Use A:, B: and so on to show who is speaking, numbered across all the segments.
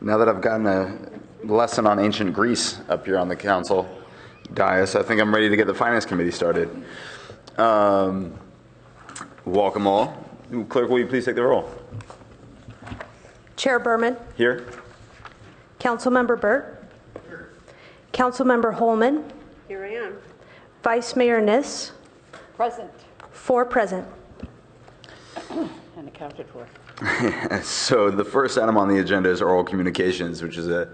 A: Now that I've gotten a lesson on ancient Greece up here on the council dais, I think I'm ready to get the Finance Committee started. Welcome all. Clerk, will you please take the roll?
B: Chair Berman.
A: Here.
B: Councilmember Burt. Here. Councilmember Holman.
C: Here I am.
B: Vice Mayor Niss.
C: Present.
B: 4 present.
C: And accounted for.
A: So the first item on the agenda is oral communications, which is a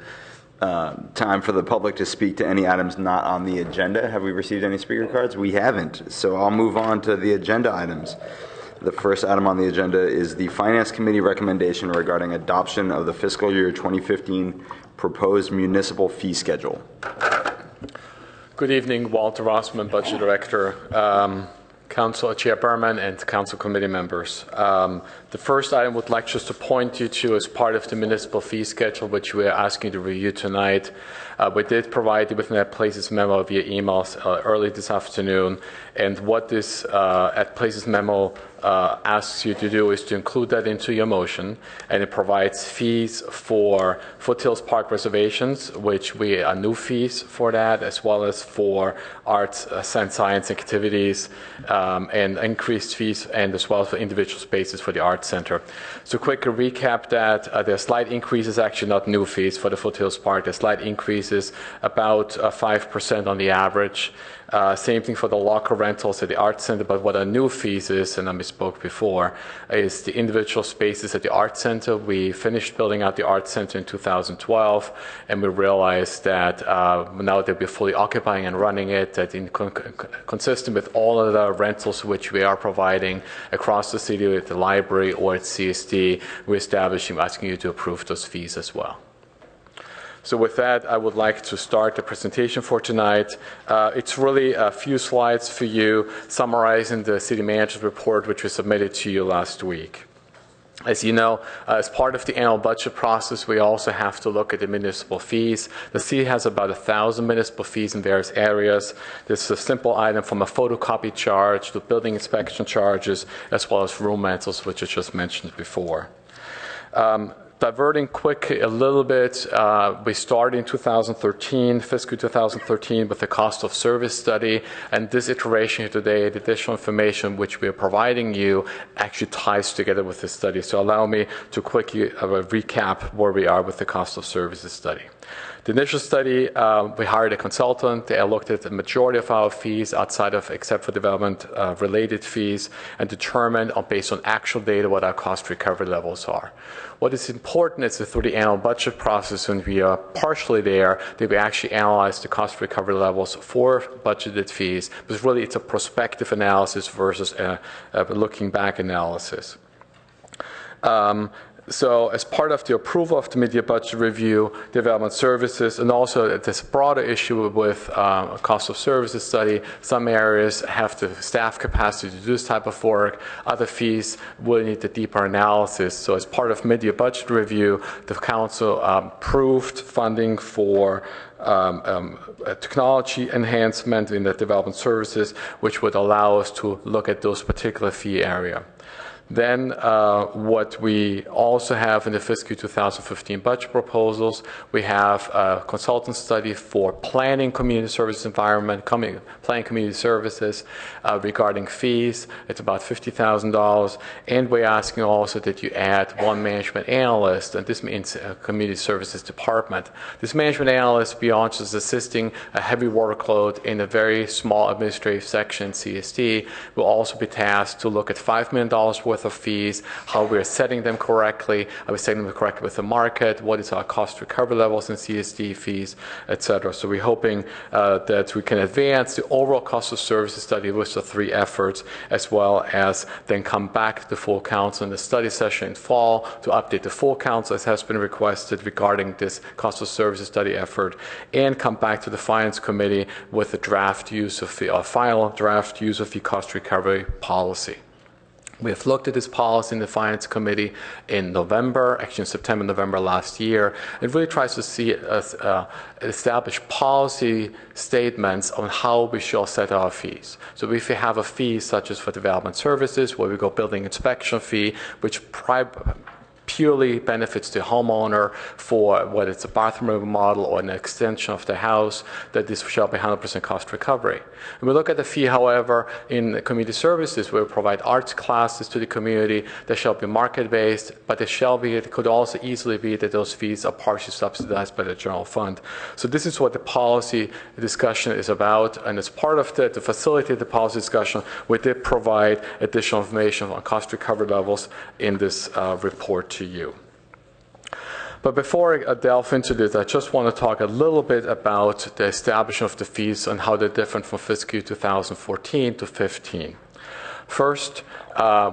A: time for the public to speak to any items not on the agenda. Have we received any speaker cards? We haven't. So I'll move on to the agenda items. The first item on the agenda is the Finance Committee recommendation regarding adoption of the fiscal year 2015 proposed municipal fee schedule.
D: Good evening, Walter Rossman, Budget Director, Council Chair Berman, and Council Committee members. The first item I would like just to point you to as part of the municipal fee schedule, which we are asking you to review tonight. We did provide you with an at Places memo via emails early this afternoon, and what this at Places memo asks you to do is to include that into your motion, and it provides fees for Foothills Park reservations, which we are new fees for that, as well as for arts and science activities, and increased fees, and as well as for individual spaces for the Arts Center. So quick recap that there are slight increases, actually not new fees for the Foothills Park. There's slight increases, about 5% on the average. Same thing for the locker rentals at the Arts Center, but what our new fees is, and I misspoke before, is the individual spaces at the Arts Center. We finished building out the Arts Center in 2012, and we realized that now that we're fully occupying and running it, that consistent with all of the rentals which we are providing across the city at the library or at CSD, we're asking you to approve those fees as well. So with that, I would like to start the presentation for tonight. It's really a few slides for you summarizing the city manager's report, which was submitted to you last week. As you know, as part of the annual budget process, we also have to look at the municipal fees. The city has about 1,000 municipal fees in various areas. This is a simple item from a photocopy charge to building inspection charges, as well as room rentals, which I just mentioned before. Diverting quickly a little bit, we started in 2013, fiscal 2013, with the cost of service study, and this iteration here today, the additional information which we are providing you actually ties together with this study. So allow me to quickly recap where we are with the cost of services study. The initial study, we hired a consultant. They looked at the majority of our fees outside of, except for development related fees, and determined based on actual data what our cost recovery levels are. What is important is that through the annual budget process, when we are partially there, that we actually analyze the cost recovery levels for budgeted fees, because really it's a prospective analysis versus a looking back analysis. So as part of the approval of the mid-year budget review, development services, and also this broader issue with cost of services study, some areas have the staff capacity to do this type of work. Other fees will need a deeper analysis. So as part of mid-year budget review, the council approved funding for technology enhancement in the development services, which would allow us to look at those particular fee area. Then what we also have in the fiscal 2015 budget proposals, we have a consultant study for planning community service environment, planning community services regarding fees. It's about $50,000. And we're asking also that you add one management analyst, and this means a community services department. This management analyst, beyond just assisting a heavy workload in a very small administrative section, CSD, will also be tasked to look at $5 million worth of fees, how we're setting them correctly, are we setting them correctly with the market, what is our cost recovery levels in CSD fees, etc. So we're hoping that we can advance the overall cost of services study with the 3 efforts, as well as then come back to the full council in the study session in fall to update the full council as has been requested regarding this cost of services study effort, and come back to the Finance Committee with the draft use of fee, final draft use of fee cost recovery policy. We have looked at this policy in the Finance Committee in November, actually in September, November last year. It really tries to see us establish policy statements on how we shall set our fees. So if we have a fee such as for development services, where we go building inspection fee, which purely benefits the homeowner for whether it's a bathroom remodel or an extension of the house, that this shall be 100% cost recovery. When we look at the fee, however, in community services, we provide arts classes to the community that shall be market-based, but it could also easily be that those fees are partially subsidized by the general fund. So this is what the policy discussion is about, and as part of to facilitate the policy discussion, we did provide additional information on cost recovery levels in this report to you. But before I delve into this, I just want to talk a little bit about the establishment of the fees and how they're different from fiscal year 2014 to 15. First,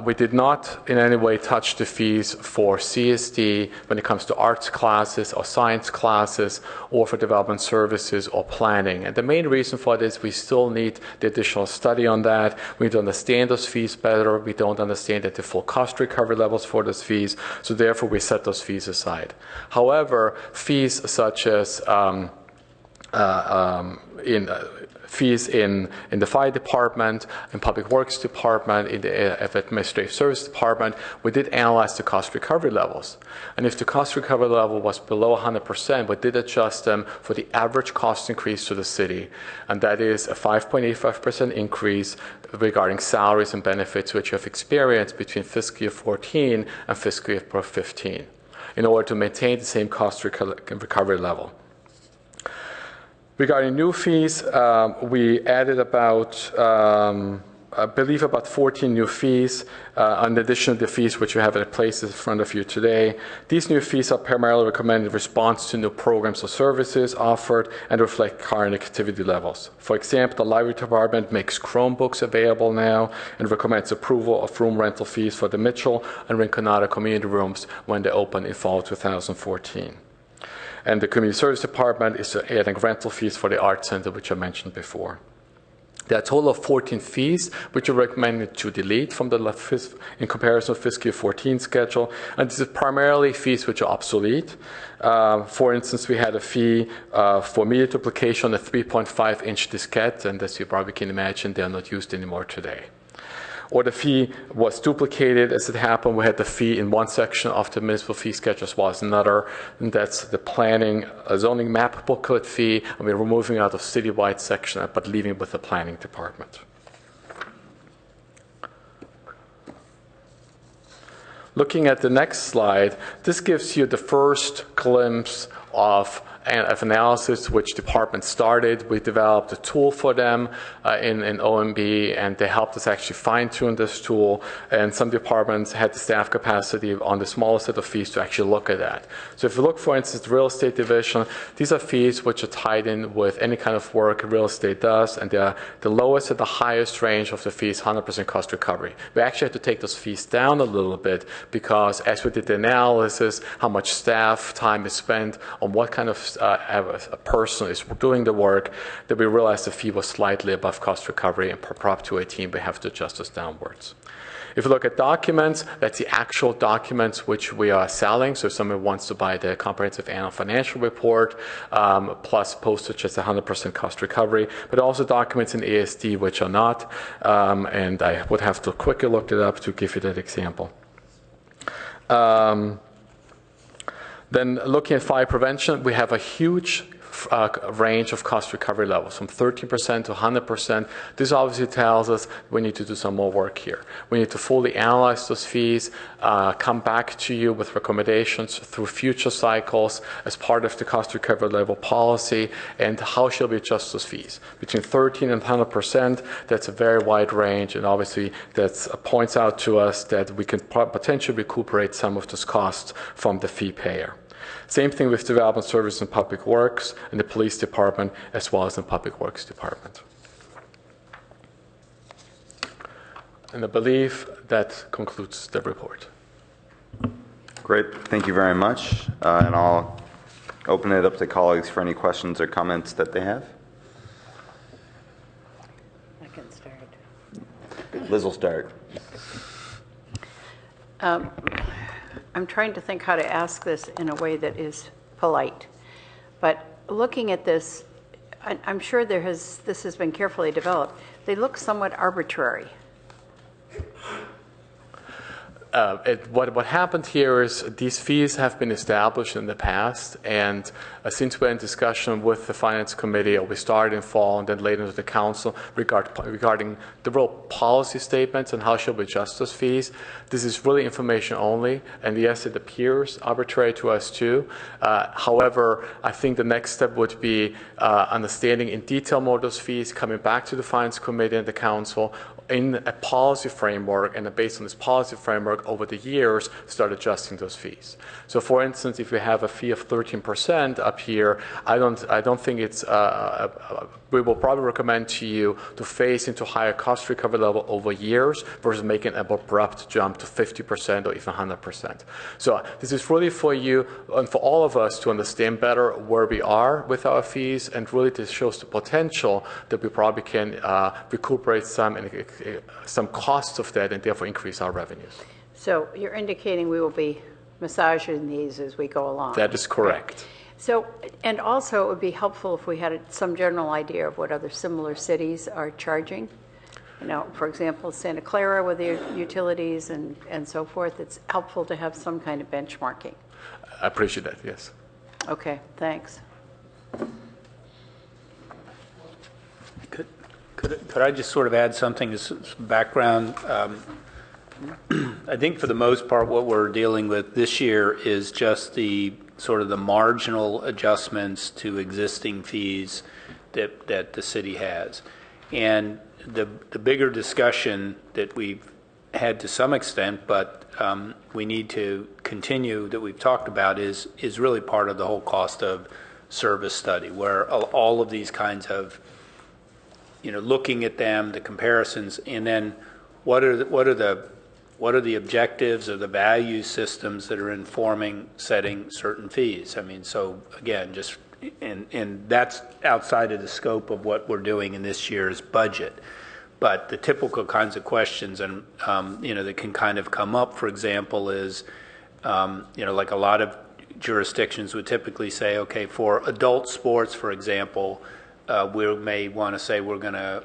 D: we did not in any way touch the fees for CSD when it comes to arts classes or science classes or for development services or planning. And the main reason for this, we still need the additional study on that. We need to understand those fees better. We don't understand the full cost recovery levels for those fees. So therefore, we set those fees aside. However, fees such as fees in the fire department, in public works department, in the administrative service department, we did analyze the cost recovery levels. And if the cost recovery level was below 100%, we did adjust them for the average cost increase to the city. And that is a 5.85% increase regarding salaries and benefits which you have experienced between fiscal year 14 and fiscal year 15 in order to maintain the same cost recovery level. Regarding new fees, we added about, I believe about 14 new fees, in addition to the fees which you have in place in front of you today. These new fees are primarily recommended in response to new programs or services offered and reflect current activity levels. For example, the library department makes Chromebooks available now and recommends approval of room rental fees for the Mitchell and Rinconada community rooms when they open in fall 2014. And the Community Service Department is adding rental fees for the Art Center, which I mentioned before. There are a total of 14 fees, which are recommended to delete from the in comparison to fiscal year 14 schedule. And this is primarily fees which are obsolete. For instance, we had a fee for media duplication, a 3.5-inch diskette, and as you probably can imagine, they are not used anymore today. Or the fee was duplicated. As it happened, we had the fee in one section of the municipal fee schedule as well as another, and that's the planning zoning map booklet fee, and we're removing out of citywide section but leaving with the planning department. Looking at the next slide, this gives you the first glimpse of analysis which departments started. We developed a tool for them in OMB, and they helped us actually fine-tune this tool. And some departments had the staff capacity on the smallest set of fees to actually look at that. So if you look, for instance, the real estate division, these are fees which are tied in with any kind of work real estate does, and they're the lowest and the highest range of the fees, 100% cost recovery. We actually had to take those fees down a little bit because as we did the analysis, how much staff time is spent on what kind of a person is doing the work, that we realized the fee was slightly above cost recovery, and per Prop 218 we have to adjust this downwards. If you look at documents, that's the actual documents which we are selling. So if someone wants to buy the comprehensive annual financial report, plus postage, that's 100% cost recovery, but also documents in ASD which are not, and I would have to quickly look it up to give you that example. Then looking at fire prevention, we have a huge range of cost recovery levels, from 13% to 100%. This obviously tells us we need to do some more work here. We need to fully analyze those fees, come back to you with recommendations through future cycles as part of the cost recovery level policy, and how shall we adjust those fees. Between 13 and 100%, that's a very wide range, and obviously that points out to us that we can potentially recuperate some of those costs from the fee payer. Same thing with development service and public works in the police department as well as in public works department. And I believe that concludes the report.
A: Great, thank you very much. And I'll open it up to colleagues for any questions or comments that they have.
C: I can start.
A: Liz will start.
C: I'm trying to think how to ask this in a way that is polite. But looking at this, I'm sure this has been carefully developed. They look somewhat arbitrary.
D: what happened here is these fees have been established in the past, and since we're in discussion with the Finance Committee, or we started in fall and then later into the Council regarding the real policy statements and how should we adjust those fees, this is really information only, and yes, it appears arbitrary to us too. However, I think the next step would be understanding in detail more of those fees, coming back to the Finance Committee and the Council in a policy framework, and based on this policy framework over the years, start adjusting those fees. So, for instance, if we have a fee of 13% up here, I don't think it's. We will probably recommend to you to phase into higher cost recovery level over years versus making an abrupt jump to 50% or even 100%. So this is really for you and for all of us to understand better where we are with our fees, and really this shows the potential that we probably can recuperate some costs of that and therefore increase our revenues.
C: So you're indicating we will be massaging these as we go along.
D: That is correct.
C: Okay. So, and also it would be helpful if we had some general idea of what other similar cities are charging. You know, for example, Santa Clara with their utilities and so forth. It's helpful to have some kind of benchmarking.
D: I appreciate that, yes.
C: Okay, thanks.
E: Could I just sort of add something as background? I think for the most part what we're dealing with this year is just the sort of the marginal adjustments to existing fees that the city has. And the bigger discussion that we've had to some extent, but we need to continue, that we've talked about is really part of the whole cost of service study, where all of these kinds of, you know, looking at them, the comparisons, and then what are the objectives or the value systems that are informing setting certain fees? I mean, so again, just and that's outside of the scope of what we're doing in this year's budget. But the typical kinds of questions and you know, that can kind of come up, for example, is you know, like a lot of jurisdictions would typically say, okay, for adult sports, for example, we may want to say we're going to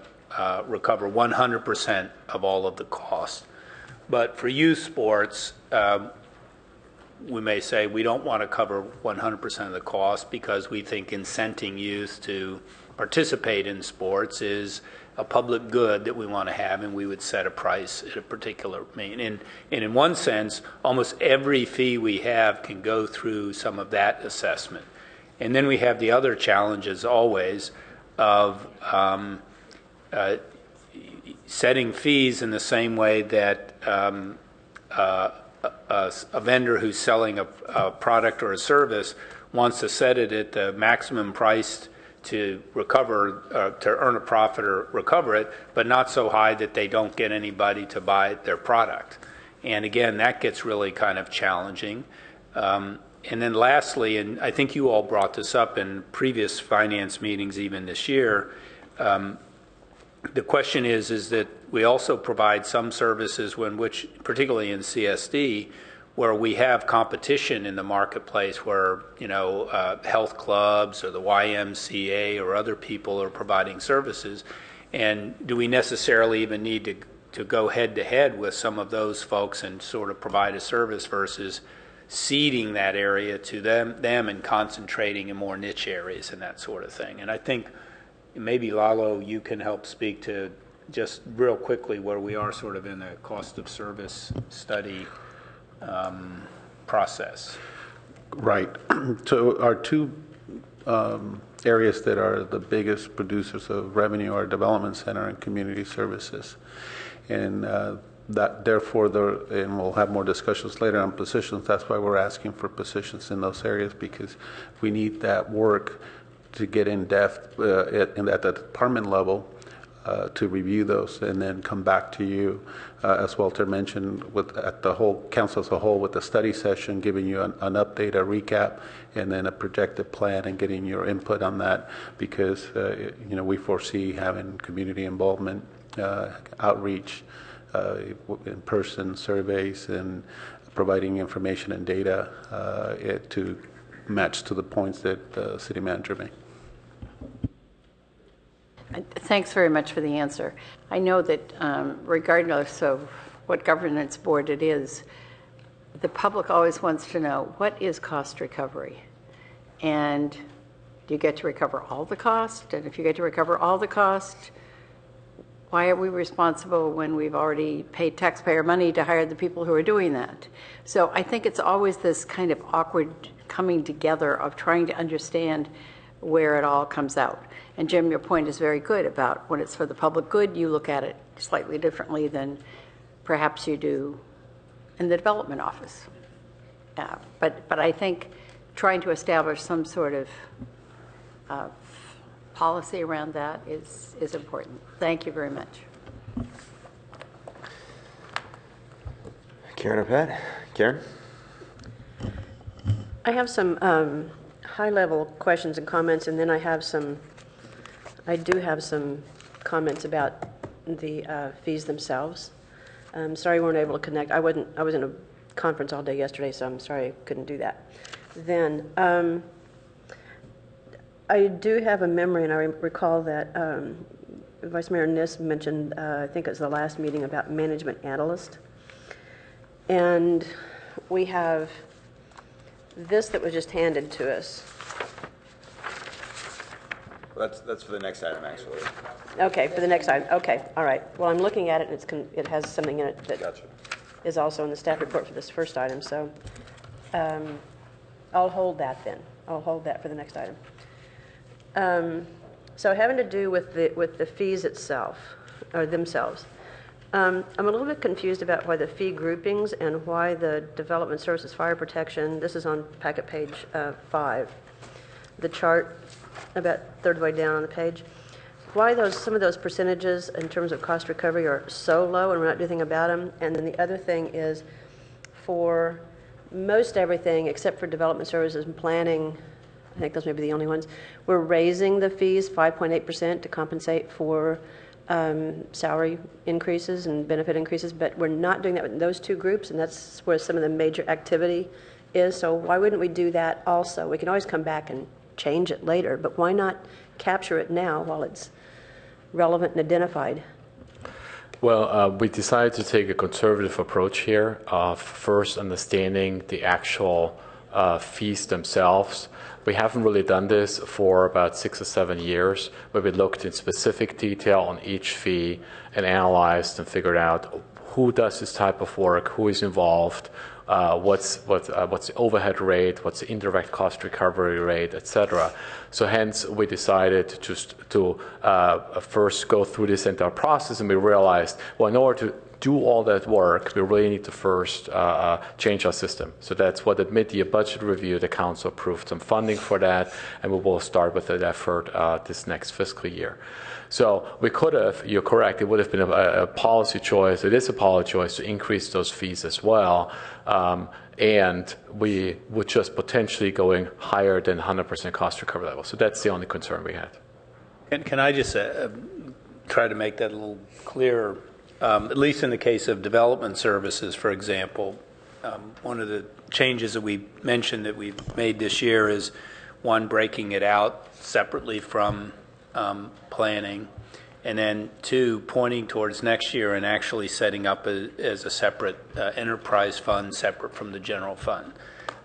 E: recover 100% of all of the costs. But for youth sports, we may say we don't want to cover 100% of the cost because we think incenting youth to participate in sports is a public good that we want to have, and we would set a price at a particular mean. And in one sense, almost every fee we have can go through some of that assessment. And then we have the other challenges always of setting fees in the same way that a vendor who's selling a product or a service wants to set it at the maximum price to recover, to earn a profit or recover it, but not so high that they don't get anybody to buy their product. And again, that gets really kind of challenging. And then lastly, and I think you all brought this up in previous finance meetings even this year, the question is that we also provide some services which, particularly in CSD, where we have competition in the marketplace where, you know, health clubs or the YMCA or other people are providing services. And do we necessarily even need to go head to head with some of those folks and sort of provide a service versus ceding that area to them and concentrating in more niche areas and that sort of thing? And I think maybe Lalo, you can help speak to just real quickly where we are sort of in the cost of service study process.
F: Right. So our two areas that are the biggest producers of revenue are development center and community services. And that therefore, and we'll have more discussions later on positions, that's why we're asking for positions in those areas, because we need that work to get in depth at the department level to review those and then come back to you, as Walter mentioned, at the whole council as a whole, with the study session, giving you an update, a recap, and then a projected plan and getting your input on that, because you know, we foresee having community involvement, outreach, in-person surveys, and providing information and data to match to the points that the city manager made. Thanks
C: very much for the answer. I know that regardless of what governance board it is, the public always wants to know, what is cost recovery? And do you get to recover all the cost? And if you get to recover all the cost, why are we responsible when we've already paid taxpayer money to hire the people who are doing that? So I think it's always this kind of awkward coming together of trying to understand where it all comes out. And Jim, your point is very good about when it's for the public good, you look at it slightly differently than perhaps you do in the development office. But I think trying to establish some sort of policy around that is important. Thank you very much.
A: Karen or Pat? Karen?
G: I have some high-level questions and comments, and then I do have some comments about the fees themselves. Sorry we weren't able to connect. I was in a conference all day yesterday, so I'm sorry I couldn't do that. Then I do have a memory, and I recall that Vice Mayor Niss mentioned, I think it was the last meeting, about management analyst. And we have this that was just handed to us.
A: Well, that's for the next item, actually.
G: Okay, for the next item. Okay, all right. Well, I'm looking at it, and it has something in it that
A: Gotcha.
G: is also in the staff report for this first item. So I'll hold that then. I'll hold that for the next item. So having to do with the fees itself, or themselves, I'm a little bit confused about why the fee groupings and why the development services fire protection, this is on packet page 5, the chart about third way down on the page, why some of those percentages in terms of cost recovery are so low and we're not doing anything about them. And then the other thing is, for most everything except for development services and planning, I think those may be the only ones, we're raising the fees 5.8% to compensate for salary increases and benefit increases, but we're not doing that with those two groups, and that's where some of the major activity is. So why wouldn't we do that also? We can always come back and change it later, but why not capture it now while it's relevant and identified?
D: Well, we decided to take a conservative approach here of first understanding the actual fees themselves. We haven't really done this for about 6 or 7 years, where we looked in specific detail on each fee and analyzed and figured out who does this type of work, who is involved, what's the overhead rate, what's the indirect cost recovery rate, etc. So hence we decided to first go through this entire process, and we realized, well, in order to do all that work, we really need to first change our system. So that's what at mid-year budget review, the council approved some funding for that, and we will start with that effort this next fiscal year. So we could have, you're correct, it would have been a policy choice, it is a policy choice to increase those fees as well, and we would just potentially going higher than 100% cost recovery level. So that's the only concern we had.
E: And can I just try to make that a little clearer? At least in the case of development services, for example, one of the changes that we mentioned that we've made this year is, one, breaking it out separately from planning, and then two, pointing towards next year and actually setting up as a separate enterprise fund separate from the general fund.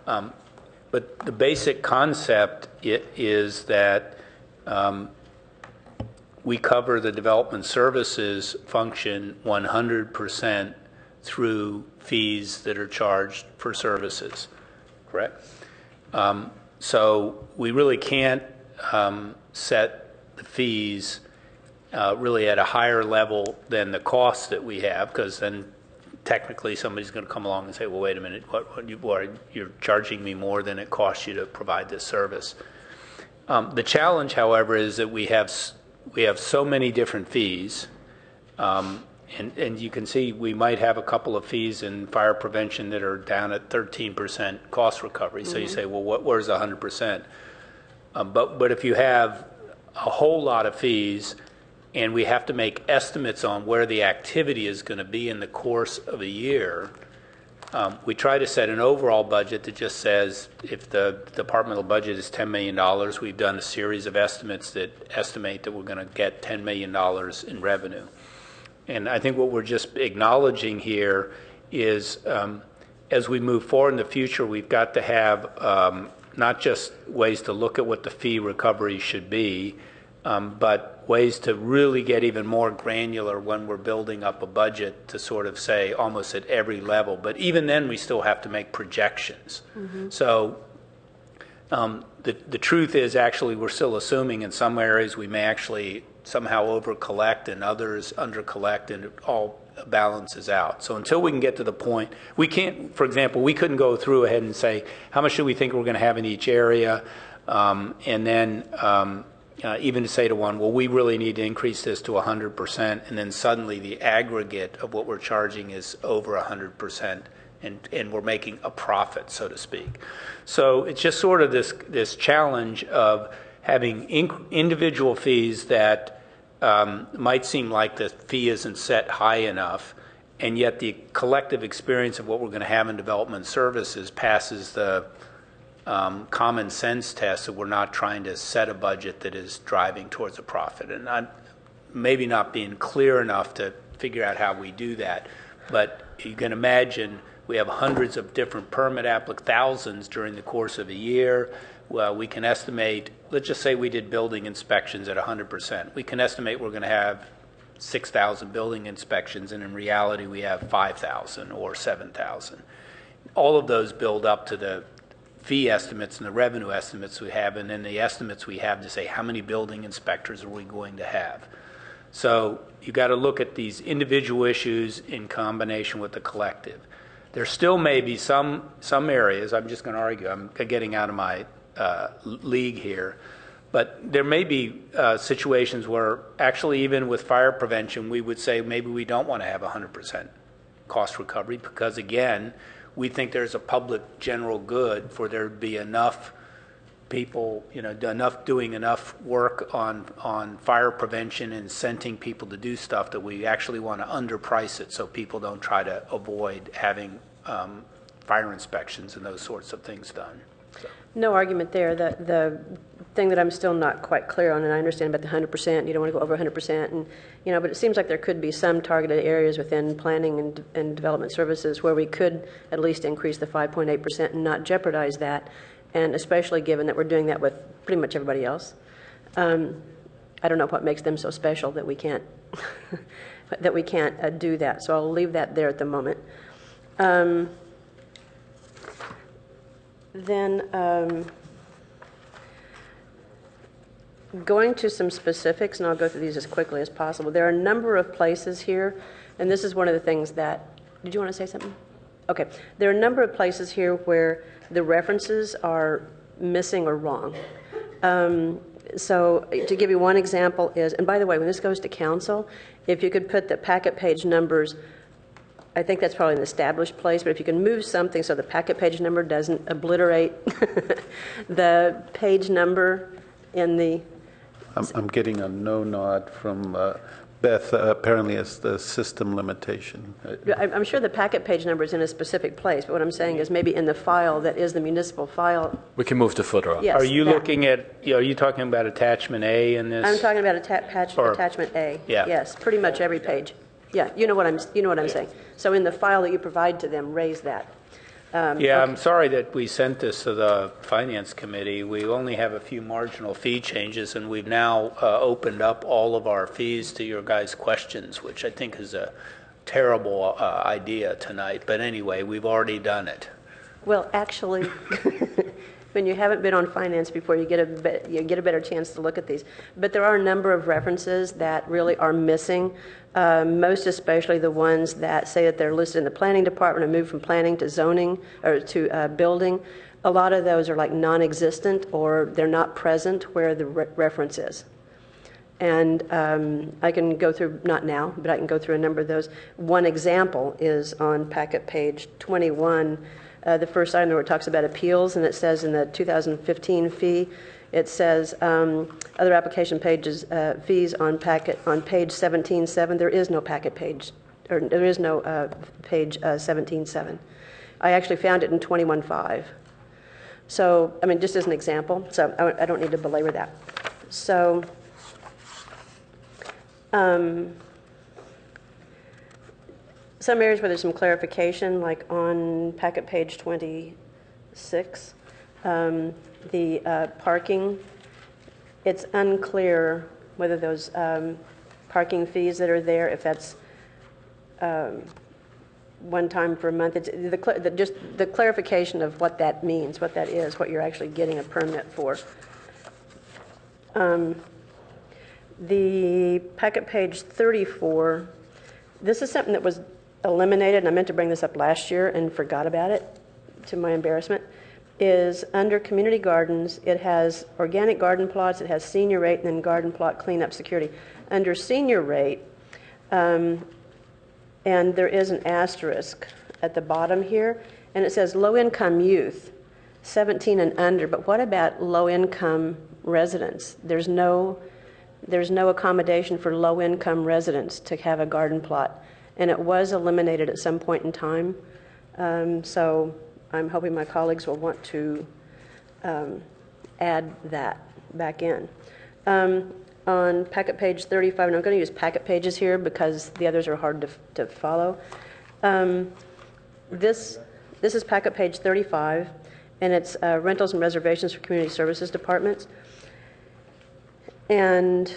E: But the basic concept is that we cover the development services function 100% through fees that are charged for services, correct? So we really can't set the fees really at a higher level than the costs that we have, because then technically somebody's going to come along and say, well, wait a minute, you're charging me more than it costs you to provide this service. The challenge, however, is that we have so many different fees, and you can see we might have a couple of fees in fire prevention that are down at 13% cost recovery. So you say, well, where's 100%? But if you have a whole lot of fees and we have to make estimates on where the activity is going to be in the course of a year, we try to set an overall budget that just says if the departmental budget is $10 million, we've done a series of estimates that estimate that we're going to get $10 million in revenue. And I think what we're just acknowledging here is as we move forward in the future, we've got to have not just ways to look at what the fee recovery should be, but ways to really get even more granular when we're building up a budget to sort of say almost at every level. But even then, we still have to make projections. So the truth is actually we're still assuming in some areas we may actually somehow over-collect and others under-collect, and it all balances out. So until we can get to the point, we can't, for example, we couldn't go through ahead and say, how much do we think we're going to have in each area? And then even to say to one, well, we really need to increase this to 100%, and then suddenly the aggregate of what we're charging is over 100%, and we're making a profit, so to speak. So it's just sort of this challenge of having individual fees that might seem like the fee isn't set high enough, and yet the collective experience of what we're going to have in development services passes the common sense test that we're not trying to set a budget that is driving towards a profit. And I'm maybe not being clear enough to figure out how we do that, but you can imagine we have hundreds of different permit thousands during the course of a year. Well, we can estimate, let's just say we did building inspections at 100%. We can estimate we're going to have 6,000 building inspections, and in reality we have 5,000 or 7,000. All of those build up to the fee estimates and the revenue estimates we have, and then the estimates we have to say how many building inspectors are we going to have. So you got to look at these individual issues in combination with the collective. There still may be some areas, I'm just going to argue, I'm getting out of my league here, but there may be situations where actually even with fire prevention we would say maybe we don't want to have 100% cost recovery, because again we think there's a public general good for there to be enough people, doing enough work on fire prevention and incenting people to do stuff that we actually want to underprice it so people don't try to avoid having fire inspections and those sorts of things done. So.
G: No argument there. The thing that I'm still not quite clear on, and I understand about the 100%, you don't want to go over 100%, and but it seems like there could be some targeted areas within planning and development services where we could at least increase the 5.8% and not jeopardize that, and especially given that we're doing that with pretty much everybody else. I don't know what makes them so special that we can't do that. So I'll leave that there at the moment. Going to some specifics, and I'll go through these as quickly as possible. There are a number of places here, and this is one of the things that, did you want to say something? Okay. There are a number of places here where the references are missing or wrong. So to give you one example is, and by the way, when this goes to council, if you could put the packet page numbers, I think that's probably an established place, but if you can move something so the packet page number doesn't obliterate the page number in the...
F: I'm getting a no nod from Beth. Apparently it's the system limitation.
G: I'm sure the packet page number is in a specific place, but what I'm saying is maybe in the file that is the municipal file.
D: We can move the footer up.
G: Yes,
E: are you looking at, are you talking about attachment A in this?
G: I'm talking about attachment A.
E: Yeah.
G: Yes, pretty much every page. Yeah, you know what I'm saying. So in the file that you provide to them, raise that.
E: Okay. I'm sorry that we sent this to the Finance Committee. We only have a few marginal fee changes, and we've now opened up all of our fees to your guys' questions, which I think is a terrible idea tonight. But anyway, we've already done it.
G: Well, actually, when you haven't been on finance before, you get a better chance to look at these. But there are a number of references that really are missing. Most especially the ones that say that they're listed in the planning department and moved from planning to zoning or to building. A lot of those are like non-existent, or they're not present where the reference is. And I can go through, not now, but I can go through a number of those. One example is on packet page 21, the first item where it talks about appeals, and it says in the 2015 fee, it says other application pages fees on page 17.7. There is no packet page, or there is no page 17.7. I actually found it in 21.5. So I mean, just as an example. So I don't need to belabor that. So some areas where there's some clarification, like on packet page 26, the parking, it's unclear whether those parking fees that are there, if that's one time per month. It's just the clarification of what that means, what that is, what you're actually getting a permit for. The packet page 34, this is something that was eliminated, and I meant to bring this up last year and forgot about it, to my embarrassment, is under community gardens, it has organic garden plots, it has senior rate, and then garden plot cleanup security. Under senior rate, and there is an asterisk at the bottom here, and it says low-income youth, 17 and under, but what about low-income residents? There's no accommodation for low-income residents to have a garden plot, and it was eliminated at some point in time. So I'm hoping my colleagues will want to add that back in. On packet page 35, and I'm going to use packet pages here because the others are hard to follow. This is packet page 35, and it's rentals and reservations for community services departments. And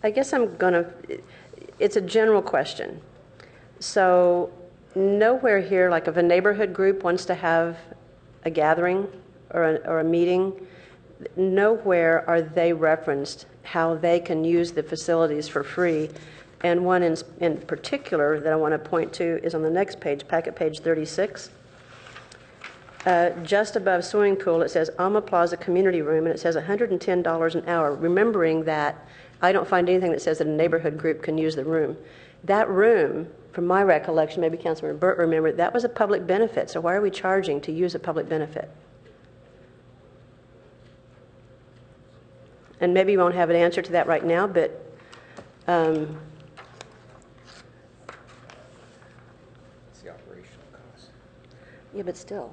G: I guess it's a general question. So nowhere here, like if a neighborhood group wants to have a gathering or a meeting, nowhere are they referenced how they can use the facilities for free. And one in particular that I want to point to is on the next page, packet page 36. Just above swimming pool, it says Alma Plaza Community Room, and it says $110 an hour, remembering that I don't find anything that says that a neighborhood group can use the room. That room, from my recollection, maybe Councilmember Burt remembered, that was a public benefit, so why are we charging to use a public benefit? And maybe you won't have an answer to that right now, but
H: It's the operational cost.
G: yeah, but still.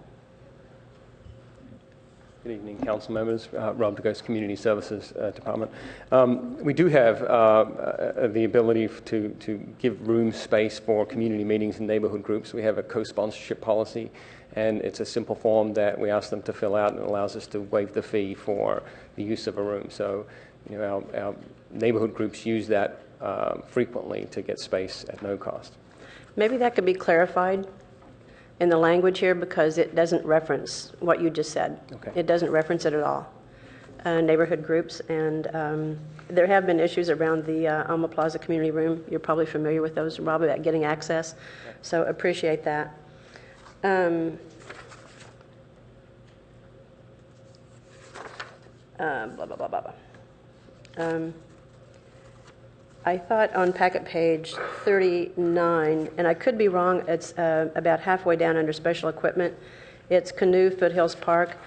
I: Good evening, council members. Rob DeGhost, Community Services Department. We do have the ability to give room space for community meetings and neighborhood groups. We have a co-sponsorship policy, and it's a simple form that we ask them to fill out, and it allows us to waive the fee for the use of a room. So, you know, our neighborhood groups use that frequently to get space at no cost.
G: Maybe that could be clarified in the language here because it doesn't reference what you just said.
I: Okay.
G: It doesn't reference it at all. Neighborhood groups, and there have been issues around the Alma Plaza Community Room. You're probably familiar with those, Rob, about getting access. So appreciate that. Blah, blah, blah, blah, blah. I thought on packet page 39, and I could be wrong, it's about halfway down under special equipment. It's Canoe Foothills Park.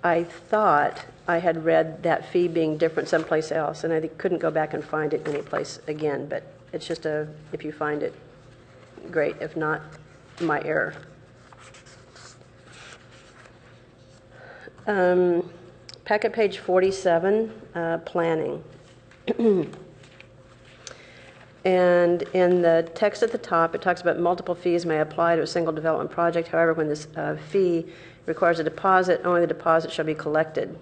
G: I thought I had read that fee being different someplace else, and I couldn't go back and find it anyplace again, but it's just if you find it, great. If not, my error. Packet page 47, planning. And in the text at the top, it talks about multiple fees may apply to a single development project. However, when this fee requires a deposit, only the deposit shall be collected.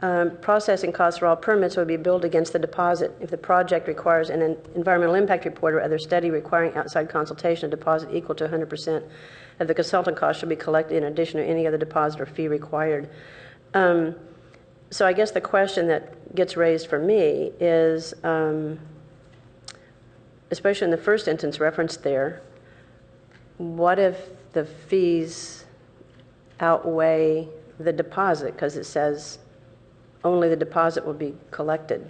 G: Processing costs for all permits would be billed against the deposit. If the project requires an environmental impact report or other study requiring outside consultation, a deposit equal to 100% of the consultant cost shall be collected in addition to any other deposit or fee required. So I guess the question that gets raised for me is, especially in the first instance referenced there, what if the fees outweigh the deposit? Because it says only the deposit will be collected.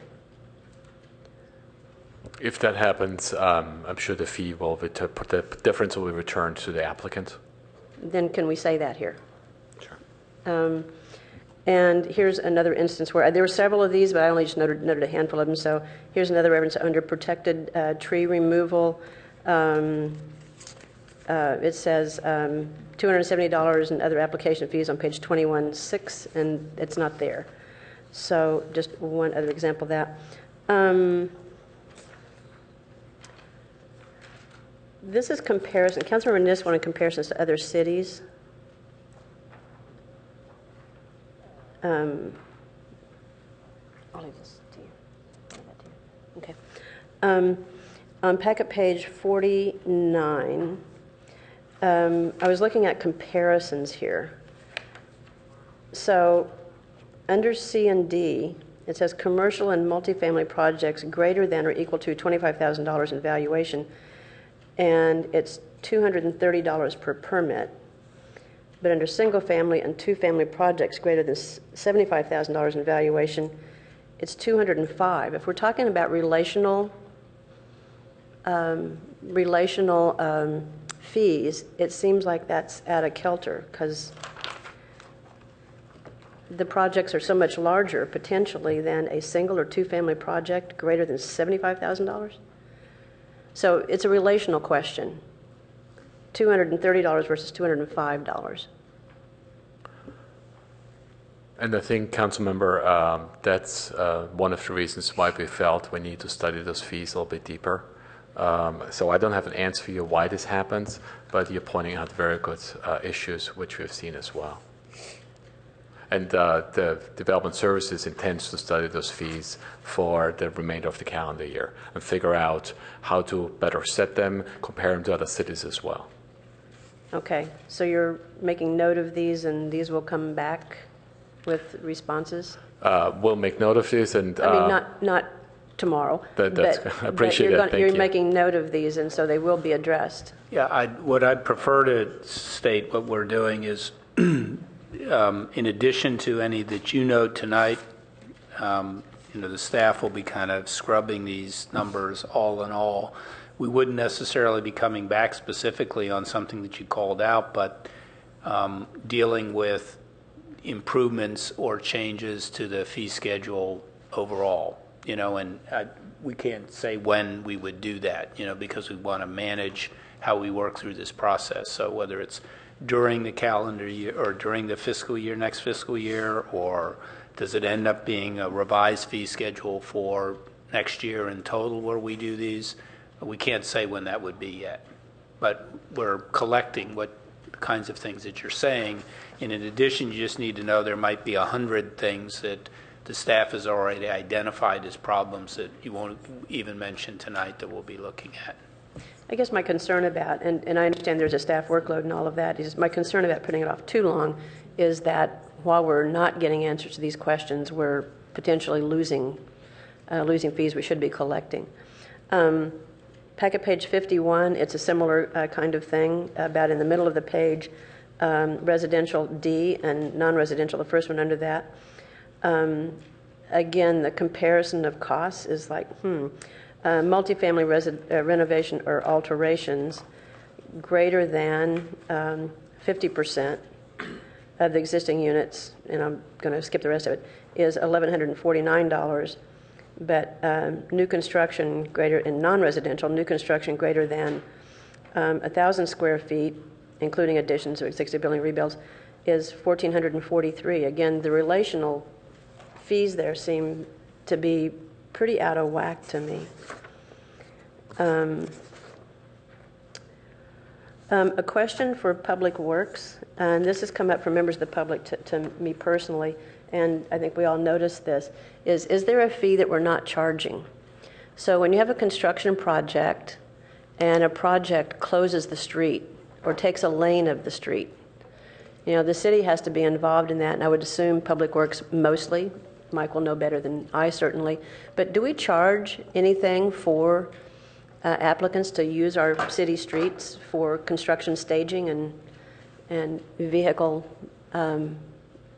D: If that happens, I'm sure the fee the difference will be returned to the applicant.
G: Then can we say that here?
D: Sure.
G: And here's another instance where there were several of these, but I only just noted a handful of them. So here's another reference under protected tree removal. It says $270 and other application fees on page 21.6, and it's not there. So just one other example of that. This is comparison. Councilmember Niss wanted comparisons to other cities. I'll leave this to you. I'll leave that to you. Okay. On packet page 49, I was looking at comparisons here. So under C and D, it says commercial and multifamily projects greater than or equal to $25,000 in valuation, and it's $230 per permit. But under single family and two family projects greater than $75,000 in valuation, it's $205. If we're talking about relational fees, it seems like that's out of kilter, because the projects are so much larger potentially than a single or two family project greater than $75,000. So it's a relational question. $230 versus $205.
D: And I think, Councilmember, that's one of the reasons why we felt we need to study those fees a little bit deeper. So I don't have an answer for you why this happens, but you're pointing out very good issues which we've seen as well. And the Development Services intends to study those fees for the remainder of the calendar year and figure out how to better set them, compare them to other cities as well.
G: Okay, so you're making note of these, and these will come back with responses?
D: We'll make note of this, and
G: I mean, not tomorrow.
D: I appreciate that. Thank
G: you're
D: you.
G: making note of these, and so they will be addressed.
E: Yeah, what I'd prefer to state what we're doing is, in addition to any that you note tonight, the staff will be kind of scrubbing these numbers all in all. We wouldn't necessarily be coming back specifically on something that you called out, but dealing with improvements or changes to the fee schedule overall, and we can't say when we would do that, because we want to manage how we work through this process. So whether it's during the calendar year or during the fiscal year, next fiscal year, or does it end up being a revised fee schedule for next year in total where we do these? We can't say when that would be yet, but we're collecting what kinds of things that you're saying. And in addition, you just need to know there might be 100 things that the staff has already identified as problems that you won't even mention tonight that we'll be looking at.
G: I guess my concern about, and I understand there's a staff workload and all of that, is my concern about putting it off too long is that while we're not getting answers to these questions, we're potentially losing fees we should be collecting. Packet page 51, it's a similar kind of thing. About in the middle of the page, residential D and non-residential, the first one under that. Again, the comparison of costs is like, multifamily renovation or alterations greater than 50% of the existing units, and I'm going to skip the rest of it, is $1,149. But new construction greater in non-residential, new construction greater than 1,000 square feet, including additions or 60 building rebuilds, is $1,443. Again, the relational fees there seem to be pretty out of whack to me. A question for Public Works, and this has come up from members of the public to me personally, and I think we all noticed this, is there a fee that we're not charging? So when you have a construction project and a project closes the street or takes a lane of the street, the city has to be involved in that, and I would assume Public Works mostly. Mike will know better than I, certainly. But do we charge anything for applicants to use our city streets for construction staging and vehicle?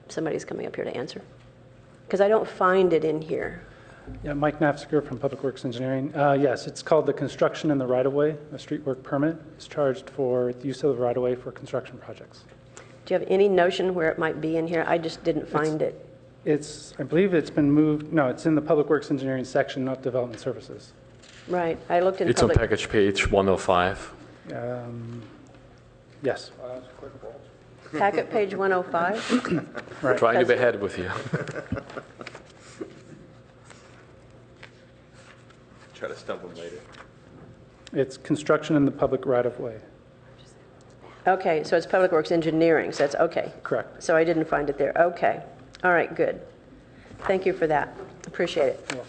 G: Somebody's coming up here to answer, because I don't find it in here.
J: Yeah, Mike Nafziger from Public Works Engineering. Yes, it's called the construction in the right-of-way. A street work permit is charged for the use of the right-of-way for construction projects.
G: Do you have any notion where it might be in here? I just didn't find it.
J: I believe it's been moved. No, it's in the Public Works Engineering section, not Development Services.
G: Right. I looked in
D: It's
G: public.
D: on package page 105.
J: Yes.
G: Packet page 105.
J: Right.
D: Trying to be ahead with you. Try to stump them later.
J: It's construction in the public right-of-way.
G: Okay, so it's Public Works Engineering, so that's okay.
J: Correct.
G: So I didn't find it there. Okay. All right, good. Thank you for that. Appreciate it.
J: You're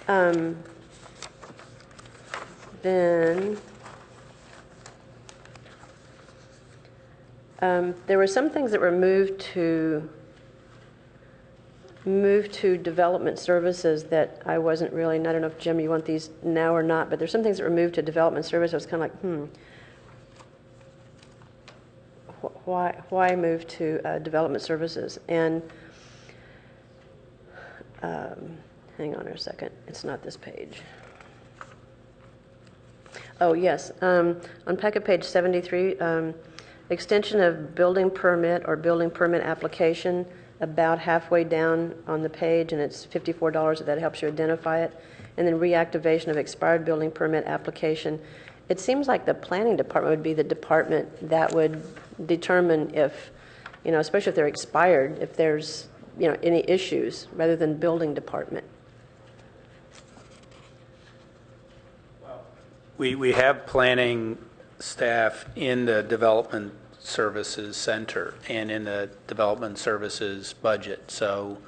J: welcome.
G: Then there were some things that were moved to development services that I wasn't really, and I don't know if, Jim, you want these now or not, but there's some things that were moved to development service. I was kind of like, why move to development services? And hang on a second. It's not this page. Oh, yes. On packet page 73, extension of building permit or building permit application, about halfway down on the page, and it's $54 if that helps you identify it. And then reactivation of expired building permit application. It seems like the planning department would be the department that would determine if, especially if they're expired, if there's, any issues, rather than building department.
E: We have planning staff in the Development Services Center and in the Development Services budget. So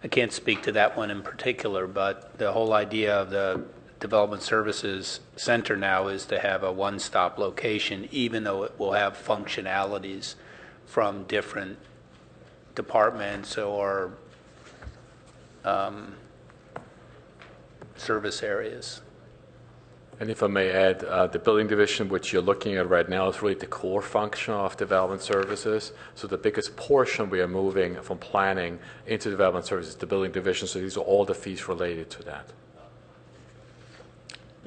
E: I can't speak to that one in particular, but the whole idea of the Development Services Center now is to have a one-stop location, even though it will have functionalities from different departments or service areas.
D: And if I may add, the building division, which you're looking at right now, is really the core function of development services. So the biggest portion we are moving from planning into development services, the building division. So these are all the fees related to that.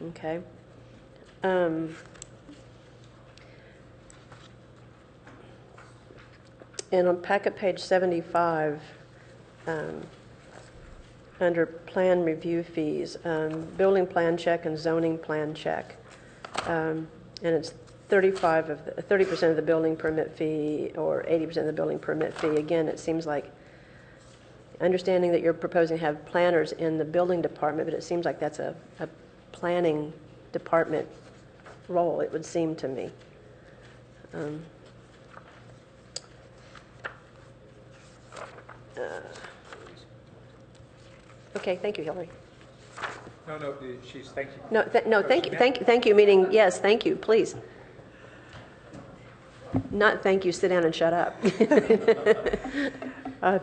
G: Okay. And on packet page 75, under plan review fees, building plan check and zoning plan check, and it's 30% of the building permit fee or 80% of the building permit fee. Again, it seems like, understanding that you're proposing to have planners in the building department, but it seems like that's a planning department role, it would seem to me. Okay, thank you, Hillary.
H: No, she's, thank you.
G: No, thank you, meaning, yes, thank you, please. Not thank you, sit down and shut up.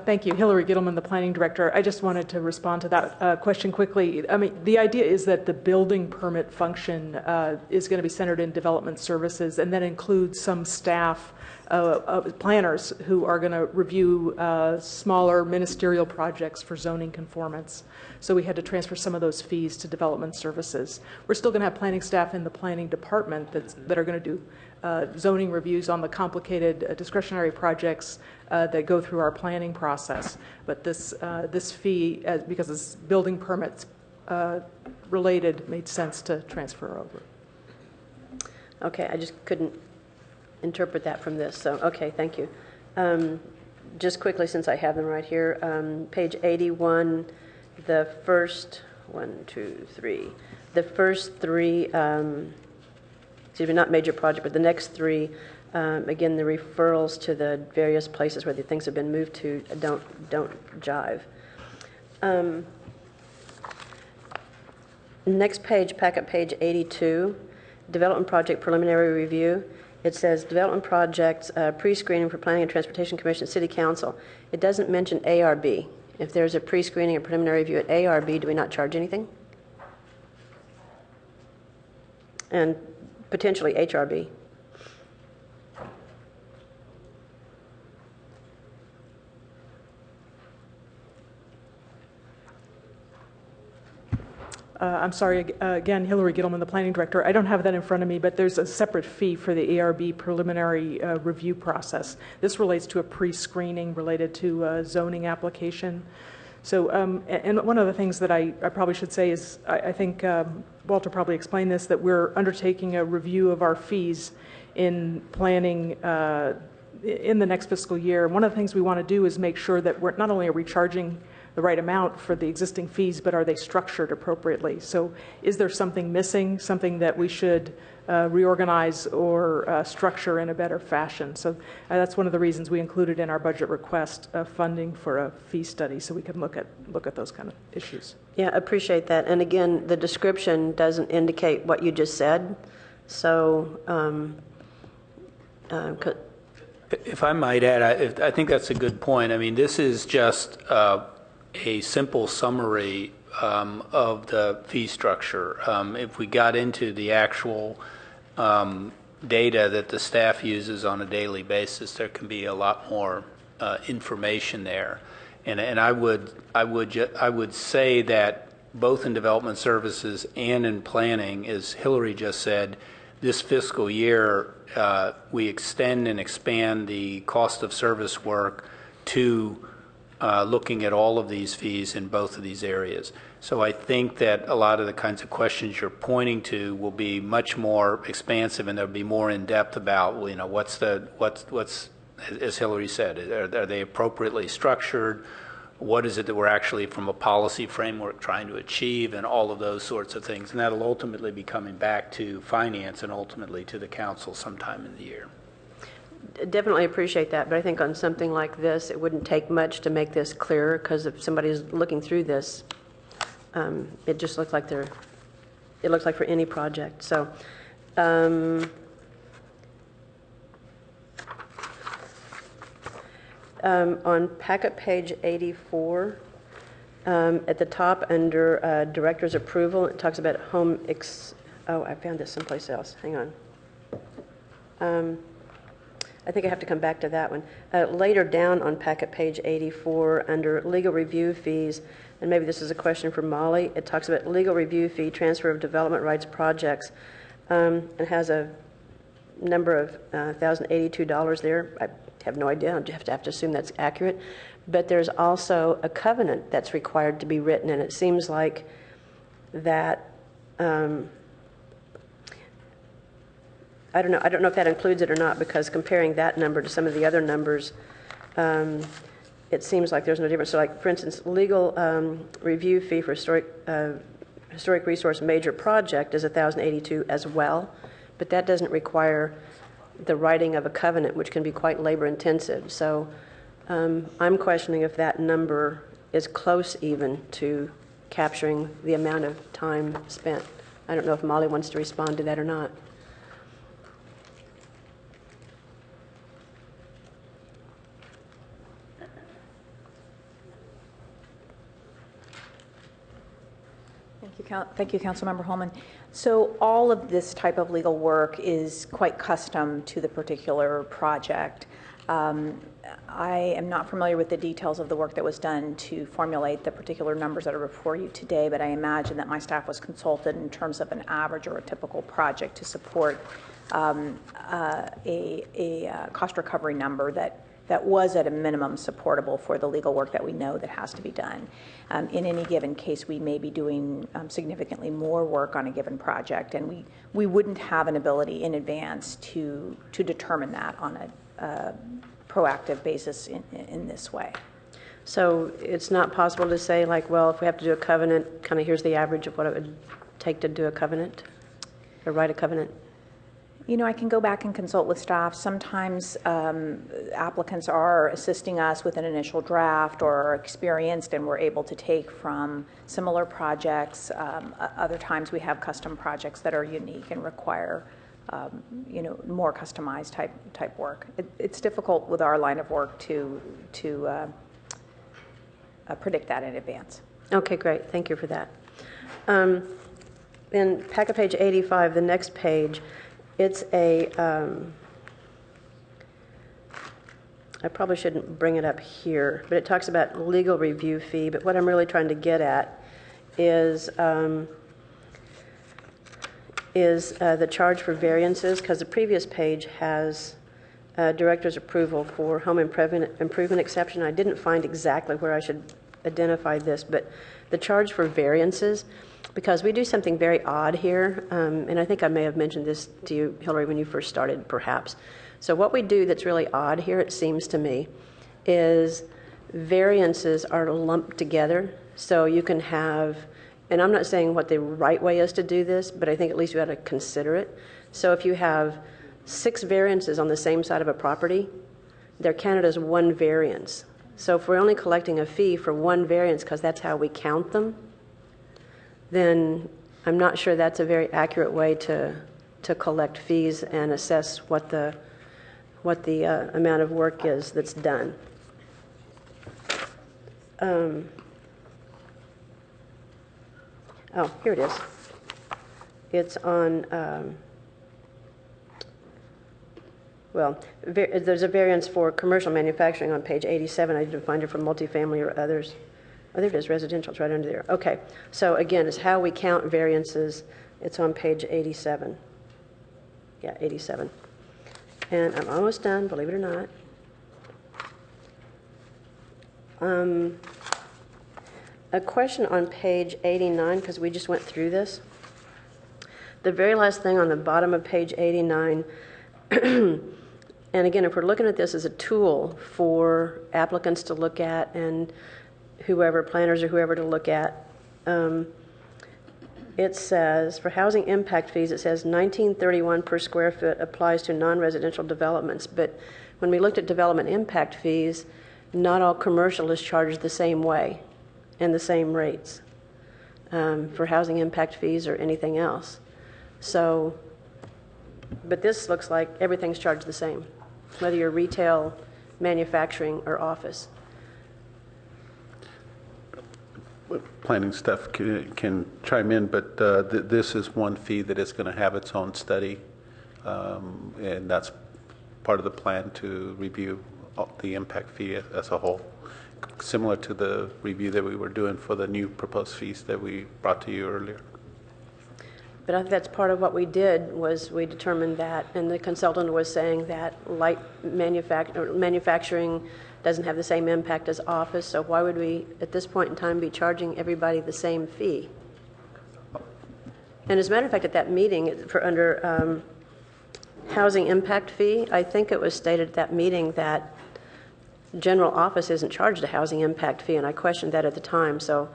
K: Thank you. Hillary Gittleman, the Planning Director. I just wanted to respond to that question quickly. I mean, the idea is that the building permit function is going to be centered in development services, and that includes some staff, planners who are going to review smaller ministerial projects for zoning conformance. So we had to transfer some of those fees to development services. We're still going to have planning staff in the planning department that are going to do zoning reviews on the complicated discretionary projects that go through our planning process. But this fee, because it's building permits related, made sense to transfer over.
G: Okay, I just couldn't interpret that from this, so okay, thank you. Just quickly, since I have them right here, page 81, the first three, excuse me, not major project, but the next three, again, the referrals to the various places where the things have been moved to don't jive. Next page, packet page 82, development project preliminary review. It says development projects pre-screening for Planning and Transportation Commission, City Council. It doesn't mention ARB. If there's a pre-screening or preliminary review at ARB, do we not charge anything? And potentially HRB.
K: I'm sorry, again, Hillary Gittleman, the Planning Director. I don't have that in front of me, but there's a separate fee for the ARB preliminary review process. This relates to a pre-screening related to a zoning application. So, and one of the things that I probably should say is, I think Walter probably explained this, that we're undertaking a review of our fees in planning in the next fiscal year. One of the things we want to do is make sure that we're not only are we charging the right amount for the existing fees, but are they structured appropriately? So is there something missing, something that we should reorganize or structure in a better fashion? So that's one of the reasons we included in our budget request funding for a fee study, so we can look at those kind of issues.
G: Yeah, appreciate that. And again, the description doesn't indicate what you just said. So,
E: If I might add, I think that's a good point. I mean, this is just a simple summary of the fee structure. If we got into the actual data that the staff uses on a daily basis, there can be a lot more information there. And I would say that both in development services and in planning, as Hillary just said, this fiscal year we extend and expand the cost of service work to looking at all of these fees in both of these areas. So I think that a lot of the kinds of questions you're pointing to will be much more expansive, and they'll be more in depth about, you know, what's as Hillary said, are they appropriately structured? What is it that we're actually, from a policy framework, trying to achieve, and all of those sorts of things. And that'll ultimately be coming back to finance and ultimately to the council sometime in the year.
G: definitely appreciate that, but I think on something like this, it wouldn't take much to make this clearer, because if somebody's looking through this, it just looks like it looks like for any project. So, on packet page 84, at the top under director's approval, it talks about oh, I found this someplace else. Hang on. I think I have to come back to that one. Later down on packet page 84, under legal review fees, and maybe this is a question for Molly, it talks about legal review fee, transfer of development rights projects. It has a number of $1,082 there. I have no idea. I have to assume that's accurate. But there's also a covenant that's required to be written, and it seems like that. I don't know if that includes it or not, because comparing that number to some of the other numbers, it seems like there's no difference. So, like, for instance, legal review fee for historic resource major project is $1,082 as well, but that doesn't require the writing of a covenant, which can be quite labor intensive. So I'm questioning if that number is close even to capturing the amount of time spent. I don't know if Molly wants to respond to that or not.
L: Thank you, Councilmember Holman. So all of this type of legal work is quite custom to the particular project. I am not familiar with the details of the work that was done to formulate the particular numbers that are before you today, but I imagine that my staff was consulted in terms of an average or a typical project to support a cost recovery number that was at a minimum supportable for the legal work that we know that has to be done. In any given case, we may be doing significantly more work on a given project, and we wouldn't have an ability in advance to determine that on a proactive basis in this way.
G: So it's not possible to say, like, well, if we have to do a covenant, kind of here's the average of what it would take to do a covenant or write a covenant?
L: You know, I can go back and consult with staff. Sometimes applicants are assisting us with an initial draft or are experienced and we're able to take from similar projects. Other times we have custom projects that are unique and require, more customized type work. It's difficult with our line of work to predict that in advance.
G: Okay, great. Thank you for that. In packet page 85, the next page, it's I probably shouldn't bring it up here, but it talks about legal review fee. But what I'm really trying to get at is the charge for variances, because the previous page has director's approval for home improvement exception. I didn't find exactly where I should identify this, but the charge for variances, because we do something very odd here, and I think I may have mentioned this to you, Hillary, when you first started, perhaps. So what we do that's really odd here, it seems to me, is variances are lumped together. So you can have, and I'm not saying what the right way is to do this, but I think at least you ought to consider it. So if you have 6 variances on the same side of a property, they're counted as one variance. So if we're only collecting a fee for one variance because that's how we count them, then I'm not sure that's a very accurate way to collect fees and assess what the amount of work is that's done. Oh, here it is. It's on, there's a variance for commercial manufacturing on page 87. I didn't find it for multifamily or others. Oh, there it is, residential. It's right under there. Okay, so again, it's how we count variances. It's on page 87. Yeah, 87. And I'm almost done, believe it or not. A question on page 89, because we just went through this. The very last thing on the bottom of page 89, and again, if we're looking at this as a tool for applicants to look at and whoever, planners or whoever to look at, it says, for housing impact fees, it says $19.31 per square foot applies to non-residential developments. But when we looked at development impact fees, not all commercial is charged the same way and the same rates for housing impact fees or anything else. So, but this looks like everything's charged the same, whether you're retail, manufacturing, or office.
F: Planning staff can chime in, but this is one fee that is going to have its own study, and that's part of the plan to review the impact fee as a whole, similar to the review that we were doing for the new proposed fees that we brought to you earlier.
G: But I think that's part of what we did was we determined that, and the consultant was saying that light manufacturing doesn't have the same impact as office, so why would we, at this point in time, be charging everybody the same fee? And as a matter of fact, at that meeting, for under housing impact fee, I think it was stated at that meeting that general office isn't charged a housing impact fee, and I questioned that at the time, so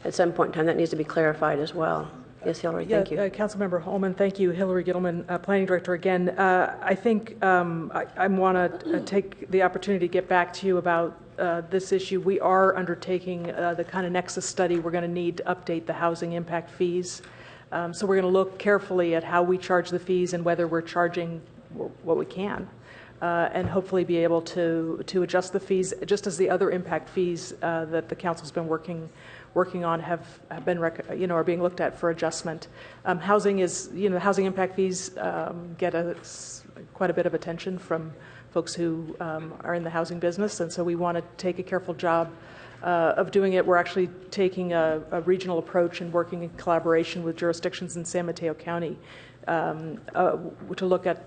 G: at some point in time that needs to be clarified as well. Yes, Hillary, thank you.
K: Councilmember Holman, thank you. Hillary Gittleman, Planning Director again. I think I want to take the opportunity to get back to you about this issue. We are undertaking the kind of nexus study we're going to need to update the housing impact fees. So we're going to look carefully at how we charge the fees and whether we're charging what we can. And hopefully be able to adjust the fees, just as the other impact fees that the council's been working on have been are being looked at for adjustment. Housing is housing impact fees get quite a bit of attention from folks who are in the housing business, and so we want to take a careful job of doing it. We're actually taking a regional approach and working in collaboration with jurisdictions in San Mateo County to look at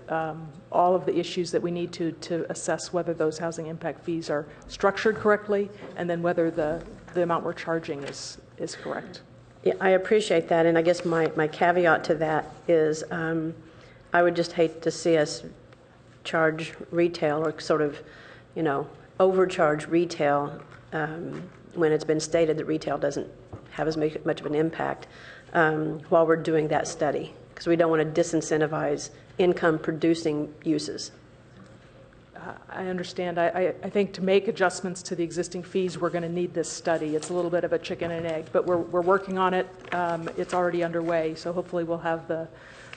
K: all of the issues that we need to assess whether those housing impact fees are structured correctly, and then whether the amount we're charging is correct.
G: Yeah, I appreciate that, and I guess my caveat to that is I would just hate to see us charge retail or sort of, overcharge retail when it's been stated that retail doesn't have as much of an impact while we're doing that study, because we don't want to disincentivize income-producing uses.
K: I understand. I think to make adjustments to the existing fees, we're going to need this study. It's a little bit of a chicken and egg, but we're working on it. It's already underway, so hopefully we'll have the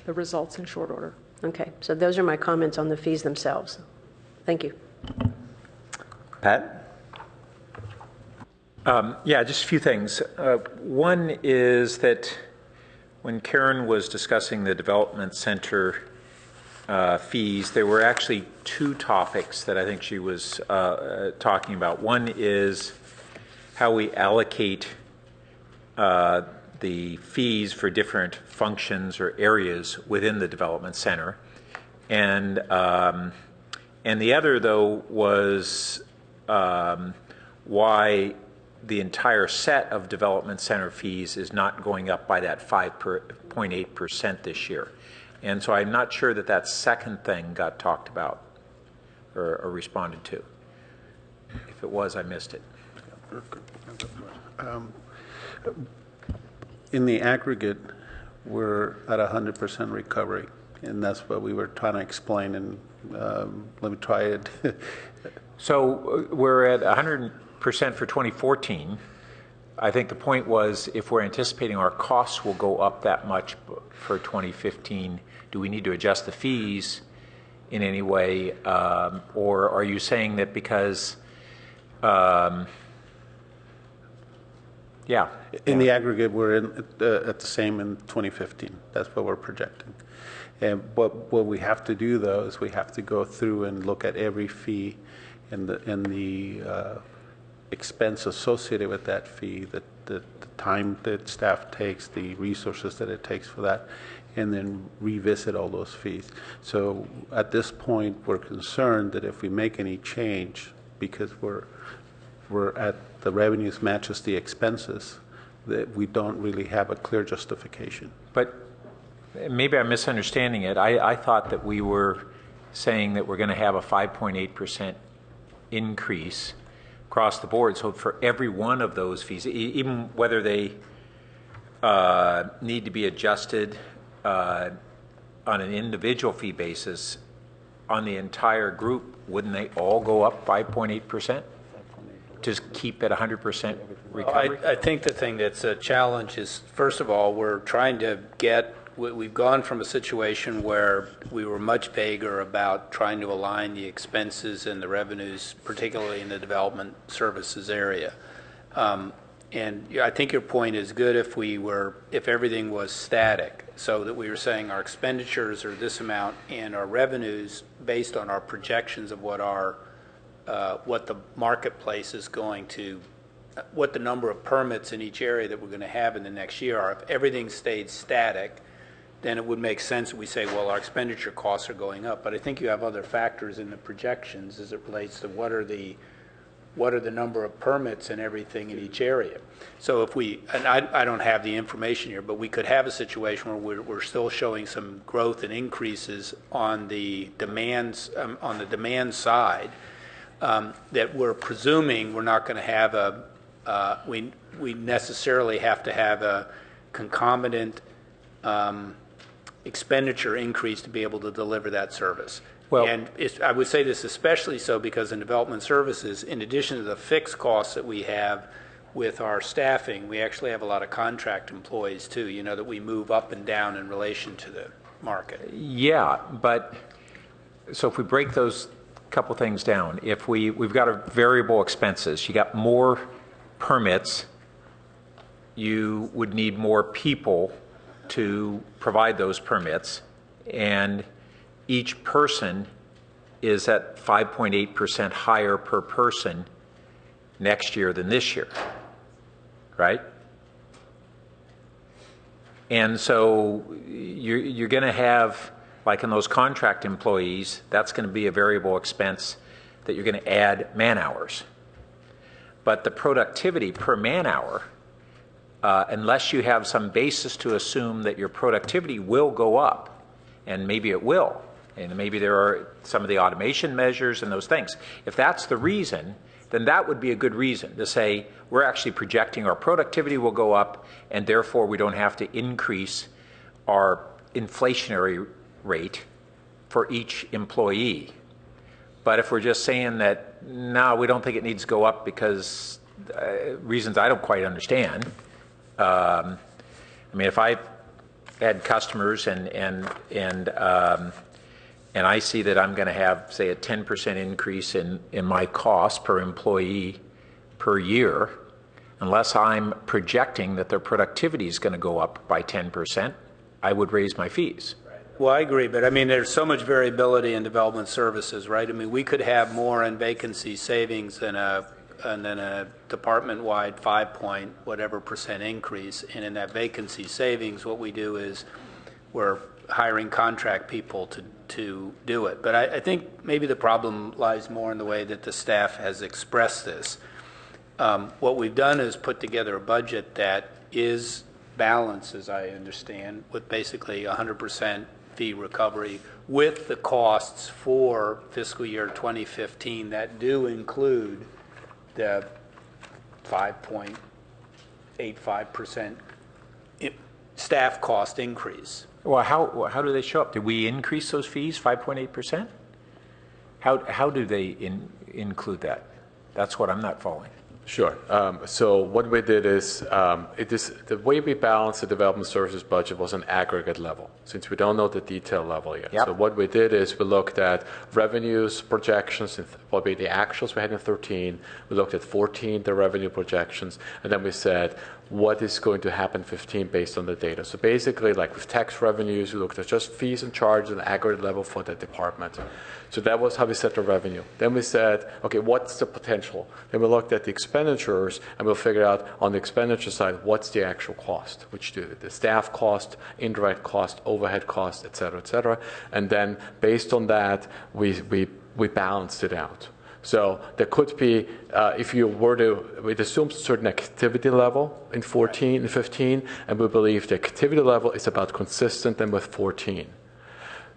K: results in short order.
G: Okay, so those are my comments on the fees themselves. Thank you.
A: Pat?
M: Yeah, just a few things. One is that when Karen was discussing the development center fees, there were actually two topics that I think she was talking about. One is how we allocate the fees for different functions or areas within the development center, and the other, though, was why the entire set of development center fees is not going up by that 5.8% this year. And so I'm not sure that second thing got talked about or responded to. If it was, I missed it.
F: In the aggregate, we're at 100% recovery, and that's what we were trying to explain, and let me try it.
M: So we're at 100% for 2014. I think the point was if we're anticipating our costs will go up that much for 2015, do we need to adjust the fees in any way? Or are you saying that because, yeah.
F: In the aggregate, we're at the same in 2015. That's what we're projecting. And what we have to do, though, is we have to go through and look at every fee and the expense associated with that fee, the time that staff takes, the resources that it takes for that, and then revisit all those fees. So at this point, we're concerned that if we make any change, because we're at the revenues matches the expenses, that we don't really have a clear justification.
M: But maybe I'm misunderstanding it. I thought that we were saying that we're going to have a 5.8% increase across the board. So for every one of those fees, even whether they need to be adjusted on an individual fee basis, on the entire group, wouldn't they all go up 5.8%? Just keep at 100% recovery?
E: I think the thing that's a challenge is, first of all, we're trying to get, we've gone from a situation where we were much vaguer about trying to align the expenses and the revenues, particularly in the development services area. And I think your point is good if everything was static, so that we were saying our expenditures are this amount and our revenues based on our projections of what the marketplace is going to, what the number of permits in each area that we're going to have in the next year are. If everything stayed static, then it would make sense that we say, well, our expenditure costs are going up. But I think you have other factors in the projections as it relates to what are the number of permits and everything in each area. So if we, and I don't have the information here, but we could have a situation where we're still showing some growth and increases on the demands, on the demand side, that we're presuming we're not going to have we necessarily have to have a concomitant expenditure increase to be able to deliver that service. Well, and I would say this especially so because in development services, in addition to the fixed costs that we have with our staffing, we actually have a lot of contract employees too, that we move up and down in relation to the market.
M: Yeah, but so if we break those couple things down, if we've got a variable expenses, you got more permits, you would need more people to provide those permits, and each person is at 5.8% higher per person next year than this year, right? And so you're going to have, like in those contract employees, that's going to be a variable expense that you're going to add man hours. But the productivity per man hour, unless you have some basis to assume that your productivity will go up, and maybe it will, and maybe there are some of the automation measures and those things. If that's the reason, then that would be a good reason to say we're actually projecting our productivity will go up, and therefore we don't have to increase our inflationary rate for each employee. But if we're just saying that, no, we don't think it needs to go up because reasons I don't quite understand. I mean, if I had customers and I see that I'm going to have, say, a 10% increase in my cost per employee per year, unless I'm projecting that their productivity is going to go up by 10%, I would raise my fees.
E: Well, I agree, but I mean, there's so much variability in development services, right? I mean, we could have more in vacancy savings than a department-wide 5-point-whatever% increase, and in that vacancy savings, what we do is we're hiring contract people to do it. But I think maybe the problem lies more in the way that the staff has expressed this. What we've done is put together a budget that is balanced, as I understand, with basically 100% fee recovery with the costs for fiscal year 2015 that do include the 5.85% staff cost increase.
M: Well, how do they show up? Did we increase those fees 5.8%? How do they include that? That's what I'm not following.
D: Sure. So what we did is, the way we balanced the development services budget was an aggregate level, since we don't know the detail level yet.
M: Yep.
D: So what we did is we looked at revenues, projections, and what would be the actuals we had in 13. We looked at 14, the revenue projections, and then we said, what is going to happen in 15 based on the data. So basically, like with tax revenues, we looked at just fees and charges at an aggregate level for that department. So that was how we set the revenue. Then we said, okay, what's the potential? Then we looked at the expenditures, and we'll figure out on the expenditure side, what's the actual cost, which the staff cost, indirect cost, overhead cost, et cetera, and then based on that, we balanced it out. So there could be, if you were to, we'd assume a certain activity level in 14 and 15, and we believe the activity level is about consistent then with 14.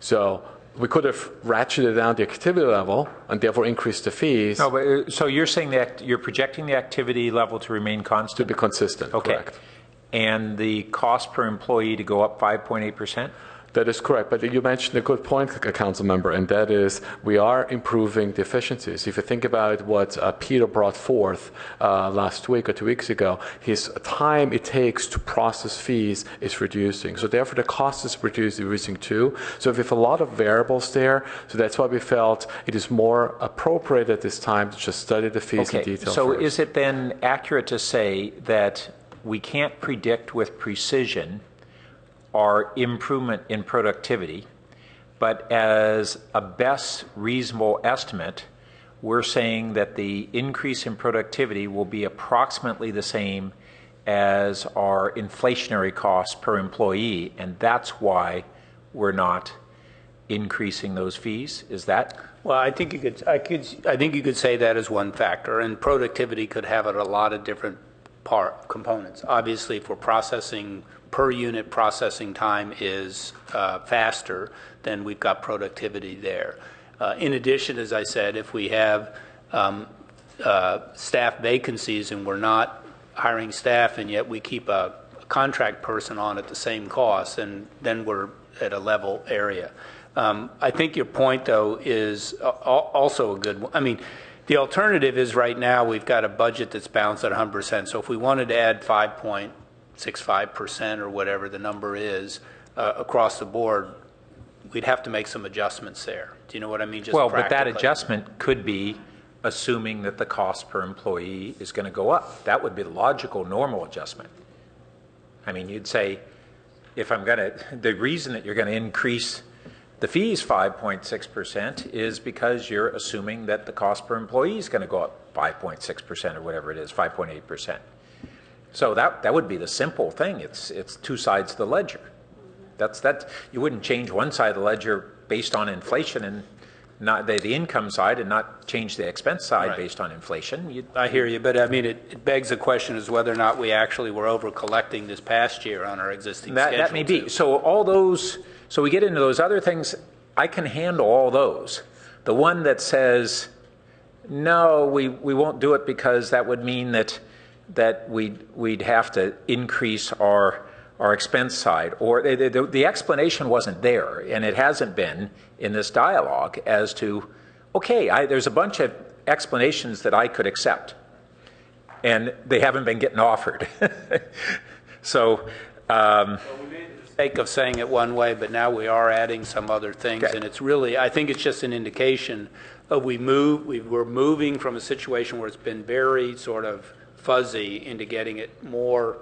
D: So we could have ratcheted down the activity level and therefore increased the fees.
M: No, but so you're saying that you're projecting the activity level to remain constant?
D: To be consistent,
M: okay.
D: Correct.
M: And the cost per employee to go up 5.8%?
D: That is correct, but you mentioned a good point, Council Member, and that is we are improving the efficiencies. If you think about what Peter brought forth last week or 2 weeks ago, his time it takes to process fees is reducing. So therefore the cost is reducing too. So we have a lot of variables there, so that's why we felt it is more appropriate at this time to just study the fees in detail
M: so
D: first.
M: Is it then accurate to say that we can't predict with precision our improvement in productivity, but as a best reasonable estimate, we're saying that the increase in productivity will be approximately the same as our inflationary costs per employee, and that's why we're not increasing those fees? Is that?
E: Well, I think you could say that as one factor, and productivity could have a lot of different components. Obviously, if we're processing per unit processing time is faster, then we've got productivity there. In addition, as I said, if we have staff vacancies and we're not hiring staff and yet we keep a contract person on at the same cost, and then we're at a level area. I think your point, though, is also a good one. I mean, the alternative is right now we've got a budget that's balanced at 100%. So if we wanted to add 5.65% or whatever the number is across the board, we'd have to make some adjustments there. Do you know what I mean? Just
M: well, but that adjustment could be assuming that the cost per employee is going to go up. That would be the logical, normal adjustment. I mean, you'd say, if I'm going to, the reason that you're going to increase the fees 5.6% is because you're assuming that the cost per employee is going to go up 5.6% or whatever it is, 5.8%. So that would be the simple thing. It's two sides of the ledger. That you wouldn't change one side of the ledger based on inflation and not the income side, and not change the expense side right. Based on inflation.
E: I hear you, but I mean it begs the question as whether or not we actually were over collecting this past year on our existing schedule.
M: That may be. So all those. So we get into those other things. I can handle all those. The one that says, no, we won't do it because that would mean that we'd have to increase our expense side, or the explanation wasn't there, and it hasn't been in this dialogue as to, okay, there's a bunch of explanations that I could accept, and they haven't been getting offered. So.
E: Well, we made the mistake of saying it one way, but now we are adding some other things, okay. And it's really, I think it's just an indication of we're moving from a situation where it's been very sort of fuzzy into getting it more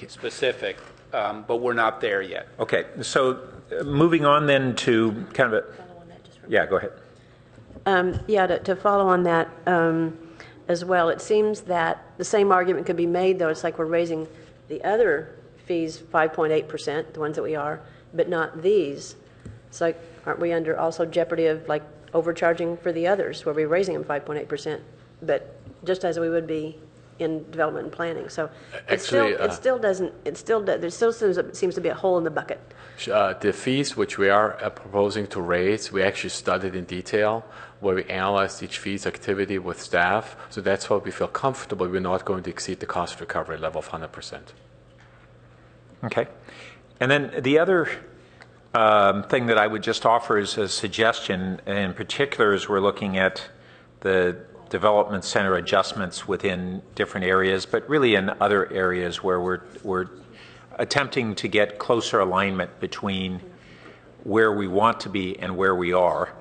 E: specific, but we're not there yet.
M: Okay, so moving on then to kind of a, yeah, go ahead.
G: To follow on that as well, it seems that the same argument could be made, though. It's like we're raising the other fees 5.8%, the ones that we are, but not these. It's like, aren't we under also jeopardy of like overcharging for the others, where we're raising them 5.8%, but just as we would be in development and planning. So
D: Actually,
G: there still seems to be a hole in the bucket.
D: The fees which we are proposing to raise, we actually studied in detail, where we analyzed each fee's activity with staff. So that's why we feel comfortable we're not going to exceed the cost recovery level of 100%.
M: Okay. And then the other thing that I would just offer as a suggestion, in particular, as we're looking at the development center adjustments within different areas, but really in other areas where we're attempting to get closer alignment between where we want to be and where we are,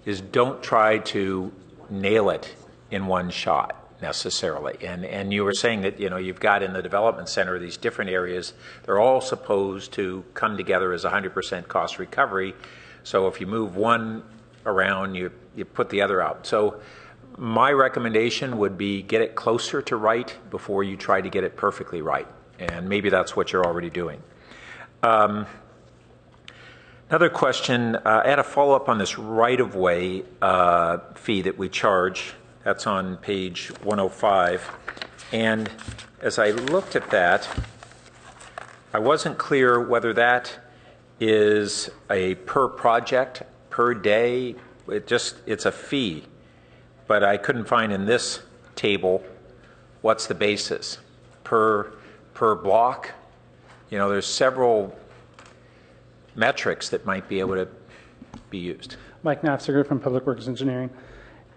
M: is don't try to nail it in one shot necessarily. And you were saying that, you know, you've got in the development center these different areas. They're all supposed to come together as 100% cost recovery. So if you move one around, you put the other out. So my recommendation would be get it closer to right before you try to get it perfectly right. And maybe that's what you're already doing. Another question, I had a follow-up on this right-of-way fee that we charge. That's on page 105. And as I looked at that, I wasn't clear whether that is a per project, per day. It's a fee. But I couldn't find in this table what's the basis. Per block? You know, there's several metrics that might be able to be used.
J: Mike Nafziger from Public Works Engineering.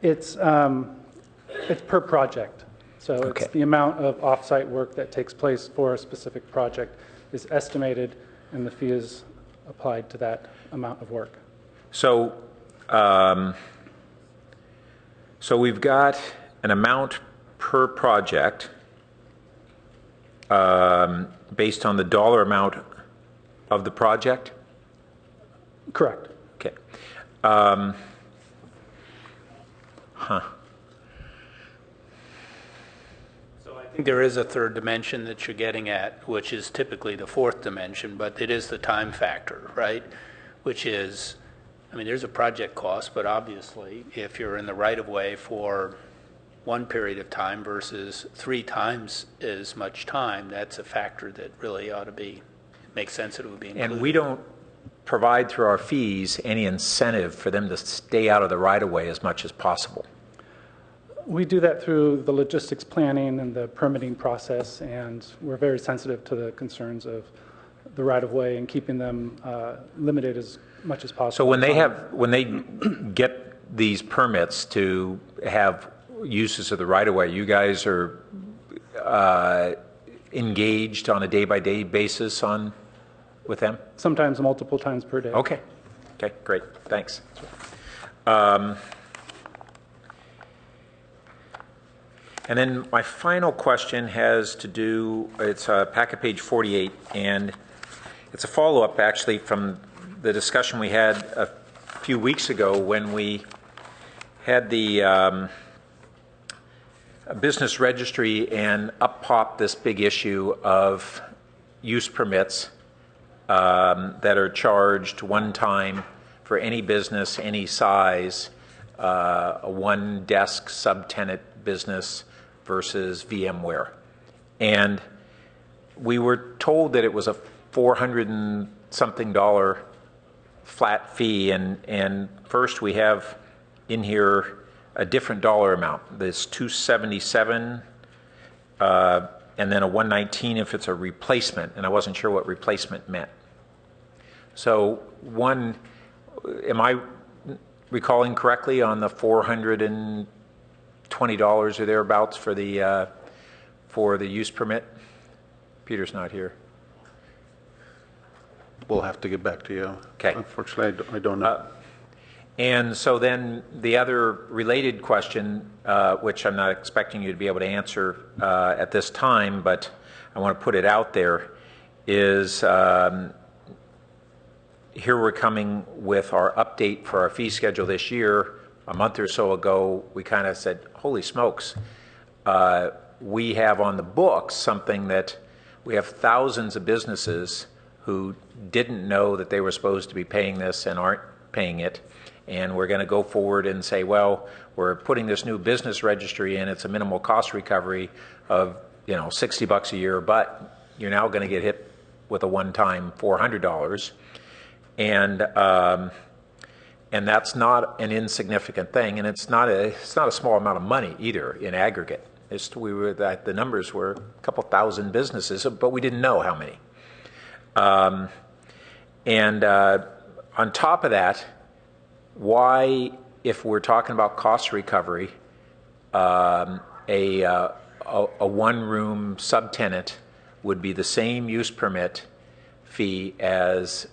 J: It's per project. So
M: Okay.
J: It's the amount of off-site work that takes place for a specific project is estimated, and the fee is applied to that amount of work.
M: So, so we've got an amount per project based on the dollar amount of the project?
J: Correct.
M: Okay.
E: So I think there is a third dimension that you're getting at, which is typically the fourth dimension, but it is the time factor, right? Which is, I mean, there's a project cost, but obviously if you're in the right-of-way for one period of time versus 3 times as much time, that's a factor that really ought to be, makes sense that it would be included.
M: And we don't provide through our fees any incentive for them to stay out of the right-of-way as much as possible.
J: We do that through the logistics planning and the permitting process, and we're very sensitive to the concerns of the right-of-way and keeping them limited as much as possible.
M: So when they get these permits to have uses of the right-of-way, you guys are engaged on a day-by-day basis with them?
J: Sometimes multiple times per day.
M: Okay. Okay, great. Thanks. And then my final question has to do, it's packet page 48, and it's a follow-up actually from the discussion we had a few weeks ago when we had the business registry and up popped this big issue of use permits that are charged one time for any business, any size, a one desk subtenant business versus VMware. And we were told that it was a $400 and something flat fee, and first we have in here a different dollar amount. This $277 and then a $119 if it's a replacement, and I wasn't sure what replacement meant. So one, am I recalling correctly on the $420 or thereabouts for the use permit? Peter's not here.
F: We'll have to get back to you.
M: Okay.
F: Unfortunately, I don't know.
M: And so then the other related question, which I'm not expecting you to be able to answer at this time, but I want to put it out there, is here we're coming with our update for our fee schedule this year. A month or so ago, we kind of said, holy smokes, we have on the books something that we have thousands of businesses who didn't know that they were supposed to be paying this and aren't paying it. And we're going to go forward and say, well, we're putting this new business registry in, it's a minimal cost recovery. of, $60 a year, but you're now going to get hit with a one-time $400. And that's not an insignificant thing, and it's not a small amount of money either in aggregate. The numbers were a couple thousand businesses, but we didn't know how many. On top of that, why, if we're talking about cost recovery, a one-room subtenant would be the same use permit fee as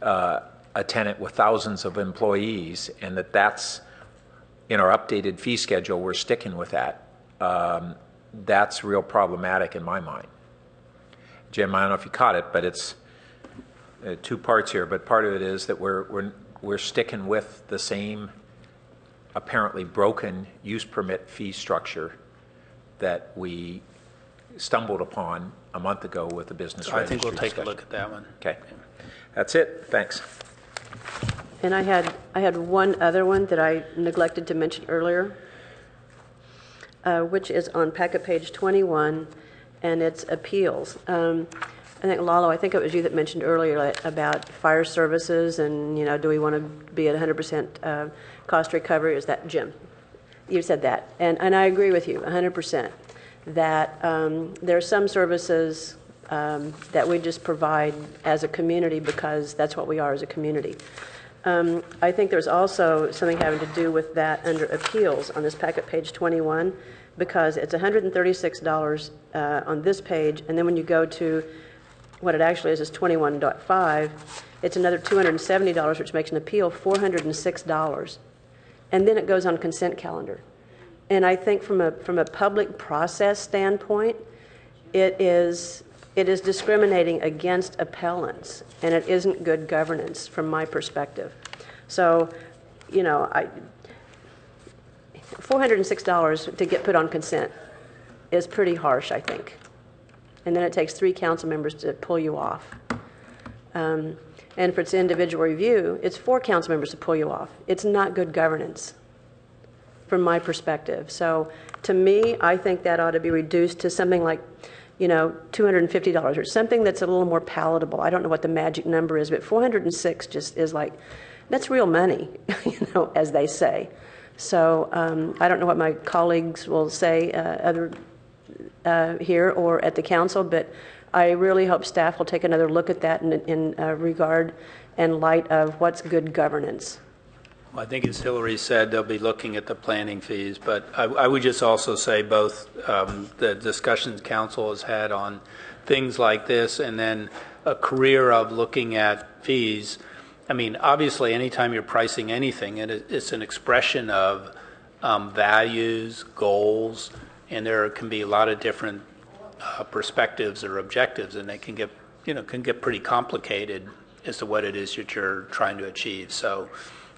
M: a tenant with thousands of employees, and that's in our updated fee schedule, we're sticking with that. That's real problematic in my mind. Jim, I don't know if you caught it, but it's two parts here, but part of it is that we're sticking with the same apparently broken use permit fee structure that we stumbled upon a month ago with the business registry.
E: I think we'll take
M: discussion.
E: a look at that one.
M: Okay. That's it. Thanks.
G: And I had one other one that I neglected to mention earlier, which is on packet page 21, and it's appeals. I think, Lalo, I think it was you that mentioned earlier about fire services and, do we want to be at 100% cost recovery? Is that Jim? You said that. And I agree with you 100% that there are some services that we just provide as a community because that's what we are as a community. I think there's also something having to do with that under appeals on this packet page 21, because it's $136 on this page, and then when you go to what it actually is 21.5, it's another $270, which makes an appeal $406, and then it goes on consent calendar. And I think from a public process standpoint, it is discriminating against appellants, and it isn't good governance from my perspective. So, $406 to get put on consent is pretty harsh, I think. And then it takes 3 council members to pull you off. And for its individual review, it's 4 council members to pull you off. It's not good governance from my perspective. So to me, I think that ought to be reduced to something like, $250 or something that's a little more palatable. I don't know what the magic number is, but 406 just is like, that's real money, as they say. So I don't know what my colleagues will say here or at the council, but I really hope staff will take another look at that in regard and light of what's good governance.
E: Well, I think as Hillary said, they'll be looking at the planning fees, but I would just also say both the discussions council has had on things like this and then a career of looking at fees. I mean, obviously, anytime you're pricing anything, it's an expression of values, goals, and there can be a lot of different perspectives or objectives, and they can get pretty complicated as to what it is that you're trying to achieve. So,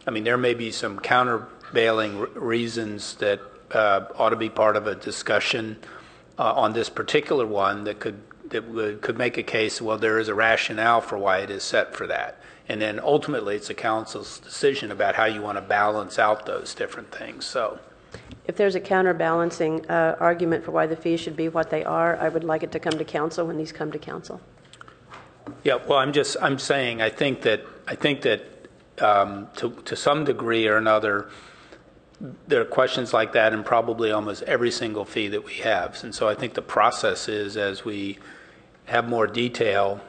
E: I mean, there may be some countervailing reasons that ought to be part of a discussion on this particular one that could make a case. Well, there is a rationale for why it is set for that. And then ultimately, it's the council's decision about how you want to balance out those different things. So,
G: if there's a counterbalancing argument for why the fees should be what they are, I would like it to come to council when these come to council.
E: Yeah, well, I'm saying I think that to some degree or another, there are questions like that in probably almost every single fee that we have. And so I think the process is, as we have more detail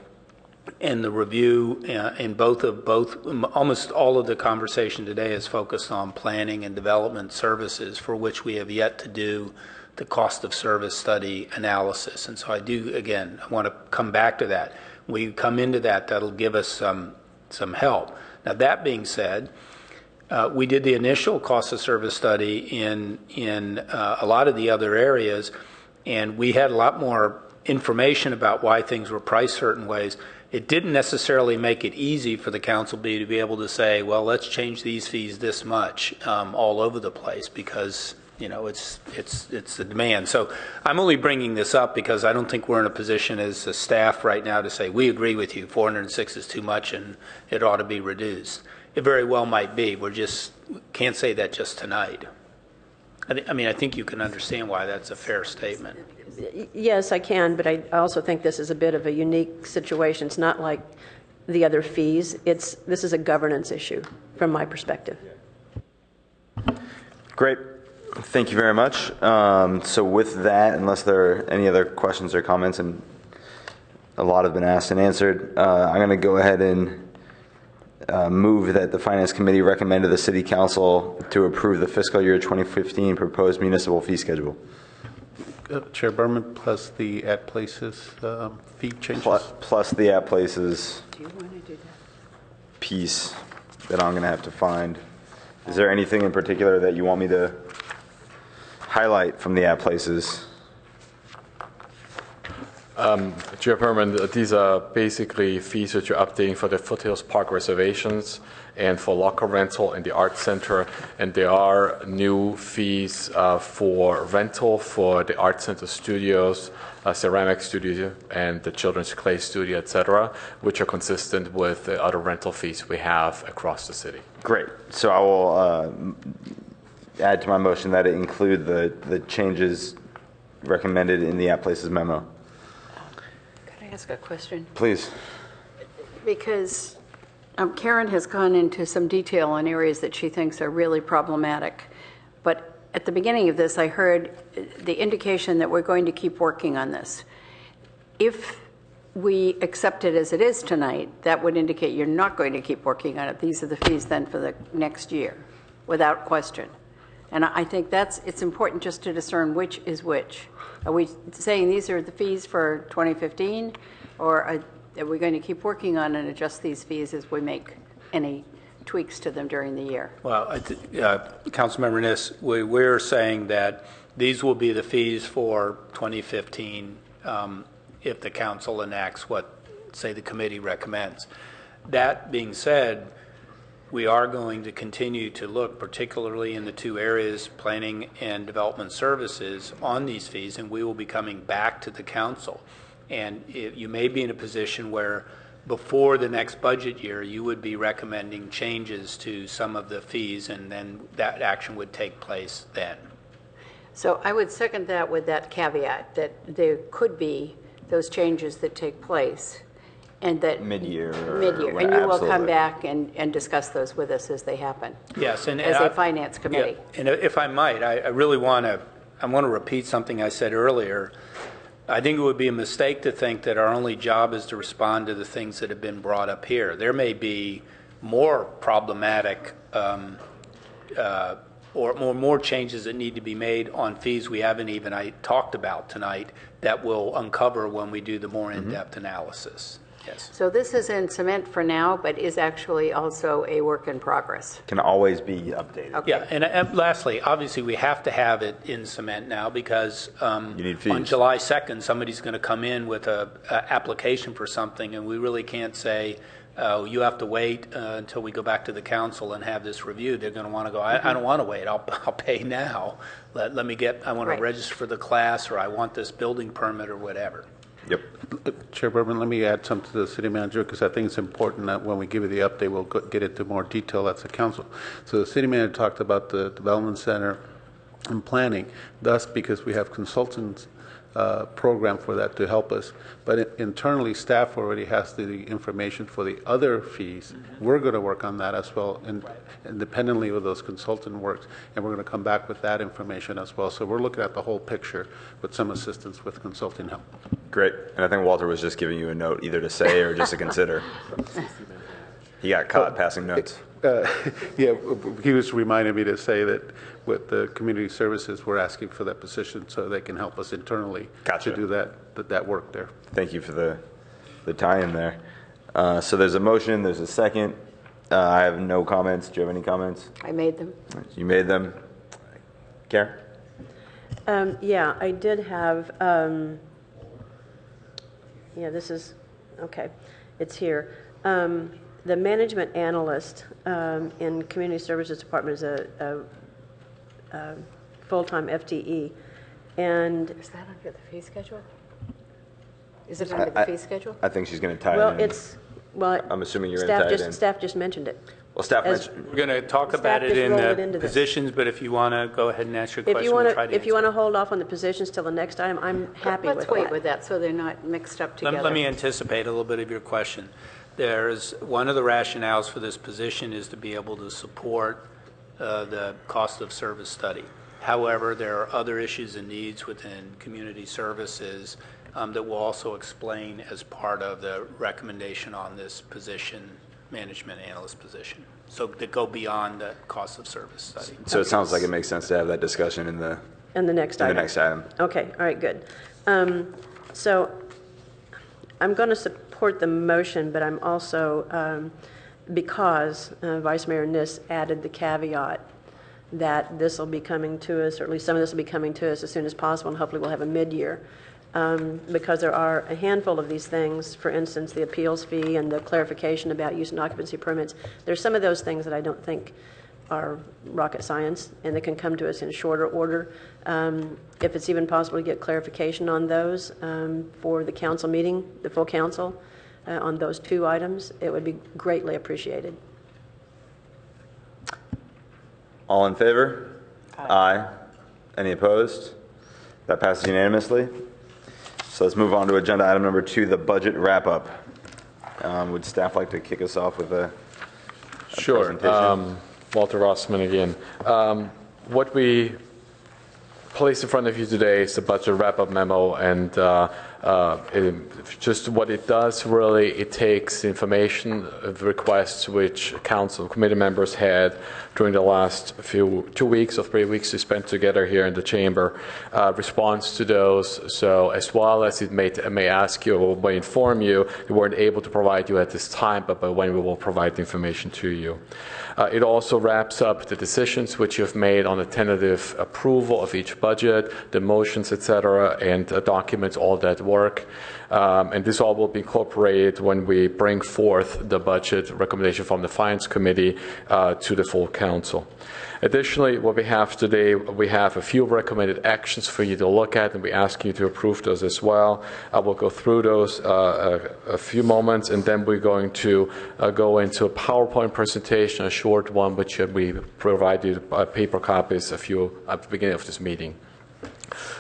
E: in the review, in both, almost all of the conversation today is focused on planning and development services, for which we have yet to do the cost of service study analysis. And so I want to come back to that. When we come into that, that'll give us some help. Now, that being said, we did the initial cost of service study in a lot of the other areas, and we had a lot more information about why things were priced certain ways. It didn't necessarily make it easy for the council to be able to say, well, let's change these fees this much all over the place, because it's the demand. So I'm only bringing this up because I don't think we're in a position as a staff right now to say, we agree with you, 406 is too much and it ought to be reduced. It very well might be. We just can't say that just tonight. I think you can understand why that's a fair statement.
G: Yes, I can, but I also think this is a bit of a unique situation. It's not like the other fees. This is a governance issue from my perspective.
A: Great. Thank you very much. So with that, unless there are any other questions or comments, and a lot have been asked and answered, I'm going to go ahead and move that the Finance Committee recommend to the City Council to approve the fiscal year 2015 proposed municipal fee schedule.
F: Chair Berman, plus the at places fee changes.
A: Plus the at places piece that I'm going to have to find. Is there anything in particular that you want me to highlight from the at places?
D: Chairperson, these are basically fees that you're updating for the Foothills Park reservations and for locker rental in the Art Center. And there are new fees for rental for the Art Center studios, ceramic studio, and the children's clay studio, etc., which are consistent with the other rental fees we have across the city.
A: Great. So I will add to my motion that it include the changes recommended in the at places memo.
C: Could I ask a question?
A: Please.
C: Because Karen has gone into some detail on areas that she thinks are really problematic. But at the beginning of this, I heard the indication that we're going to keep working on this. If we accept it as it is tonight, that would indicate you're not going to keep working on it. These are the fees then for the next year, without question. And I think it's important just to discern which is which. Are we saying these are the fees for 2015, or are we going to keep working on and adjust these fees as we make any tweaks to them during the year?
E: Well, Councilmember Niss, we're saying that these will be the fees for 2015 if the council enacts what, say, the committee recommends. That being said, we are going to continue to look, particularly in the two areas, planning and development services, on these fees, and we will be coming back to the council. And you may be in a position where before the next budget year, you would be recommending changes to some of the fees, and then that action would take place then.
C: So I would second that with that caveat that there could be those changes that take place, and that
A: mid-year,
C: and you will come back and discuss those with us as they happen.
E: Yes, and
C: as a finance committee.
E: Yeah, and if I might, I really want to repeat something I said earlier. I think it would be a mistake to think that our only job is to respond to the things that have been brought up here. There may be more problematic or more changes that need to be made on fees we haven't even talked about tonight that we'll uncover when we do the more in-depth analysis. Yes.
C: So this is in cement for now, but is actually also a work in progress.
A: Can always be updated.
C: Okay.
E: Yeah, and lastly, obviously we have to have it in cement now because
A: you need fees.
E: On July 2nd, somebody's going to come in with a application for something, and we really can't say, you have to wait until we go back to the council and have this reviewed. They're going to want to go, I don't want to wait. I'll pay now. Let me I want to register for the class, or I want this building permit or whatever.
A: Yep.
F: Chair Berman, let me add something to the city manager because I think it's important that when we give you the update, we'll get into more detail as a council. So the city manager talked about the development center and planning, thus because we have consultants program for that to help us. But internally, staff already has the information for the other fees. We're going to work on that as well, and independently of those consultant works, and we're going to come back with that information as well. So we're looking at the whole picture with some assistance with consulting help.
A: Great. And I think Walter was just giving you a note either to say or just to consider. He got caught passing notes.
F: Yeah, he was reminding me to say that with the community services, we're asking for that position so they can help us internally to do that work there.
A: Thank you for the tie-in there. So there's a motion, there's a second. I have no comments. Do you have any comments?
C: I made them.
A: You made them. Karen?
G: Yeah, I did have, this is, okay, it's here. The management analyst in Community Services Department is a full-time FTE. And
C: is that under the fee schedule? Is it under the fee schedule?
A: I think she's going to tie it in.
G: Well,
A: I'm assuming you're going to tie it in.
G: Staff just mentioned it.
A: Well, staff
G: As-
A: mentioned,
E: We're going to talk
G: Staff
E: about it
G: just
E: in
G: roll
E: the
G: it into this.
E: positions, but if you want to go ahead and ask your
G: If
E: question,
G: you want
E: we'll try
G: to,
E: to
G: if you want to
E: answer.
G: hold off on the positions till the next item, I'm happy with
C: Let's
G: that.
C: wait with that so they're not mixed up together.
E: Let me anticipate a little bit of your question. There's, one of the rationales for this position is to be able to support the cost of service study. However, there are other issues and needs within community services that we'll also explain as part of the recommendation on this position, management analyst position. So that go beyond the cost of service study.
A: so it sounds like it makes sense to have that discussion in the
G: And the next item.
A: next item.
G: Okay, all right, good. So I'm going to support the motion, but I'm also, because Vice Mayor Niss added the caveat that this will be coming to us, or at least some of this will be coming to us as soon as possible, and hopefully we'll have a mid-year. Because there are a handful of these things, for instance, the appeals fee and the clarification about use and occupancy permits. There's some of those things that I don't think are rocket science, and that can come to us in shorter order. If it's even possible to get clarification on those for the council meeting, the full council, on those two items, it would be greatly appreciated.
A: All in favor? Aye. Any opposed? That passes unanimously. So let's move on to agenda item number 2, the budget wrap-up. Would staff like to kick us off with a
D: Sure.
A: presentation?
D: Walter Rossman again. What we placed in front of you today is the budget wrap-up memo, and just what it does really, it takes information requests which council committee members had during the last 2 weeks or 3 weeks we spent together here in the chamber, responds to those. So as well as it may ask you or may inform you, we weren't able to provide you at this time, but by when we will provide the information to you. It also wraps up the decisions which you've made on the tentative approval of each budget, the motions, etc., and documents all that work. And this all will be incorporated when we bring forth the budget recommendation from the Finance Committee to the full council. Additionally, what we have today, we have a few recommended actions for you to look at, and we ask you to approve those as well. I will go through those a few moments, and then we're going to go into a PowerPoint presentation, a short one, which we provided paper copies at the beginning of this meeting.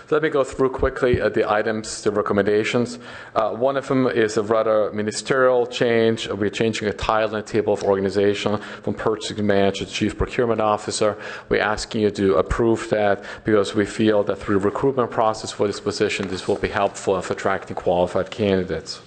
D: So let me go through quickly the items, the recommendations. One of them is a rather ministerial change. We're changing a title and table of organization from purchasing manager to chief procurement officer. We're asking you to approve that because we feel that through the recruitment process for this position, this will be helpful of attracting qualified candidates.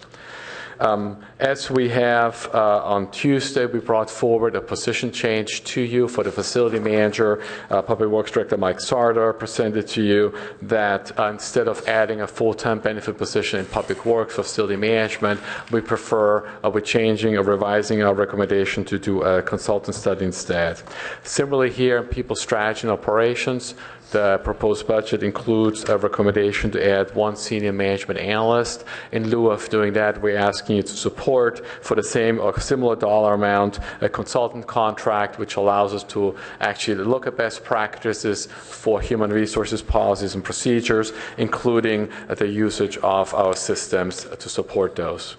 D: As we have on Tuesday, we brought forward a position change to you for the facility manager. Public Works Director Mike Sarder presented to you that instead of adding a full-time benefit position in Public Works facility management, we prefer, we're changing or revising our recommendation to do a consultant study instead. Similarly here, people strategy and operations, the proposed budget includes a recommendation to add 1 senior management analyst. In lieu of doing that, we're asking you to support, for the same or similar dollar amount, a consultant contract which allows us to actually look at best practices for human resources policies and procedures, including the usage of our systems to support those.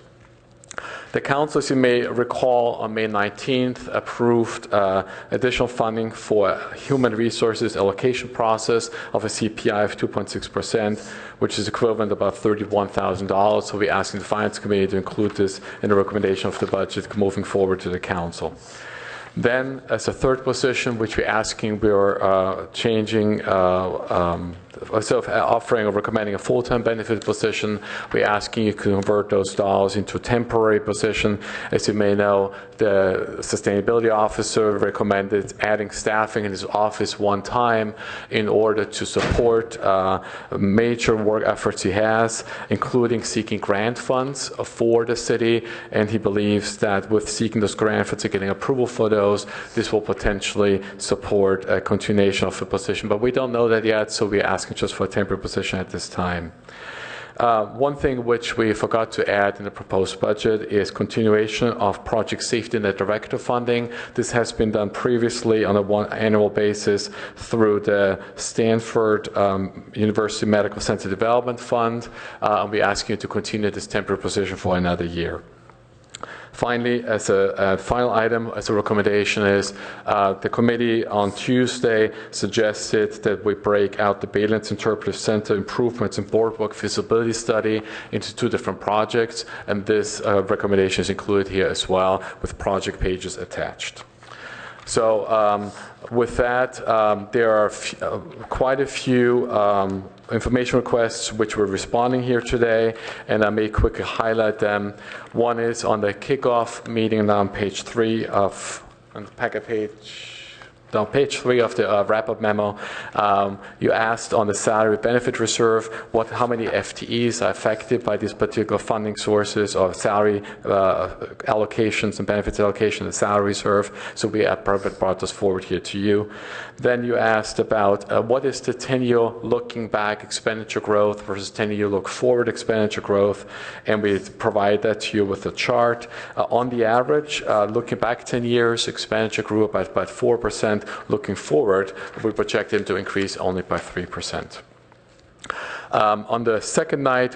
D: The council, as you may recall, on May 19th approved additional funding for human resources allocation process of a CPI of 2.6%, which is equivalent to about $31,000. So we're asking the Finance Committee to include this in the recommendation of the budget moving forward to the council. Then, as a third position, which we're asking, we're changing, instead of offering or recommending a full-time benefit position, we're asking you to convert those dollars into a temporary position. As you may know, the sustainability officer recommended adding staffing in his office one time in order to support major work efforts he has, including seeking grant funds for the city, and he believes that with seeking those grant funds and getting approval for those, this will potentially support a continuation of the position. But we don't know that yet, so we're asking just for a temporary position at this time. One thing which we forgot to add in the proposed budget is continuation of Project Safety Net Director funding. This has been done previously on an annual basis through the Stanford University Medical Center Development Fund, and we ask you to continue this temporary position for another year. Finally, as a final item, as a recommendation is the committee on Tuesday suggested that we break out the Baylands Interpretive Center improvements and boardwalk feasibility study into 2 different projects, and this recommendation is included here as well with project pages attached. So with that, there are quite a few information requests which we're responding here today, and I may quickly highlight them. One is on the kickoff meeting now on page 3 of on the packet page. On page 3 of the wrap-up memo, you asked on the salary benefit reserve how many FTEs are affected by these particular funding sources or salary allocations and benefits allocation in the salary reserve. So we brought this forward here to you. Then you asked about what is the 10-year looking back expenditure growth versus 10-year look forward expenditure growth, and we provide that to you with a chart. On the average, looking back 10 years, expenditure grew by about 4%. Looking forward, we project it to increase only by 3%. On the second night,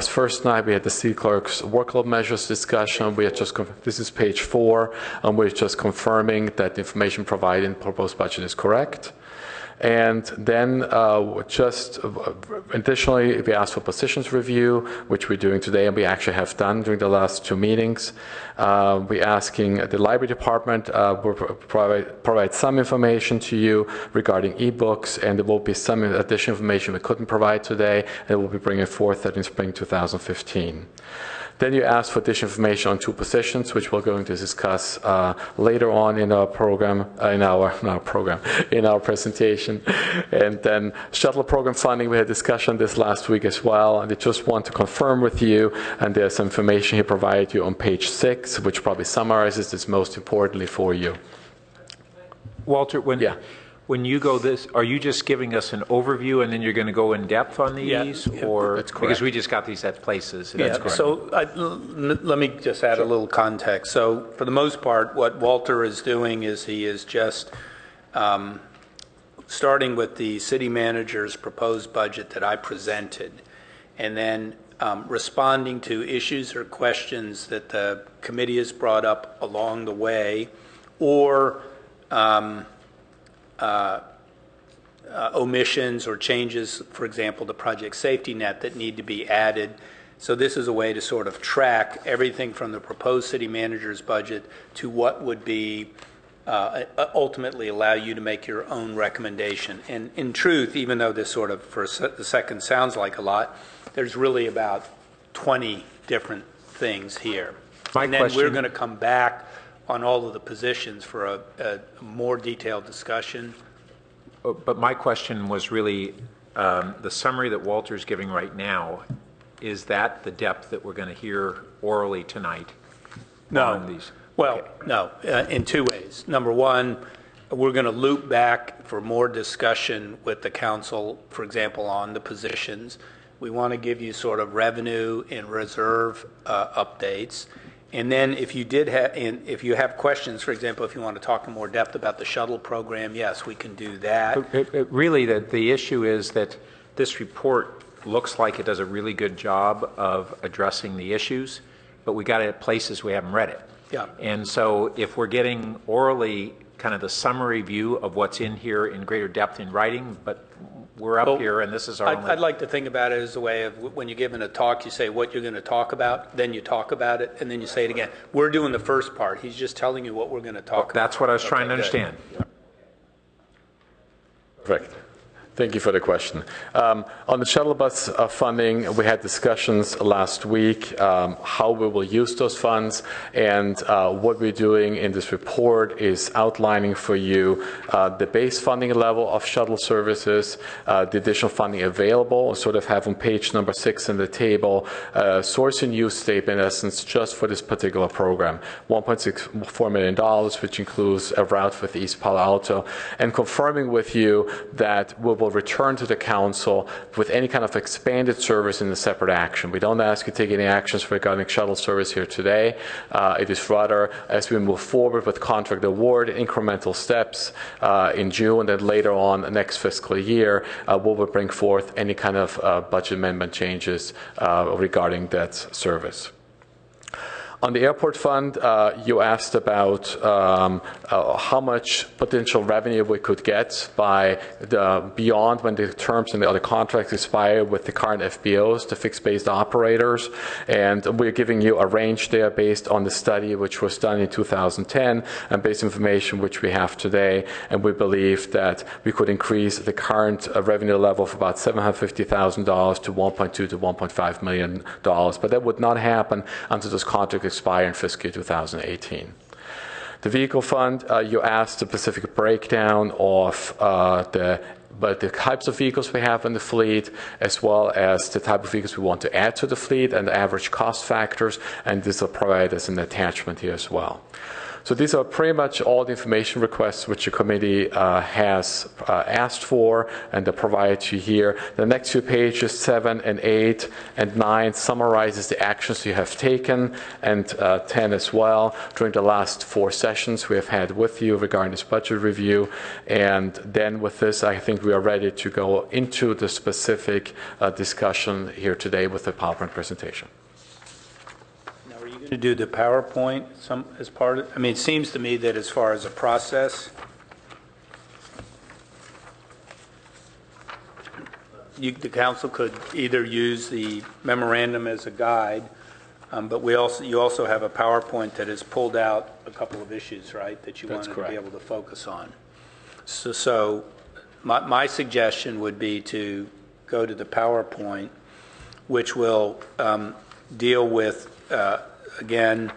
D: first night, we had the city clerk's workload measures discussion. We had this is page 4, and we're just confirming that the information provided in the proposed budget is correct. And then additionally, we asked for positions review, which we're doing today, and we actually have done during the last 2 meetings. We're asking the library department will provide some information to you regarding ebooks, and there will be some additional information we couldn't provide today, and we'll be bringing forth that in spring 2015. Then you asked for additional information on 2 positions, which we're going to discuss later on in our program, in our presentation. And then shuttle program funding, we had discussion on this last week as well, and I just want to confirm with you, and there's some information here provided you on page 6, which probably summarizes this most importantly for you.
M: Walter, when you go this, are you just giving us an overview and then you're going to go in depth on these? Or
E: That's correct.
M: Because we just got these at places.
E: So let me just add a little context. So for the most part, what Walter is doing is he is just starting with the city manager's proposed budget that I presented, and then responding to issues or questions that the committee has brought up along the way, or omissions or changes, for example, to project safety net that need to be added. So this is a way to sort of track everything from the proposed city manager's budget to what would be ultimately allow you to make your own recommendation. And in truth, even though this sort of for a second sounds like a lot, there's really about 20 different things here. And then we're going to come back on all of the positions for a more detailed discussion.
M: But my question was really the summary that Walter's giving right now, is that the depth that we're going to hear orally tonight? On these?
E: Well, no, in 2 ways. Number one, we're going to loop back for more discussion with the council, for example, on the positions. We want to give you sort of revenue and reserve updates. And then if you have questions, for example, if you want to talk in more depth about the shuttle program, yes, we can do that.
M: Really, the issue is that this report looks like it does a really good job of addressing the issues, but we got it at places we haven't read it.
E: Yeah.
M: And so if we're getting orally kind of the summary view of what's in here in greater depth in writing, but we're up here and this is our
E: I'd like to think about it as a way of when you're giving a talk, you say what you're going to talk about, then you talk about it, and then you say it again. We're doing the first part. He's just telling you what we're going to talk about.
M: That's what I was trying to understand.
D: Correct. Thank you for the question. On the shuttle bus funding, we had discussions last week how we will use those funds, and what we're doing in this report is outlining for you the base funding level of shuttle services, the additional funding available, sort of have on page number 6 in the table, source and use statement in essence just for this particular program, $1.64 million, which includes a route with East Palo Alto, and confirming with you that we will return to the council with any kind of expanded service in a separate action. We don't ask you to take any actions regarding shuttle service here today. It is rather as we move forward with contract award, incremental steps in June, and then later on next fiscal year, we will bring forth any kind of budget amendment changes regarding that service. On the airport fund, you asked about how much potential revenue we could get by beyond when the terms and the other contracts expire with the current FBOs, the fixed-based operators, and we're giving you a range there based on the study which was done in 2010 and based on information which we have today, and we believe that we could increase the current revenue level of about $750,000 to $1.2 to $1.5 million, but that would not happen until this contract expire in fiscal year 2018. The vehicle fund, you asked the specific breakdown of the types of vehicles we have in the fleet, as well as the type of vehicles we want to add to the fleet and the average cost factors, and this will provide us an attachment here as well. So these are pretty much all the information requests which the committee has asked for, and they're provided to you here. The next few pages, 7 and 8 and 9, summarizes the actions you have taken, and 10 as well, during the last 4 sessions we have had with you regarding this budget review. And then with this, I think we are ready to go into the specific discussion here today with the PowerPoint presentation.
E: To do the PowerPoint as part of, I mean, it seems to me that as far as a process, the council could either use the memorandum as a guide, but you also have a PowerPoint that has pulled out a couple of issues, right, that you wanted to be able to focus on. So my suggestion would be to go to the PowerPoint, which will deal with again,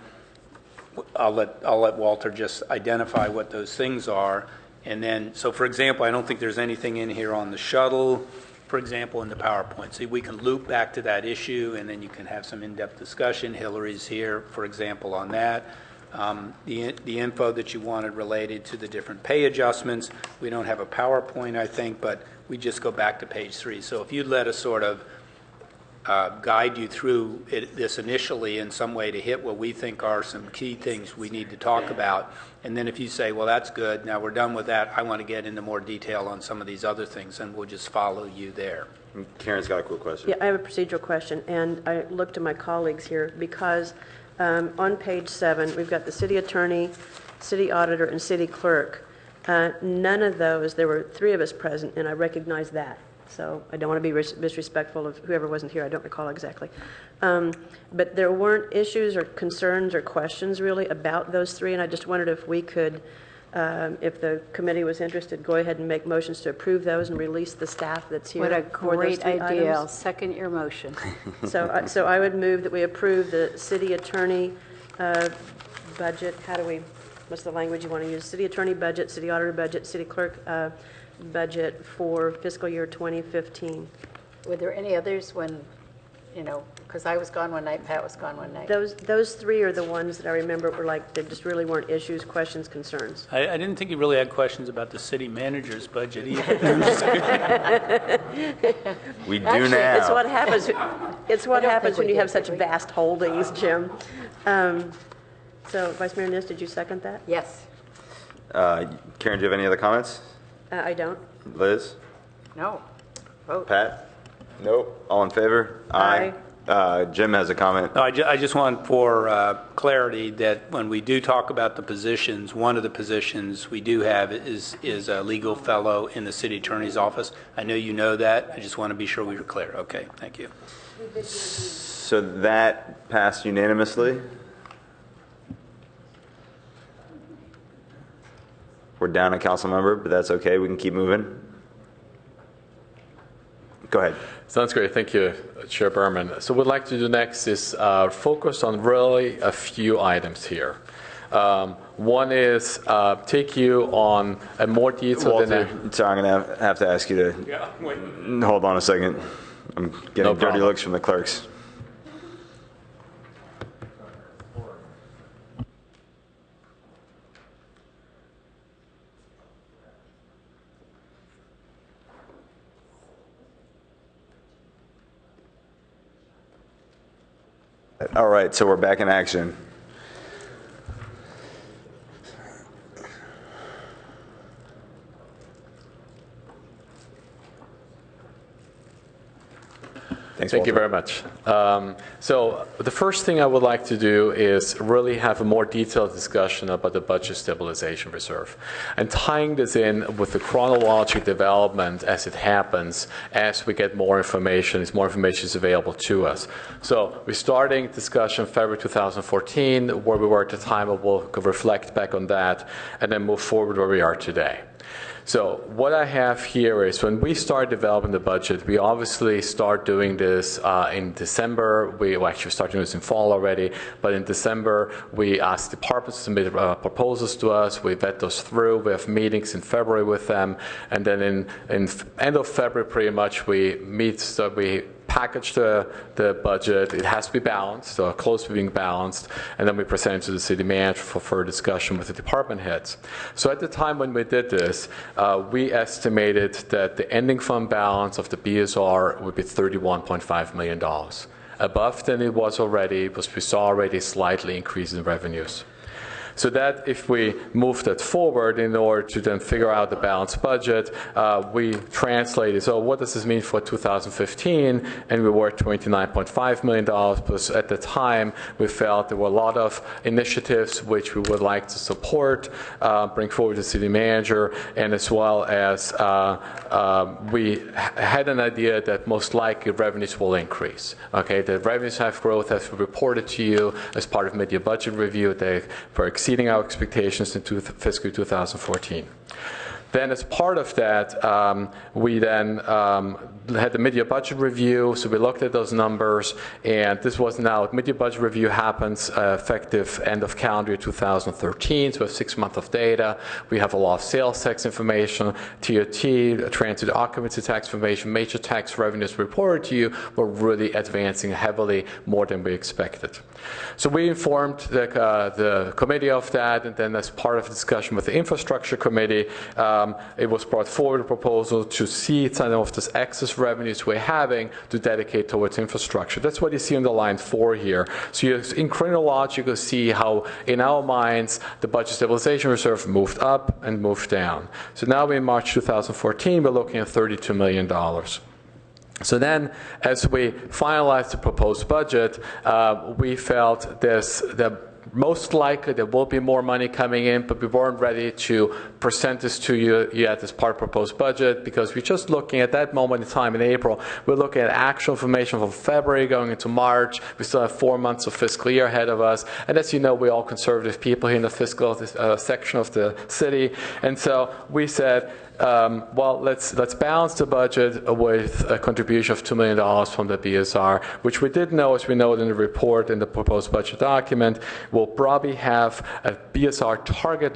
E: I'll let Walter just identify what those things are, and then, so for example, I don't think there's anything in here on the shuttle, for example, in the PowerPoint. So we can loop back to that issue, and then you can have some in-depth discussion. Hillary's here, for example, on that. The info that you wanted related to the different pay adjustments, we don't have a PowerPoint, I think, but we just go back to page 3. So if you'd let us sort of guide you through this initially in some way to hit what we think are some key things we need to talk about. And then if you say, well, that's good, now we're done with that, I want to get into more detail on some of these other things, and we'll just follow you there.
A: Karen's got a quick question.
G: Yeah, I have a procedural question, and I look to my colleagues here because on page 7, we've got the city attorney, city auditor, and city clerk. None of those, there were 3 of us present, and I recognize that. So I don't want to be disrespectful of whoever wasn't here. I don't recall exactly. But there weren't issues or concerns or questions really about those 3, and I just wondered if we could, if the committee was interested, go ahead and make motions to approve those and release the staff that's here.
C: What a
G: for those
C: great
G: 3
C: idea.
G: items.
C: I'll second your motion.
G: So I would move that we approve the city attorney budget. What's the language you want to use? City attorney budget, city auditor budget, city clerk budget for fiscal year 2015.
C: Were there any others when, because I was gone one night, Pat was gone one night.
G: Those 3 are the ones that I remember were like, they just really weren't issues, questions, concerns.
E: I didn't think you really had questions about the city manager's budget either.
A: We do
G: Actually,
A: now.
G: It's what happens. It's what happens when you have such vast holdings, Jim. So, Vice Mayor Niss, did you second that?
C: Yes.
A: Karen, do you have any other comments?
G: I don't.
A: Liz?
C: No. Vote.
A: Pat? Nope. All in favor?
G: Aye.
A: Jim has a comment.
E: No, I just want for clarity that when we do talk about the positions, one of the positions we do have is a legal fellow in the city attorney's office. I know you know that. I just want to be sure we were clear. Okay, thank you.
A: So that passed unanimously. We're down a council member, but that's okay. We can keep moving. Go ahead.
D: Sounds great. Thank you, Chair Berman. So what we'd like to do next is focus on really a few items here. One is take you on a more detailed...
A: Walter, sorry, I'm going to have to ask you to hold on a second. I'm getting dirty looks from the clerks. All right, so we're back in action. Thanks,
D: Thank you
A: Walter.
D: very much. So the first thing I would like to do is really have a more detailed discussion about the budget stabilization reserve and tying this in with the chronological development as it happens as we get more information, as more information is available to us. So we're starting discussion February 2014, where we were at the time, and we'll reflect back on that and then move forward where we are today. So what I have here is when we start developing the budget, we obviously start doing this in December. We actually start doing this in fall already, but in December, we ask departments to submit proposals to us. We vet those through. We have meetings in February with them. And then in end of February, pretty much, we meet, so we package the budget. It has to be balanced, so close to being balanced, and then we present it to the city manager for further discussion with the department heads. So at the time when we did this, we estimated that the ending fund balance of the BSR would be $31.5 million. Above than it was already, because we saw already slightly increase in revenues. So that if we move that forward in order to then figure out the balanced budget, we translated, so what does this mean for 2015? And we were at $29.5 million, plus at the time we felt there were a lot of initiatives which we would like to support, bring forward to the city manager, and as well as we had an idea that most likely revenues will increase. Okay, the revenues have growth as we reported to you as part of mid-year budget review. They were exceeding our expectations in fiscal 2014. Then as part of that, we then had the mid-year budget review, so we looked at those numbers, and this was now, mid-year budget review happens effective end of calendar year 2013, so we have 6 months of data. We have a lot of sales tax information, TOT, transit occupancy tax information, major tax revenues reported to you were really advancing heavily, more than we expected. So we informed the committee of that, and then as part of the discussion with the infrastructure committee, it was brought forward a proposal to see some of this excess revenues we're having to dedicate towards infrastructure. That's what you see on the line 4 here. So you in chronological see how, in our minds, the budget stabilization reserve moved up and moved down. So now in March 2014, we're looking at $32 million. So then, as we finalized the proposed budget, we felt that most likely there will be more money coming in, but we weren't ready to present this to you yet as part of proposed budget, because we're just looking at that moment in time in April. We're looking at actual information from February going into March. We still have 4 months of fiscal year ahead of us. And as you know, we're all conservative people here in the fiscal section of the city. And so we said, well, let's balance the budget with a contribution of $2 million from the BSR, which we did know, as we know in the report in the proposed budget document, we'll probably have a BSR target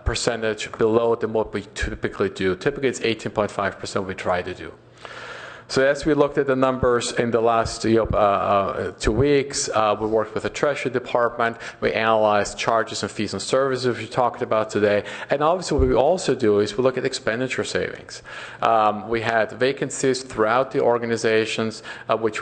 D: percentage below than what we typically do. Typically, it's 18.5% we try to do. So as we looked at the numbers in the last 2 weeks, we worked with the Treasury Department. We analyzed charges and fees and services, which we talked about today. And obviously what we also do is we look at expenditure savings. We had vacancies throughout the organizations which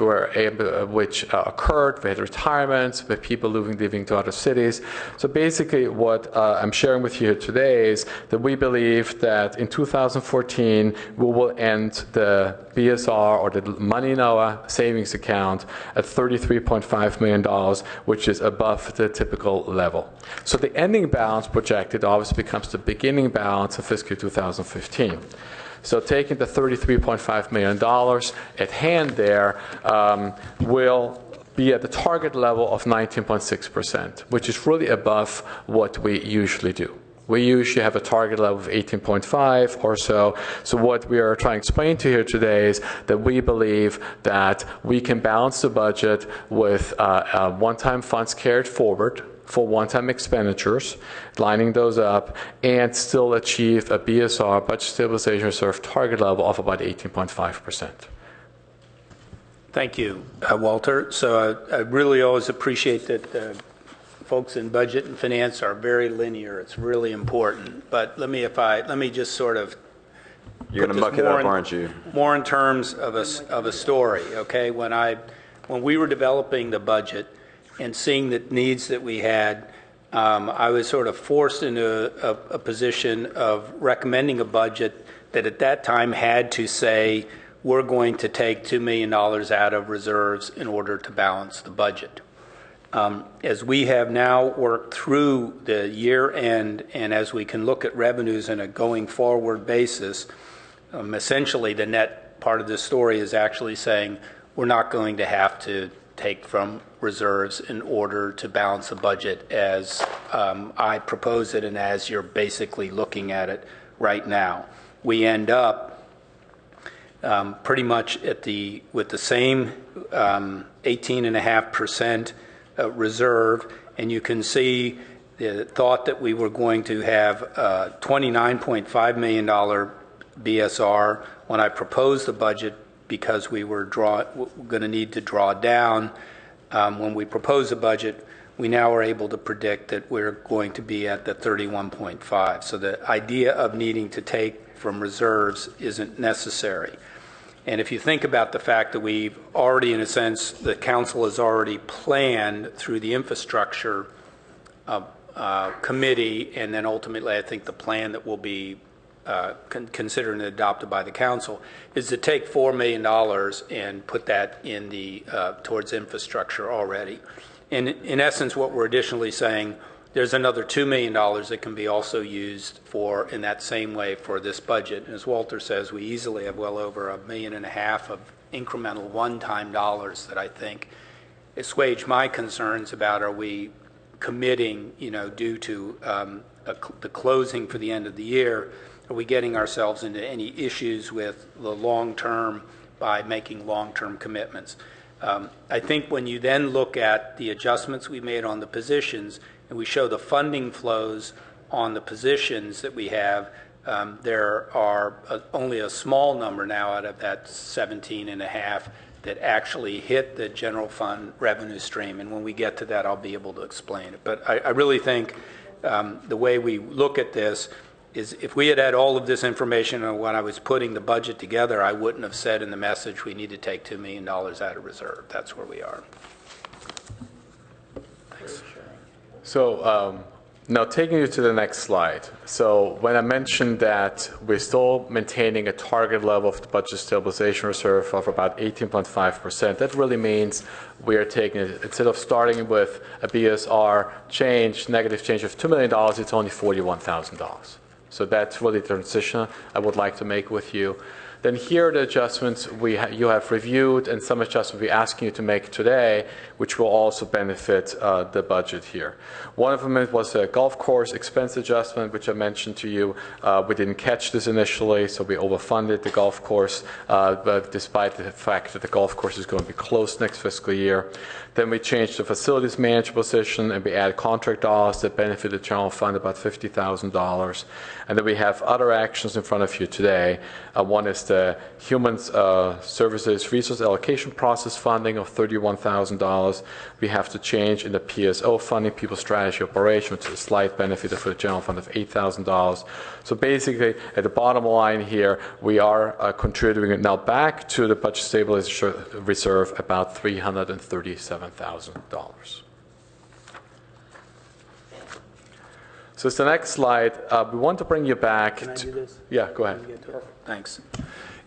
D: occurred. We had retirements, with people leaving to other cities. So basically what I'm sharing with you today is that we believe that in 2014, we will end the BSR, or the money in our savings account, at $33.5 million, which is above the typical level. So the ending balance projected obviously becomes the beginning balance of fiscal 2015. So taking the $33.5 million at hand there will be at the target level of 19.6%, which is really above what we usually do. We usually have a target level of 18.5 or so. So what we are trying to explain to you here today is that we believe that we can balance the budget with one-time funds carried forward for one-time expenditures, lining those up, and still achieve a BSR, budget stabilization reserve, target level of about 18.5%.
E: Thank you, Walter. So I really always appreciate that folks in budget and finance are very linear. It's really important. But let me just sort of,
A: you're going to muck it up, aren't you?
E: More in terms of a story. Okay, when we were developing the budget and seeing the needs that we had, I was sort of forced into a position of recommending a budget that at that time had to say we're going to take $2 million out of reserves in order to balance the budget. As we have now worked through the year end, and as we can look at revenues on a going forward basis, essentially the net part of this story is actually saying we're not going to have to take from reserves in order to balance the budget as I propose it and as you're basically looking at it right now. We end up pretty much with the same 18.5% reserve, and you can see the thought that we were going to have a $29.5 million BSR when I proposed the budget, because we were going to need to draw down. When we proposed the budget, we now are able to predict that we're going to be at the 31.5. So the idea of needing to take from reserves isn't necessary. And if you think about the fact that we've already, in a sense, the council has already planned through the infrastructure committee, and then ultimately I think the plan that will be considered and adopted by the council is to take $4 million and put that in the towards infrastructure already. And in essence, what we're additionally saying, there's another $2 million that can be also used for in that same way for this budget. And as Walter says, we easily have well over $1.5 million of incremental one-time dollars that I think assuage my concerns about, are we committing, due to the closing for the end of the year, are we getting ourselves into any issues with the long term by making long-term commitments? I think when you then look at the adjustments we made on the positions and we show the funding flows on the positions that we have, there are only a small number now out of that 17.5 that actually hit the general fund revenue stream. And when we get to that, I'll be able to explain it. But I really think the way we look at this is, if we had all of this information on when I was putting the budget together, I wouldn't have said in the message we need to take $2 million out of reserve. That's where we are. Thanks.
D: So now taking you to the next slide. So when I mentioned that we're still maintaining a target level of the budget stabilization reserve of about 18.5%, that really means we are taking it, instead of starting with a BSR change, negative change of $2 million, it's only $41,000. So that's really the transition I would like to make with you. Then here are the adjustments you have reviewed, and some adjustments we're asking you to make today, which will also benefit the budget here. One of them was a golf course expense adjustment, which I mentioned to you. We didn't catch this initially, so we overfunded the golf course, but despite the fact that the golf course is going to be closed next fiscal year. Then we changed the facilities manager position, and we add contract dollars that benefit the general fund about $50,000. And then we have other actions in front of you today. One is the Human Services Resource Allocation Process funding of $31,000. We have to change in the PSO funding, People Strategy Operation, which is a slight benefit for the general fund of $8,000. So basically, at the bottom line here, we are contributing now back to the budget stabilization reserve about $337,000. So it's the next slide. We want to bring you back.
E: Can I do this?
D: Yeah, go ahead.
E: Thanks.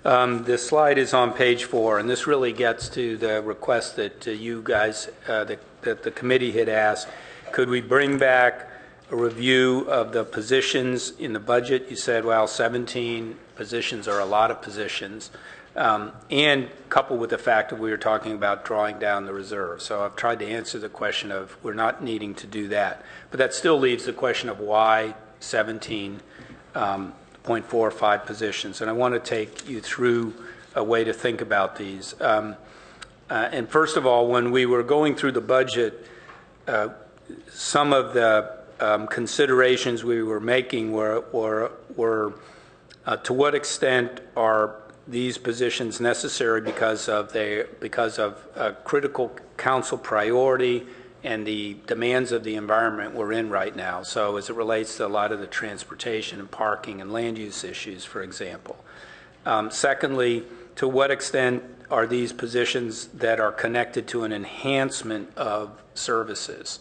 E: This slide is on page 4, and this really gets to the request that you guys, that the committee had asked. Could we bring back a review of the positions in the budget? You said, well, 17 positions are a lot of positions, and coupled with the fact that we were talking about drawing down the reserve. So I've tried to answer the question of we're not needing to do that. But that still leaves the question of why 17.45 positions. And I want to take you through a way to think about these. And first of all, when we were going through the budget, some of the considerations we were making were to what extent are these positions necessary because of critical council priority and the demands of the environment we're in right now. So as it relates to a lot of the transportation and parking and land use issues, for example. Secondly, to what extent are these positions that are connected to an enhancement of services?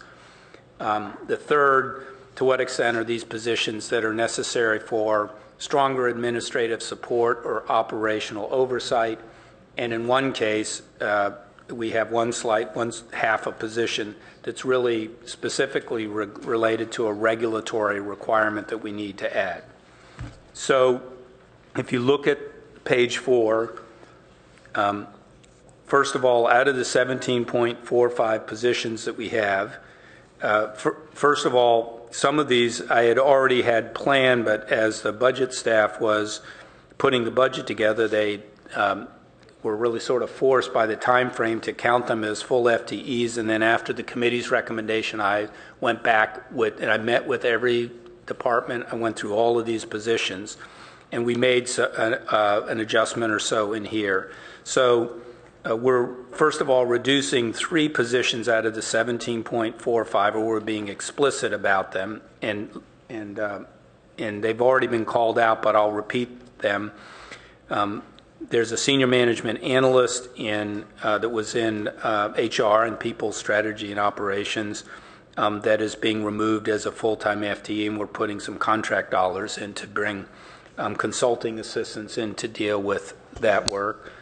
E: The third, to what extent are these positions that are necessary for stronger administrative support or operational oversight? And in one case, we have one half a position that's really specifically related to a regulatory requirement that we need to add. So if you look at page 4, first of all, out of the 17.45 positions that we have, first of all, some of these I had already had planned, but as the budget staff was putting the budget together, they were really sort of forced by the time frame to count them as full FTEs. And then after the committee's recommendation, I went back and I met with every department. I went through all of these positions, and we made an adjustment or so in here. So we're, first of all, reducing 3 positions out of the 17.45, or we're being explicit about them, and they've already been called out, but I'll repeat them. There's a senior management analyst that was in HR and people strategy and operations that is being removed as a full-time FTE, and we're putting some contract dollars in to bring consulting assistants in to deal with that work.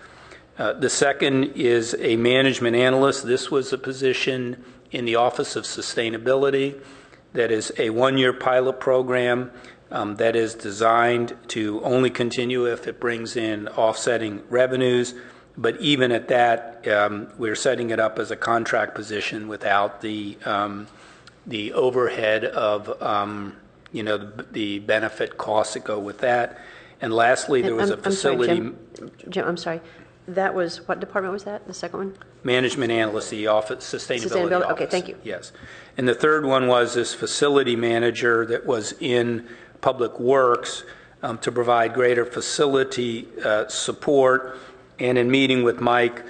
E: The second is a management analyst. This was a position in the Office of Sustainability that is a 1-year pilot program that is designed to only continue if it brings in offsetting revenues. But even at that, we're setting it up as a contract position without the overhead of the benefit costs that go with that. And lastly, there was a facility.
G: Jim, I'm sorry. That was, what department was that, the second one?
E: Management analyst, the office, sustainability office.
G: Okay, thank you.
E: Yes. And the third one was this facility manager that was in Public Works to provide greater facility support. And in meeting with Mike,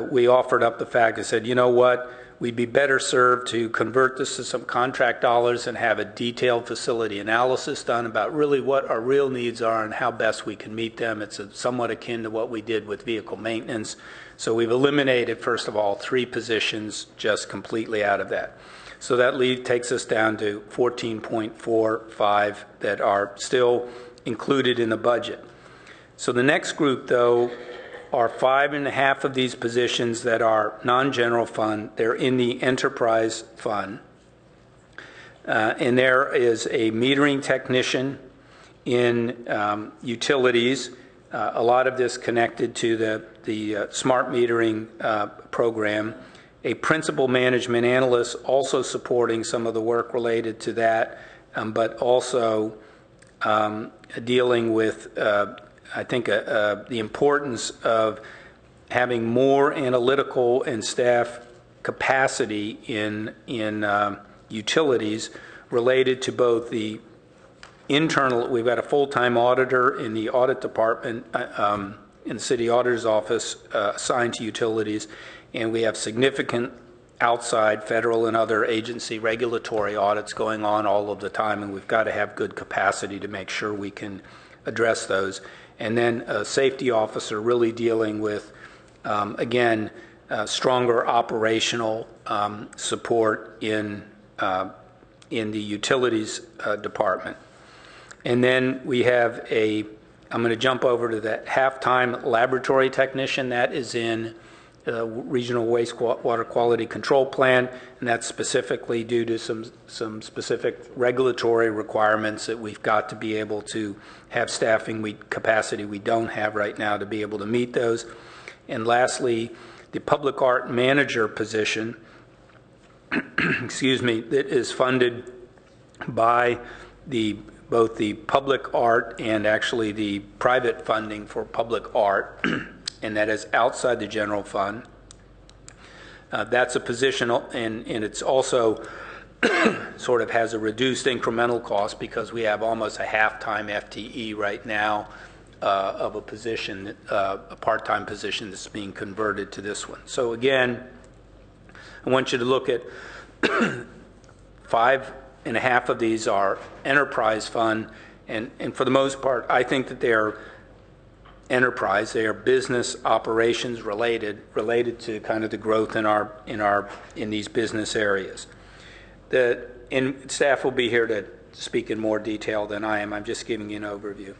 E: we offered up the fact and said, you know what, we'd be better served to convert this to some contract dollars and have a detailed facility analysis done about really what our real needs are and how best we can meet them. It's somewhat akin to what we did with vehicle maintenance. So we've eliminated, first of all, 3 positions just completely out of that. So that takes us down to 14.45 that are still included in the budget. So the next group, though, are 5.5 of these positions that are non-general fund. They're in the enterprise fund. And there is a metering technician in utilities. A lot of this connected to the smart metering program. A principal management analyst also supporting some of the work related to that, but also dealing with I think the importance of having more analytical and staff capacity in utilities related to both the internal. We've got a full-time auditor in the audit department in the city auditor's office assigned to utilities, and we have significant outside federal and other agency regulatory audits going on all of the time, and we've got to have good capacity to make sure we can address those. And then a safety officer really dealing with, again, stronger operational support in the utilities department. And then we have I'm going to jump over to the half-time laboratory technician. That is in Regional Wastewater Quality Control Plan, and that's specifically due to some specific regulatory requirements that we've got to be able to have staffing capacity we don't have right now to be able to meet those. And lastly, the public art manager position, excuse me, that is funded by both the public art and actually the private funding for public art, and that is outside the general fund. That's a position, and it's also sort of has a reduced incremental cost because we have almost a half-time FTE right now of a position, a part-time position that's being converted to this one. So again, I want you to look at 5.5 of these are enterprise fund, and for the most part, I think that they're enterprise. They are business operations related to kind of the growth in these business areas. The and staff will be here to speak in more detail than I am. I'm just giving you an overview.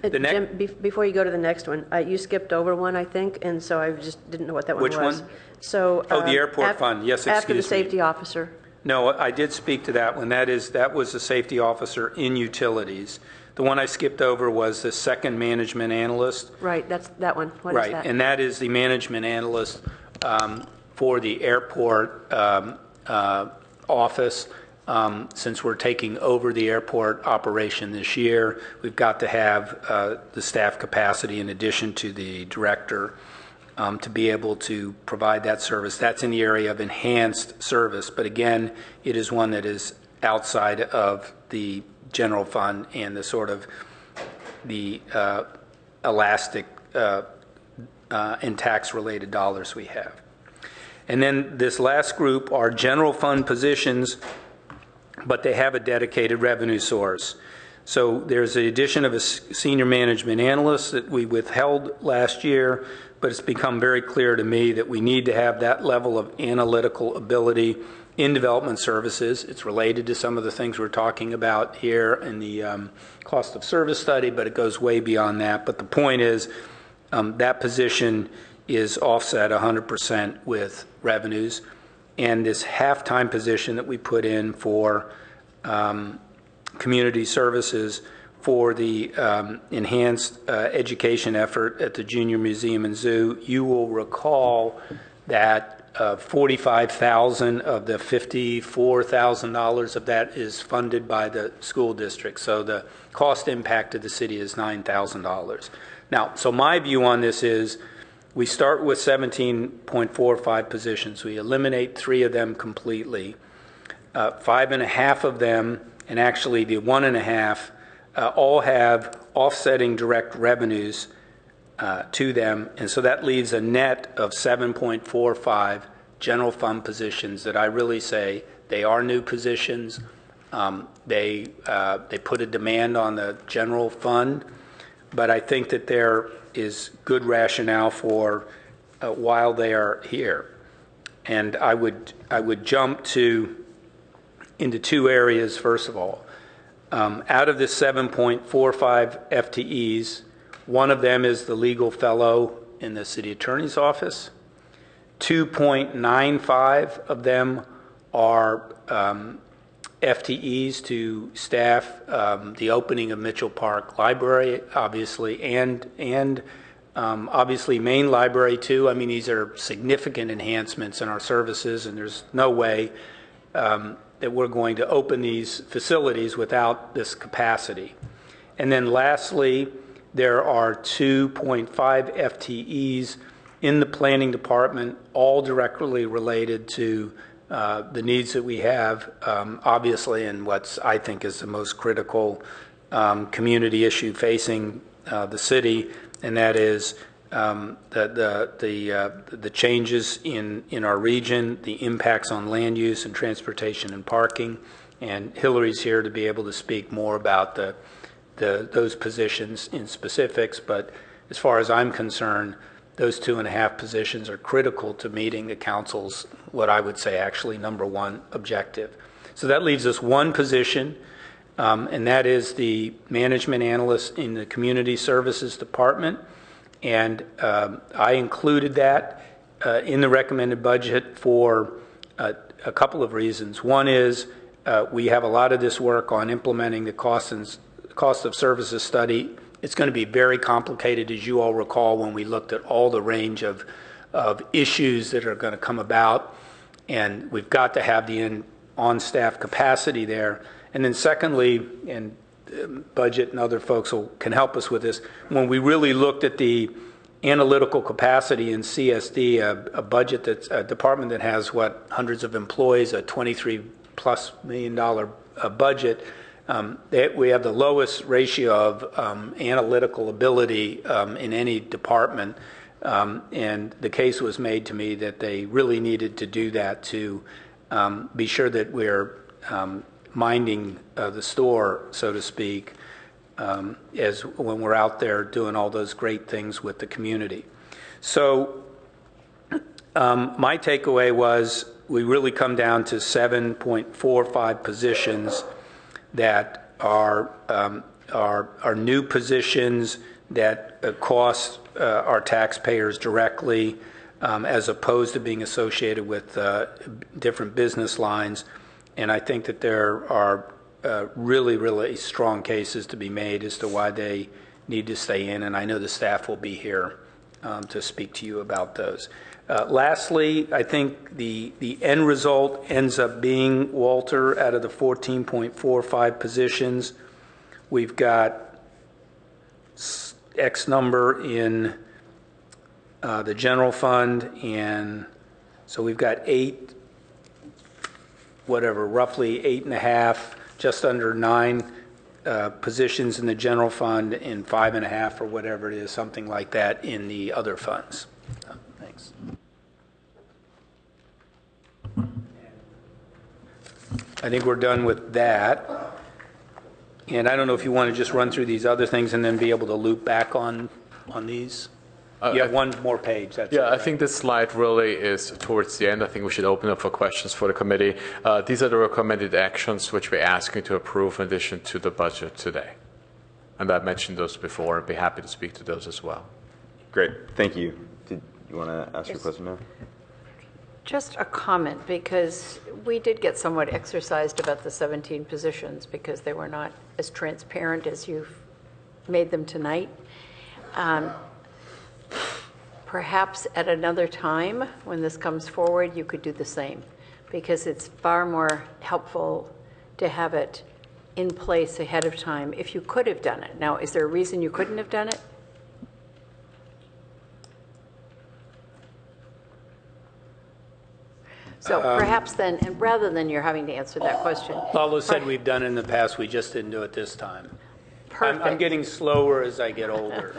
G: Jim, before you go to the next one, you skipped over one, I think, and so I just didn't know what that one was.
E: Which one?
G: So,
E: the airport fund. Yes, excuse me.
G: After the safety officer.
E: No, I did speak to that one. That was the safety officer in utilities. The one I skipped over was the second management analyst.
G: Right, that's that one. What is that?
E: And that is the management analyst for the airport office. Since we're taking over the airport operation this year, we've got to have the staff capacity in addition to the director to be able to provide that service. That's in the area of enhanced service, but again, it is one that is outside of the general fund and the sort of the elastic and tax-related dollars we have. And then this last group are general fund positions, but they have a dedicated revenue source. So there's the addition of a senior management analyst that we withheld last year, but it's become very clear to me that we need to have that level of analytical ability in development services. It's related to some of the things we're talking about here in the cost of service study, but it goes way beyond that. But the point is that position is offset 100% with revenues. And this half-time position that we put in for community services for the enhanced education effort at the Junior Museum and Zoo, you will recall that $45,000 of the $54,000 of that is funded by the school district. So the cost impact to the city is $9,000. Now, so my view on this is we start with 17.45 positions. We eliminate 3 of them completely. 5.5 of them, and actually the 1.5, all have offsetting direct revenues to them, and so that leaves a net of 7.45 general fund positions that I really say they are new positions. They put a demand on the general fund, but I think that there is good rationale for while they are here. And I would jump into 2 areas. First of all, out of the 7.45 FTEs, one of them is the legal fellow in the city attorney's office. 2.95 of them are FTEs to staff the opening of Mitchell Park Library, obviously, and obviously Main Library too. I mean, these are significant enhancements in our services, and there's no way that we're going to open these facilities without this capacity. And then lastly, there are 2.5 FTEs in the planning department, all directly related to the needs that we have, obviously, and what's I think is the most critical community issue facing the city, and that is the changes in our region, the impacts on land use and transportation and parking. And Hillary's here to be able to speak more about those positions in specifics, but as far as I'm concerned, those 2.5 positions are critical to meeting the council's, what I would say actually #1 objective. So that leaves us 1 position, and that is the management analyst in the community services department. And I included that in the recommended budget for a couple of reasons. One is we have a lot of this work on implementing the cost of services study. It's going to be very complicated, as you all recall, when we looked at all the range of issues that are going to come about, and we've got to have the on-staff capacity there. And then secondly, and budget and other folks can help us with this, when we really looked at the analytical capacity in CSD, a budget that's a department that has hundreds of employees, a $23+ million budget, we have the lowest ratio of analytical ability in any department, and the case was made to me that they really needed to do that to be sure that we're minding the store, so to speak, as when we're out there doing all those great things with the community. So my takeaway was we really come down to 7.45 positions that are new positions that cost our taxpayers directly, as opposed to being associated with different business lines. And I think that there are really, really strong cases to be made as to why they need to stay in, and I know the staff will be here to speak to you about those. Lastly, I think the end result ends up being, Walter, out of the 14.45 positions, we've got X number in the general fund, and so we've got roughly 8.5, just under 9 positions in the general fund, and 5.5 or whatever it is, something like that, in the other funds. Thanks. I think we're done with that. And I don't know if you want to just run through these other things and then be able to loop back on these. You have one more page. That's
D: I think this slide really is towards the end. I think we should open up for questions for the committee. These are the recommended actions which we ask you to approve in addition to the budget today. And I mentioned those before. I'd be happy to speak to those as well.
A: Great, thank you. Did you want to ask your question now?
C: Just a comment, because we did get somewhat exercised about the 17 positions because they were not as transparent as you've made them tonight. Perhaps at another time when this comes forward, you could do the same, because it's far more helpful to have it in place ahead of time if you could have done it. Now, is there a reason you couldn't have done it? So perhaps then, and rather than you're having to answer that question.
E: Palo said we've done it in the past, we just didn't do it this time.
C: Perfect.
E: I'm getting slower as I get older.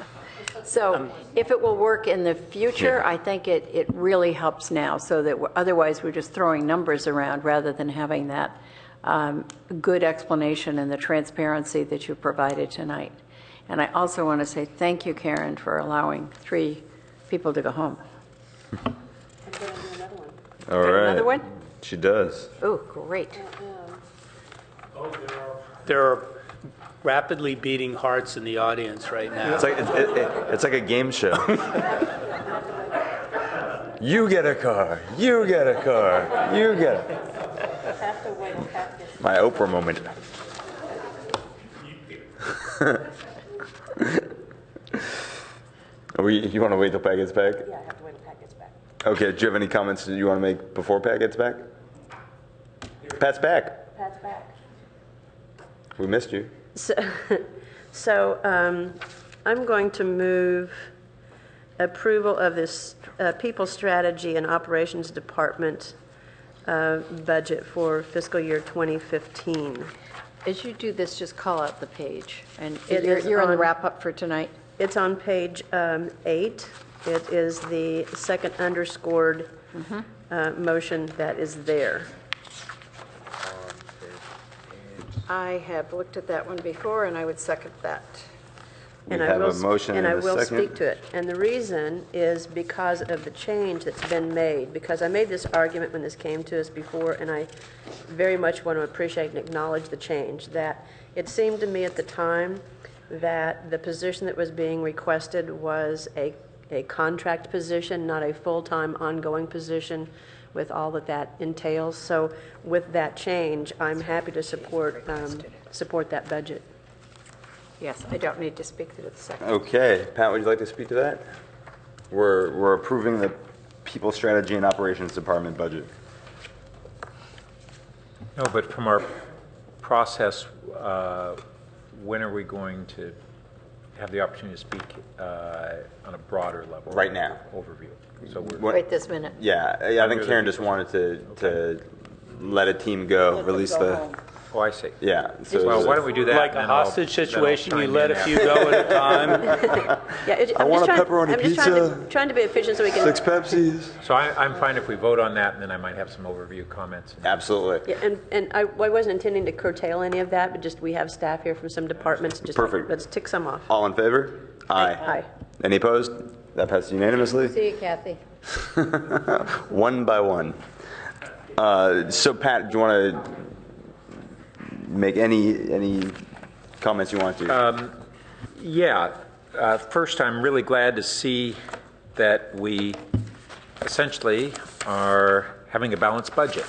C: So if it will work in the future, I think it really helps now, so that otherwise we're just throwing numbers around rather than having that good explanation and the transparency that you provided tonight. And I also want to say thank you, Karen, for allowing 3 people to go home.
A: All right.
C: Another one?
A: She does.
C: Oh, great.
E: There are rapidly beating hearts in the audience right now.
A: It's like a game show. You get a car. You get a car. You get it. My Oprah moment. You want to wait till Pat gets back?
G: Yeah, I have to wait till Pat gets back.
A: Okay, do you have any comments that you want to make before Pat gets back? Pat's back.
G: Pat's back.
A: We missed you.
G: So I'm going to move approval of this People Strategy and Operations Department budget for fiscal year 2015.
C: As you do this, just call out the page. And
G: It is
C: you're on the
G: on-
C: wrap-up for tonight?
G: It's on page 8. It is the second underscored motion that is there.
C: I have looked at that one before, and I would second that.
A: We have a motion and
G: I
A: a
G: will
A: second.
G: speak to it. And the reason is because of the change that's been made, because I made this argument when this came to us before, and I very much want to appreciate and acknowledge the change, that it seemed to me at the time that the position that was being requested was a contract position, not a full-time ongoing position with all that entails. So with that change, I'm happy to support that budget.
C: Yes, I don't need to speak to the second.
A: Okay, Pat, would you like to speak to that? We're approving the People Strategy and Operations Department budget.
M: No, but from our process, when are we going to have the opportunity to speak on a broader level?
A: Right now.
M: Overview. So we're
C: Right this minute.
A: Yeah, I think Karen just wanted to let a team go, release the.
M: Oh, I see.
A: Yeah. So
M: Well, why don't we do that?
E: Like
M: and
E: a
M: then I'll-
E: hostage
M: then I'll
E: situation, you
M: chime
E: let
M: in
E: a few
M: after.
E: go at a time.
G: Yeah,
A: I want a pepperoni
G: I'm just
A: pizza.
G: trying to be efficient so we can.
A: 6 Pepsis.
M: So I'm fine if we vote on that, and then I might have some overview comments.
A: Absolutely.
G: Yeah, and I wasn't intending to curtail any of that, but just we have staff here from some departments. Just
A: Perfect.
G: Let's tick some off.
A: All in favor? Aye.
G: Aye.
A: Any opposed? That passes unanimously.
C: See you, Kathy.
A: 1 by 1. So Pat, do you want to make any comments you want to?
M: Yeah. First, I'm really glad to see that we essentially are having a balanced budget,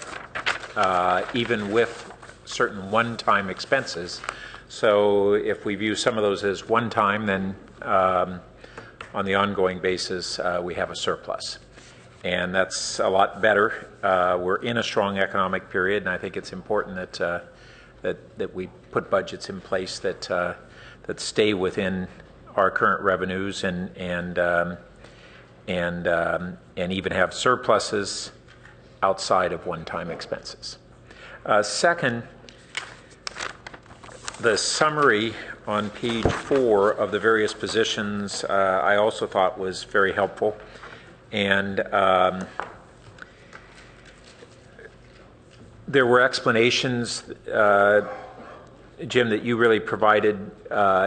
M: even with certain one-time expenses. So if we view some of those as one-time, then on the ongoing basis, we have a surplus. And that's a lot better. We're in a strong economic period, and I think it's important that we put budgets in place that stay within our current revenues and even have surpluses outside of one-time expenses. Second, the summary on page 4 of the various positions I also thought was very helpful. And there were explanations, Jim, that you really provided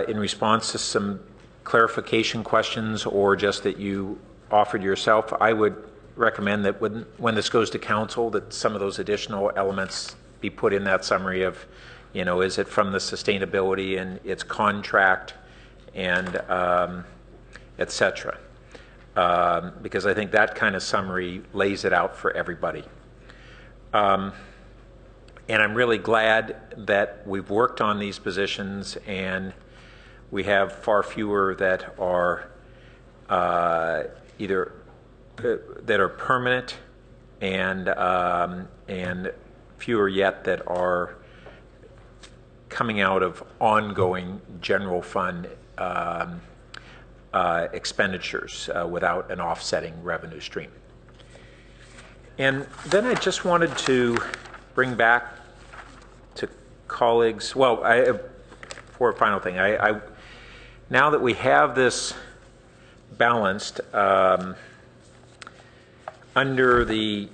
M: in response to some clarification questions or just that you offered yourself. I would recommend that when this goes to council, that some of those additional elements be put in that summary of, is it from the sustainability and its contract and et cetera. Because I think that kind of summary lays it out for everybody. And I'm really glad that we've worked on these positions and we have far fewer that are either that are permanent and fewer yet that are coming out of ongoing general fund expenditures without an offsetting revenue stream. And then I just wanted to bring back to colleagues, for a final thing, now that we have this balanced under the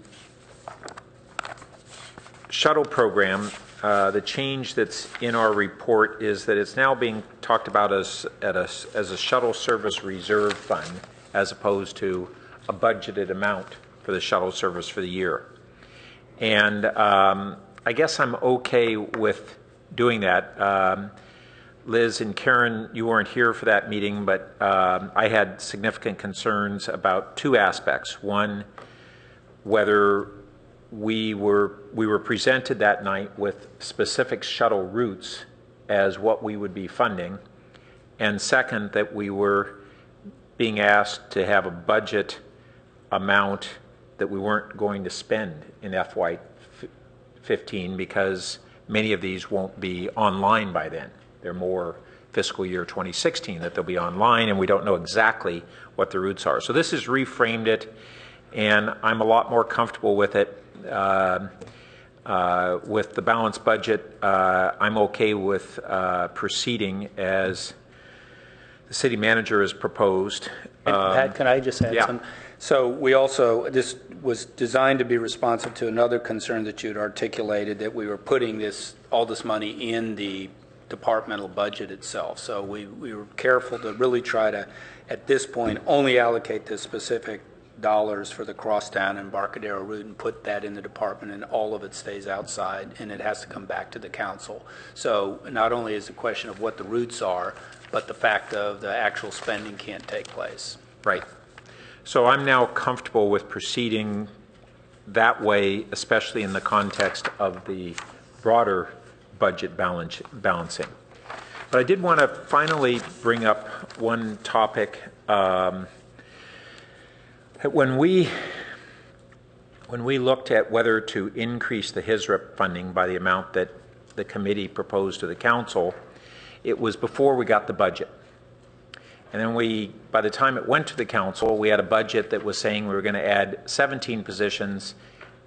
M: shuttle program, the change that's in our report is that it's now being talked about as a shuttle service reserve fund as opposed to a budgeted amount for the shuttle service for the year. And I guess I'm okay with doing that. Liz and Karen, you weren't here for that meeting, but I had significant concerns about two aspects. One, whether we were presented that night with specific shuttle routes as what we would be funding, and second, that we were being asked to have a budget amount that we weren't going to spend in FY15 because many of these won't be online by then. They're more fiscal year 2016 that they'll be online, and we don't know exactly what the routes are. So this has reframed it, and I'm a lot more comfortable with it. With the balanced budget, I'm okay with proceeding as the city manager has proposed.
N: Pat, can I just add some? So we also, this was designed to be responsive to another concern that you'd articulated, that we were putting all this money in the departmental budget itself. So we were careful to really try to, at this point, only allocate the specific dollars for the Crosstown and Embarcadero route and put that in the department, and all of it stays outside and it has to come back to the council. So not only is the question of what the routes are, but the fact of the actual spending can't take place.
M: Right. So I'm now comfortable with proceeding that way, especially in the context of the broader budget balancing. But I did want to finally bring up one topic. When we looked at whether to increase the HISRIP funding by the amount that the committee proposed to the council, it was before we got the budget. And then by the time it went to the council, we had a budget that was saying we were going to add 17 positions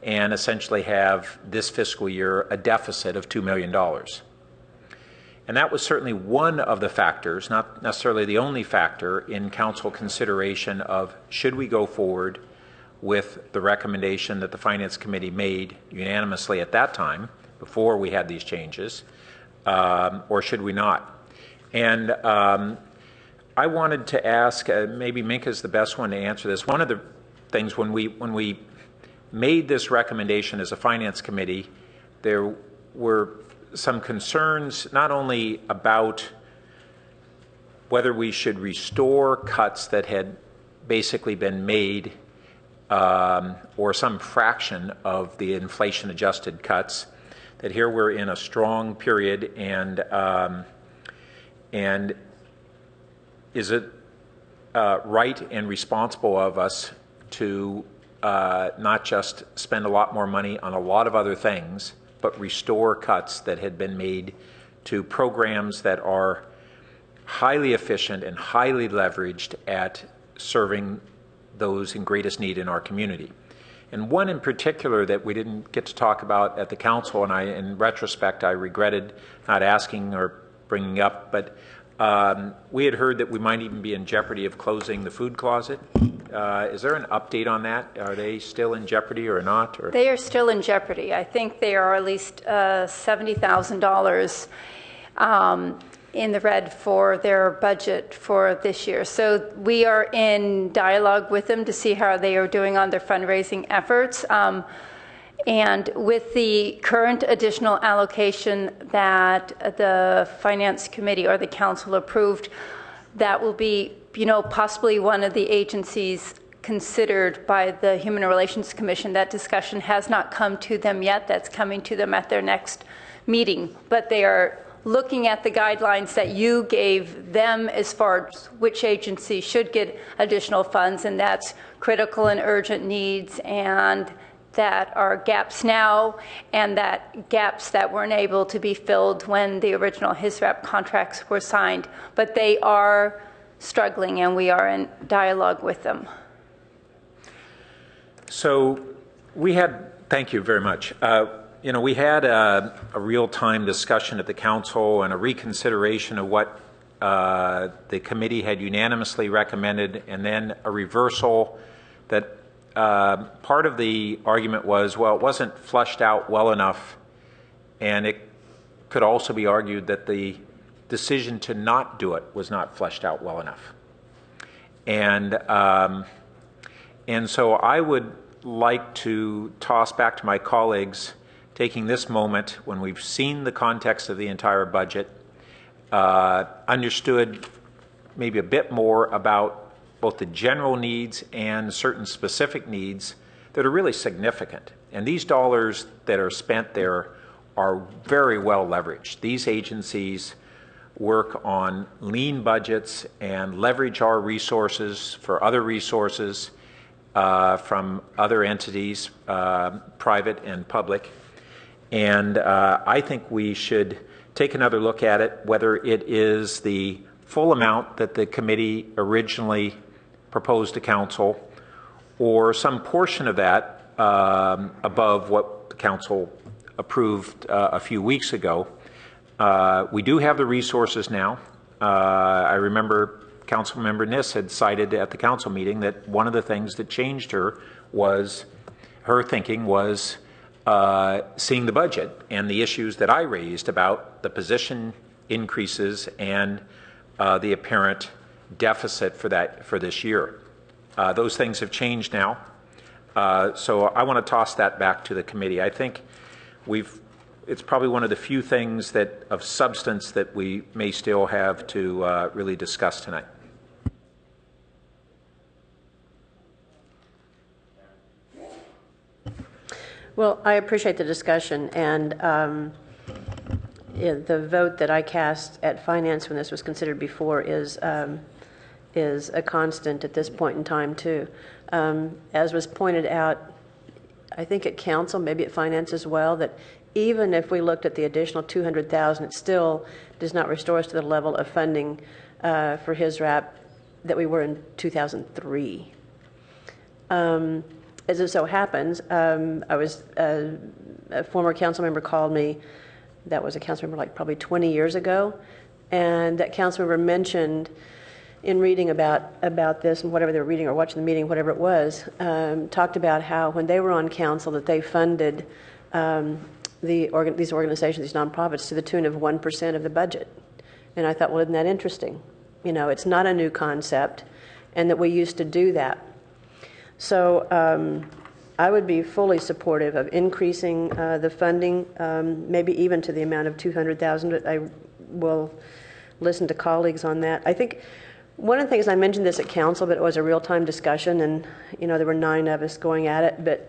M: and essentially have this fiscal year a deficit of $2 million. And that was certainly one of the factors, not necessarily the only factor, in council consideration of should we go forward with the recommendation that the Finance Committee made unanimously at that time, before we had these changes, or should we not? And I wanted to ask, maybe Minka's the best one to answer this. One of the things when we made this recommendation as a finance committee, there were some concerns not only about whether we should restore cuts that had basically been made or some fraction of the inflation-adjusted cuts, that here we're in a strong period, and is it right and responsible of us to not just spend a lot more money on a lot of other things, but restore cuts that had been made to programs that are highly efficient and highly leveraged at serving those in greatest need in our community. And one in particular that we didn't get to talk about at the council, and in retrospect, I regretted not asking or bringing up, but we had heard that we might even be in jeopardy of closing the food closet. Is there an update on that? Are they still in jeopardy or not? Or?
C: They are still in jeopardy. I think they are at least $70,000 in the red for their budget for this year. So we are in dialogue with them to see how they are doing on their fundraising efforts. And with the current additional allocation that the Finance Committee or the Council approved, that will be, possibly one of the agencies considered by the Human Relations Commission. That discussion has not come to them yet. That's coming to them at their next meeting. But they are looking at the guidelines that you gave them as far as which agency should get additional funds, and that's critical and urgent needs, and that are gaps now, and that gaps that weren't able to be filled when the original HISRAP contracts were signed. But they are struggling, and we are in dialogue with them.
M: So thank you very much. We had a real-time discussion at the council and a reconsideration of what the committee had unanimously recommended, and then a reversal that part of the argument was, well, it wasn't fleshed out well enough, and it could also be argued that the decision to not do it was not fleshed out well enough. And so I would like to toss back to my colleagues, taking this moment when we've seen the context of the entire budget, understood maybe a bit more about both the general needs and certain specific needs that are really significant. And these dollars that are spent there are very well leveraged. These agencies work on lean budgets and leverage our resources for other resources from other entities, private and public. And I think we should take another look at it, whether it is the full amount that the committee originally proposed to council, or some portion of that above what the council approved a few weeks ago. We do have the resources now. I remember Councilmember Niss had cited at the council meeting that one of the things that changed her thinking was seeing the budget and the issues that I raised about the position increases and the apparent deficit for this year. Those things have changed now. So I want to toss that back to the committee. I think it's probably one of the few things of substance that we may still have to really discuss tonight.
G: Well, I appreciate the discussion, and the vote that I cast at Finance when this was considered before is a constant at this point in time too. As was pointed out, I think at Council, maybe at Finance as well, that even if we looked at the additional $200,000, it still does not restore us to the level of funding for HISRAP that we were in 2003. As it so happens, a former council member called me. That was a council member like probably 20 years ago, and that council member mentioned in reading about this and whatever they were reading or watching the meeting, whatever it was, talked about how when they were on council that they funded these organizations, these nonprofits, to the tune of 1% of the budget. And I thought, well, isn't that interesting? It's not a new concept, and that we used to do that. So I would be fully supportive of increasing the funding, maybe even to the amount of $200,000. But I will listen to colleagues on that. I think one of the things, I mentioned this at council, but it was a real-time discussion, and there were 9 of us going at it. But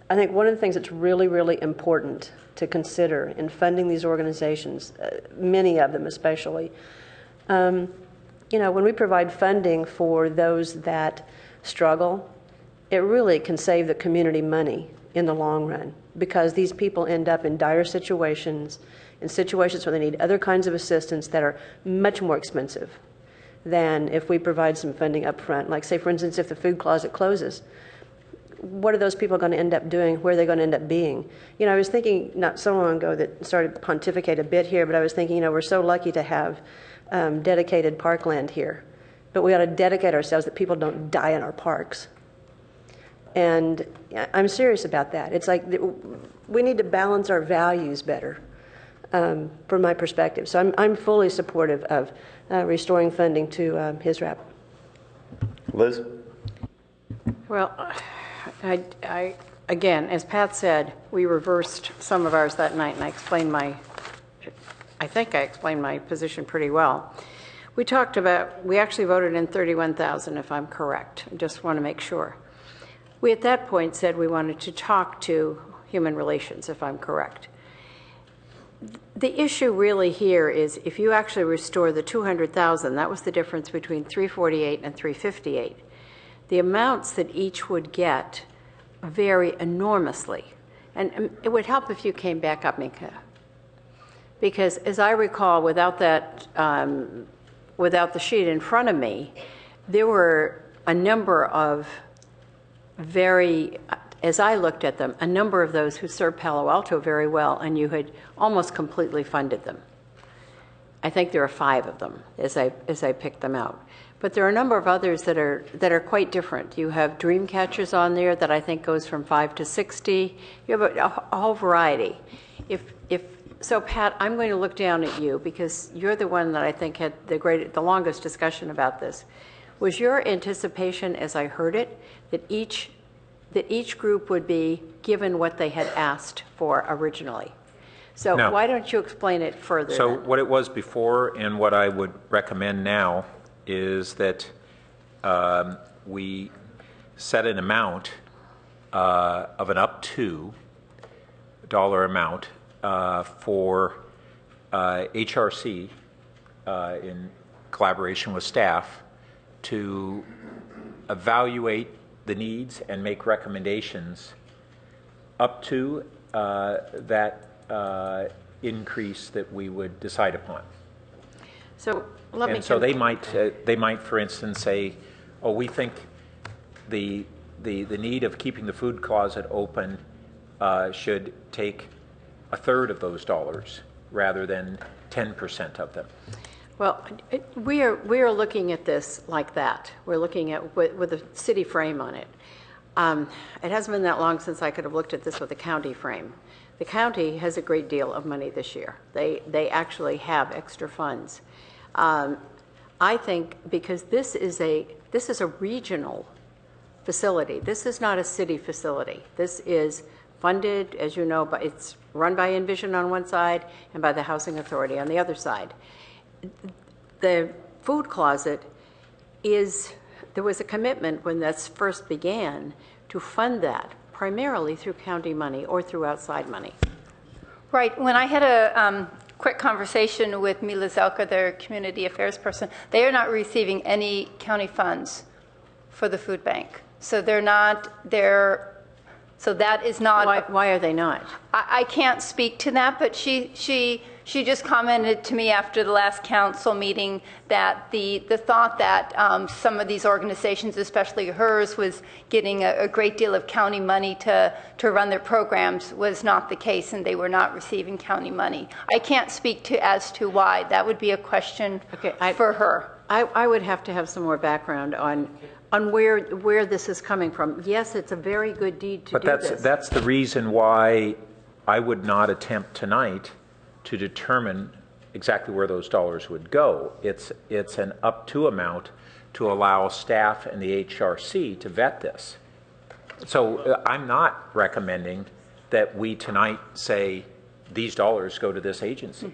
G: I think one of the things that's really, really important to consider in funding these organizations, many of them especially, when we provide funding for those that struggle, it really can save the community money in the long run, because these people end up in dire situations, in situations where they need other kinds of assistance that are much more expensive than if we provide some funding up front. Like, say, for instance, if the food closet closes, what are those people going to end up doing? Where are they going to end up being? I was thinking not so long ago, that started to pontificate a bit here, but I was thinking, we're so lucky to have dedicated parkland here, but we ought to dedicate ourselves that people don't die in our parks. And I'm serious about that. It's like we need to balance our values better, from my perspective. So I'm fully supportive of restoring funding to HISRAP.
A: Liz?
C: Well, I again, as Pat said, we reversed some of ours that night, and I think I explained my position pretty well. We actually voted in 31,000, if I'm correct. I just want to make sure. We at that point said we wanted to talk to Human Relations, if I'm correct. The issue really here is if you actually restore the 200,000, that was the difference between 348 and 358. The amounts that each would get vary enormously. And it would help if you came back up, Mika. Because as I recall, without the sheet in front of me, there were a number of as I looked at them, a number of those who served Palo Alto very well, and you had almost completely funded them. I think there are 5 of them as I picked them out. But there are a number of others that are quite different. You have dream catchers on there that I think goes from 5 to 60. You have a whole variety. So Pat, I'm going to look down at you because you're the one that I think had the longest discussion about this. Was your anticipation, as I heard it, that each group would be given what they had asked for originally? So
M: No.
C: Why don't you explain it further?
M: So
C: then?
M: what it was before and what I would recommend now is that we set an amount of an up to dollar amount for HRC in collaboration with staff to evaluate the needs and make recommendations up to that increase that we would decide upon.
C: So
M: they might, for instance, say, "Oh, we think the need of keeping the food closet open should take 1/3 of those dollars rather than 10% of them."
C: Well, we are looking at this like that. We're looking at with a city frame on it. It hasn't been that long since I could have looked at this with a county frame. The county has a great deal of money this year. They actually have extra funds. I think because this is a regional facility. This is not a city facility. This is funded, as you know, but it's run by Envision on one side and by the Housing Authority on the other side. The food closet there was a commitment when this first began to fund that primarily through county money or through outside money.
O: Right. When I had a quick conversation with Mila Zelka, their community affairs person, they are not receiving any county funds for the food bank. So so that is not.
C: Why are they not?
O: I can't speak to that, but she just commented to me after the last council meeting that the thought that some of these organizations, especially hers, was getting a great deal of county money to run their programs was not the case, and they were not receiving county money. I can't speak as to why. That would be a question for her.
C: I would have to have some more background on where this is coming from. Yes, it's a very good deed to do this.
M: But that's the reason why I would not attempt tonight to determine exactly where those dollars would go. It's an up to amount to allow staff and the HRC to vet this. So I'm not recommending that we tonight say these dollars go to this agency.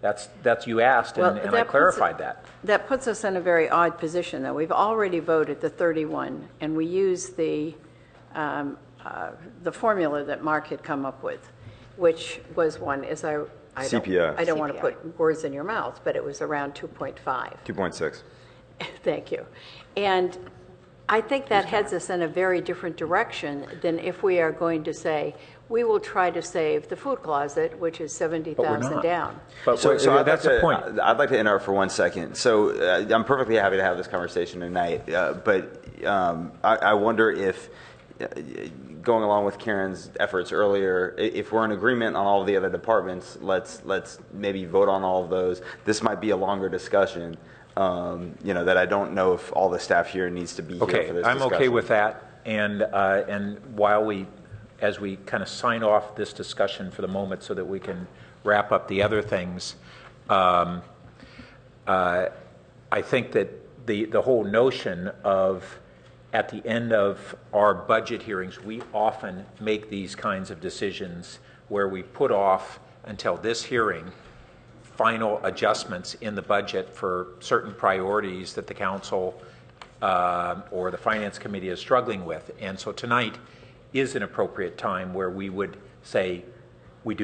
M: That's you asked, and I clarified that.
C: That puts us in a very odd position, though. We've already voted the 31, and we used the formula that Mark had come up with, which was one,
A: CPI.
C: I don't want to put words in your mouth, but it was around 2.5.
A: 2.6.
C: Thank you. And I think that heads us in a very different direction than if we are going to say, we will try to save the food closet, which is 70,000 down.
M: But
A: So
M: that's the point.
A: I'd like to interrupt for 1 second. So I'm perfectly happy to have this conversation tonight, but I wonder if, going along with Karen's efforts earlier, if we're in agreement on all of the other departments, let's maybe vote on all of those. This might be a longer discussion, that I don't know if all the staff here needs to be here for this discussion.
M: I'm okay with that. And while as we kind of sign off this discussion for the moment so that we can wrap up the other things, I think that the whole notion of, at the end of our budget hearings, we often make these kinds of decisions where we put off until this hearing final adjustments in the budget for certain priorities that the council or the finance committee is struggling with. And so tonight is an appropriate time where we would say, we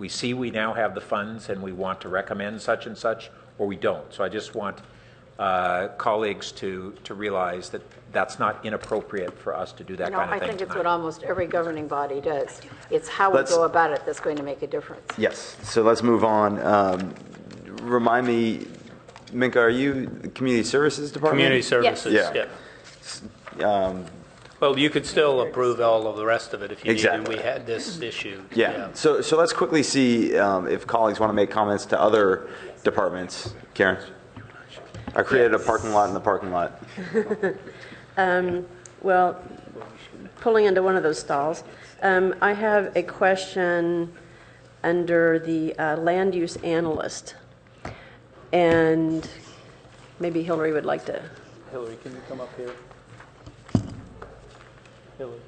M: see we now have the funds and we want to recommend such and such, or we don't. So I just want colleagues to realize that that's not inappropriate for us to do that kind of thing.
C: I think it's what almost every governing body does. It's how we go about it that's going to make a difference.
A: Yes. So let's move on. Remind me, Minka, are you the Community Services Department?
N: Community Services,
A: yeah.
N: Well, you could still approve all of the rest of it if you
A: Exactly.
N: needed. We had this issue.
A: Yeah. So let's quickly see if colleagues want to make comments to other departments. Karen? I created a parking lot in the parking lot.
G: Well, pulling into one of those stalls, I have a question under the land use analyst. And maybe Hillary would like to.
N: Hillary, can you come up here? Hillary.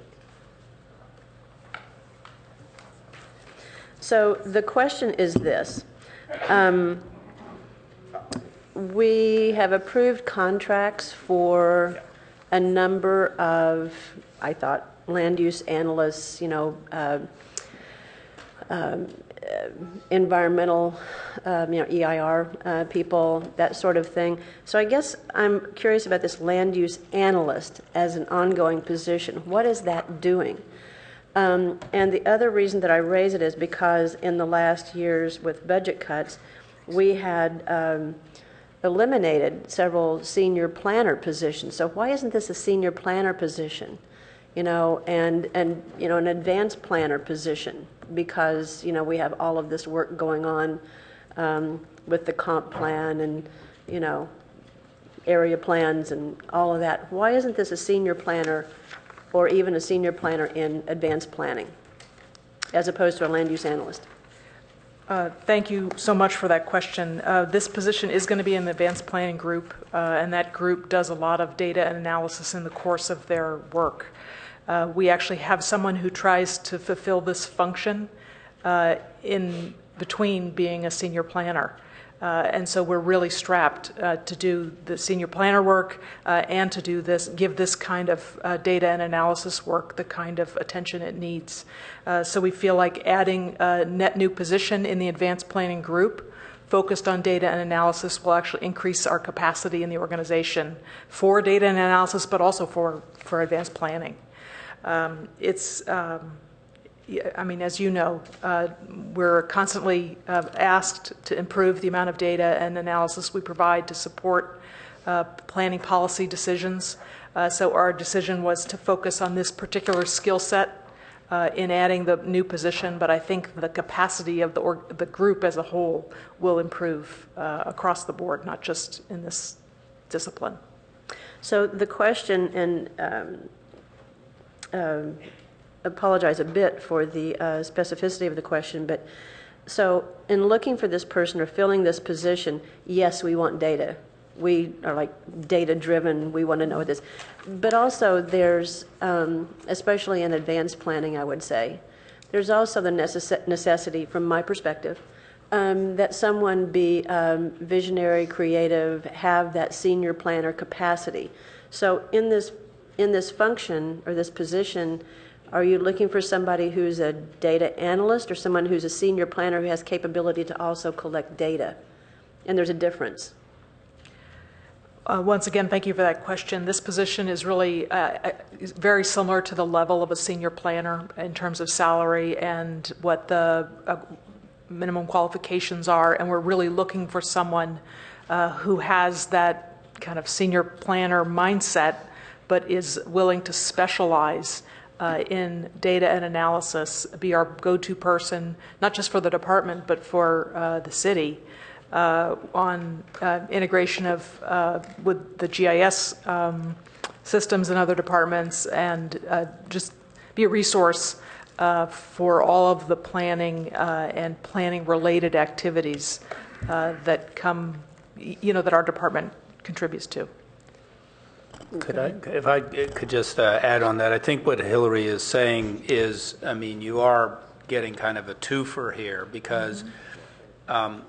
G: So the question is this. We have approved contracts for a number of, I thought, land use analysts, environmental, EIR people, that sort of thing. So I guess I'm curious about this land use analyst as an ongoing position. What is that doing? And the other reason that I raise it is because in the last years with budget cuts, we had eliminated several senior planner positions. So why isn't this a senior planner position? And an advanced planner position, because we have all of this work going on with the comp plan and area plans and all of that. Why isn't this a senior planner or even a senior planner in advanced planning as opposed to a land use analyst?
K: Thank you so much for that question. This position is going to be in the advanced planning group, and that group does a lot of data and analysis in the course of their work. We actually have someone who tries to fulfill this function in between being a senior planner. And so we're really strapped to do the senior planner work and to give this kind of data and analysis work the kind of attention it needs. So we feel like adding a net new position in the advanced planning group focused on data and analysis will actually increase our capacity in the organization for data and analysis, but also for advanced planning. As you know, we're constantly asked to improve the amount of data and analysis we provide to support planning policy decisions. So our decision was to focus on this particular skill set in adding the new position, but I think the capacity of the group as a whole will improve across the board, not just in this discipline.
G: So the question, and apologize a bit for the specificity of the question, but so in looking for this person or filling this position, yes, we want data. we are like data-driven, we want to know what this. But also there's, especially in advanced planning, I would say, there's also the necessity, from my perspective, that someone be visionary, creative, have that senior planner capacity. So in this function or this position, are you looking for somebody who's a data analyst or someone who's a senior planner who has capability to also collect data? And there's a difference.
K: Once again, thank you for that question. This position is really very similar to the level of a senior planner in terms of salary and what the minimum qualifications are, and we're really looking for someone who has that kind of senior planner mindset, but is willing to specialize in data and analysis, be our go-to person, not just for the department, but for the city, on integration of with the GIS systems and other departments, and just be a resource for all of the planning and planning-related activities that come, that our department contributes to.
N: If I could just add on that, I think what Hillary is saying is, I mean, you are getting kind of a twofer here, because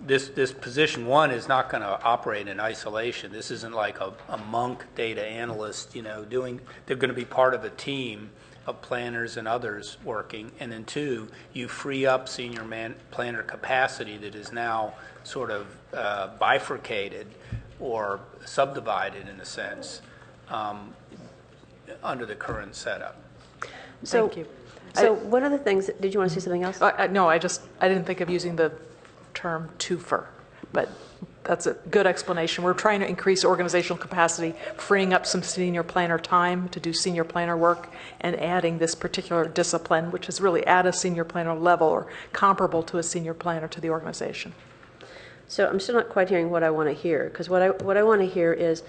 N: this position one is not going to operate in isolation. This isn't like a monk data analyst, doing. They're going to be part of a team of planners and others working, and then two, you free up senior planner capacity that is now sort of bifurcated or subdivided in a sense under the current setup.
G: So,
K: Thank you.
G: So one of the things, did you want to say something else?
K: No, I didn't think of using the term twofer, but that's a good explanation. We're trying to increase organizational capacity, freeing up some senior planner time to do senior planner work, and adding this particular discipline, which is really at a senior planner level or comparable to a senior planner to the organization.
G: So I'm still not quite hearing what I want to hear, because what I want to hear is,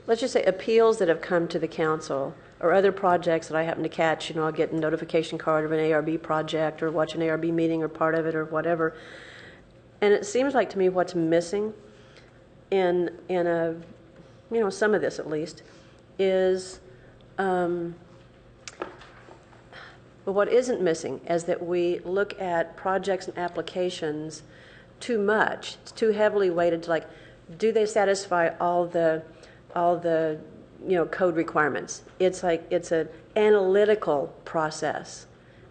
G: let's just say appeals that have come to the council or other projects that I happen to catch. I'll get a notification card of an ARB project or watch an ARB meeting or part of it or whatever. And it seems like to me what's missing in a, some of this at least, is, but what isn't missing is that we look at projects and applications too much. It's too heavily weighted to do they satisfy all the code requirements? It's like it's an analytical process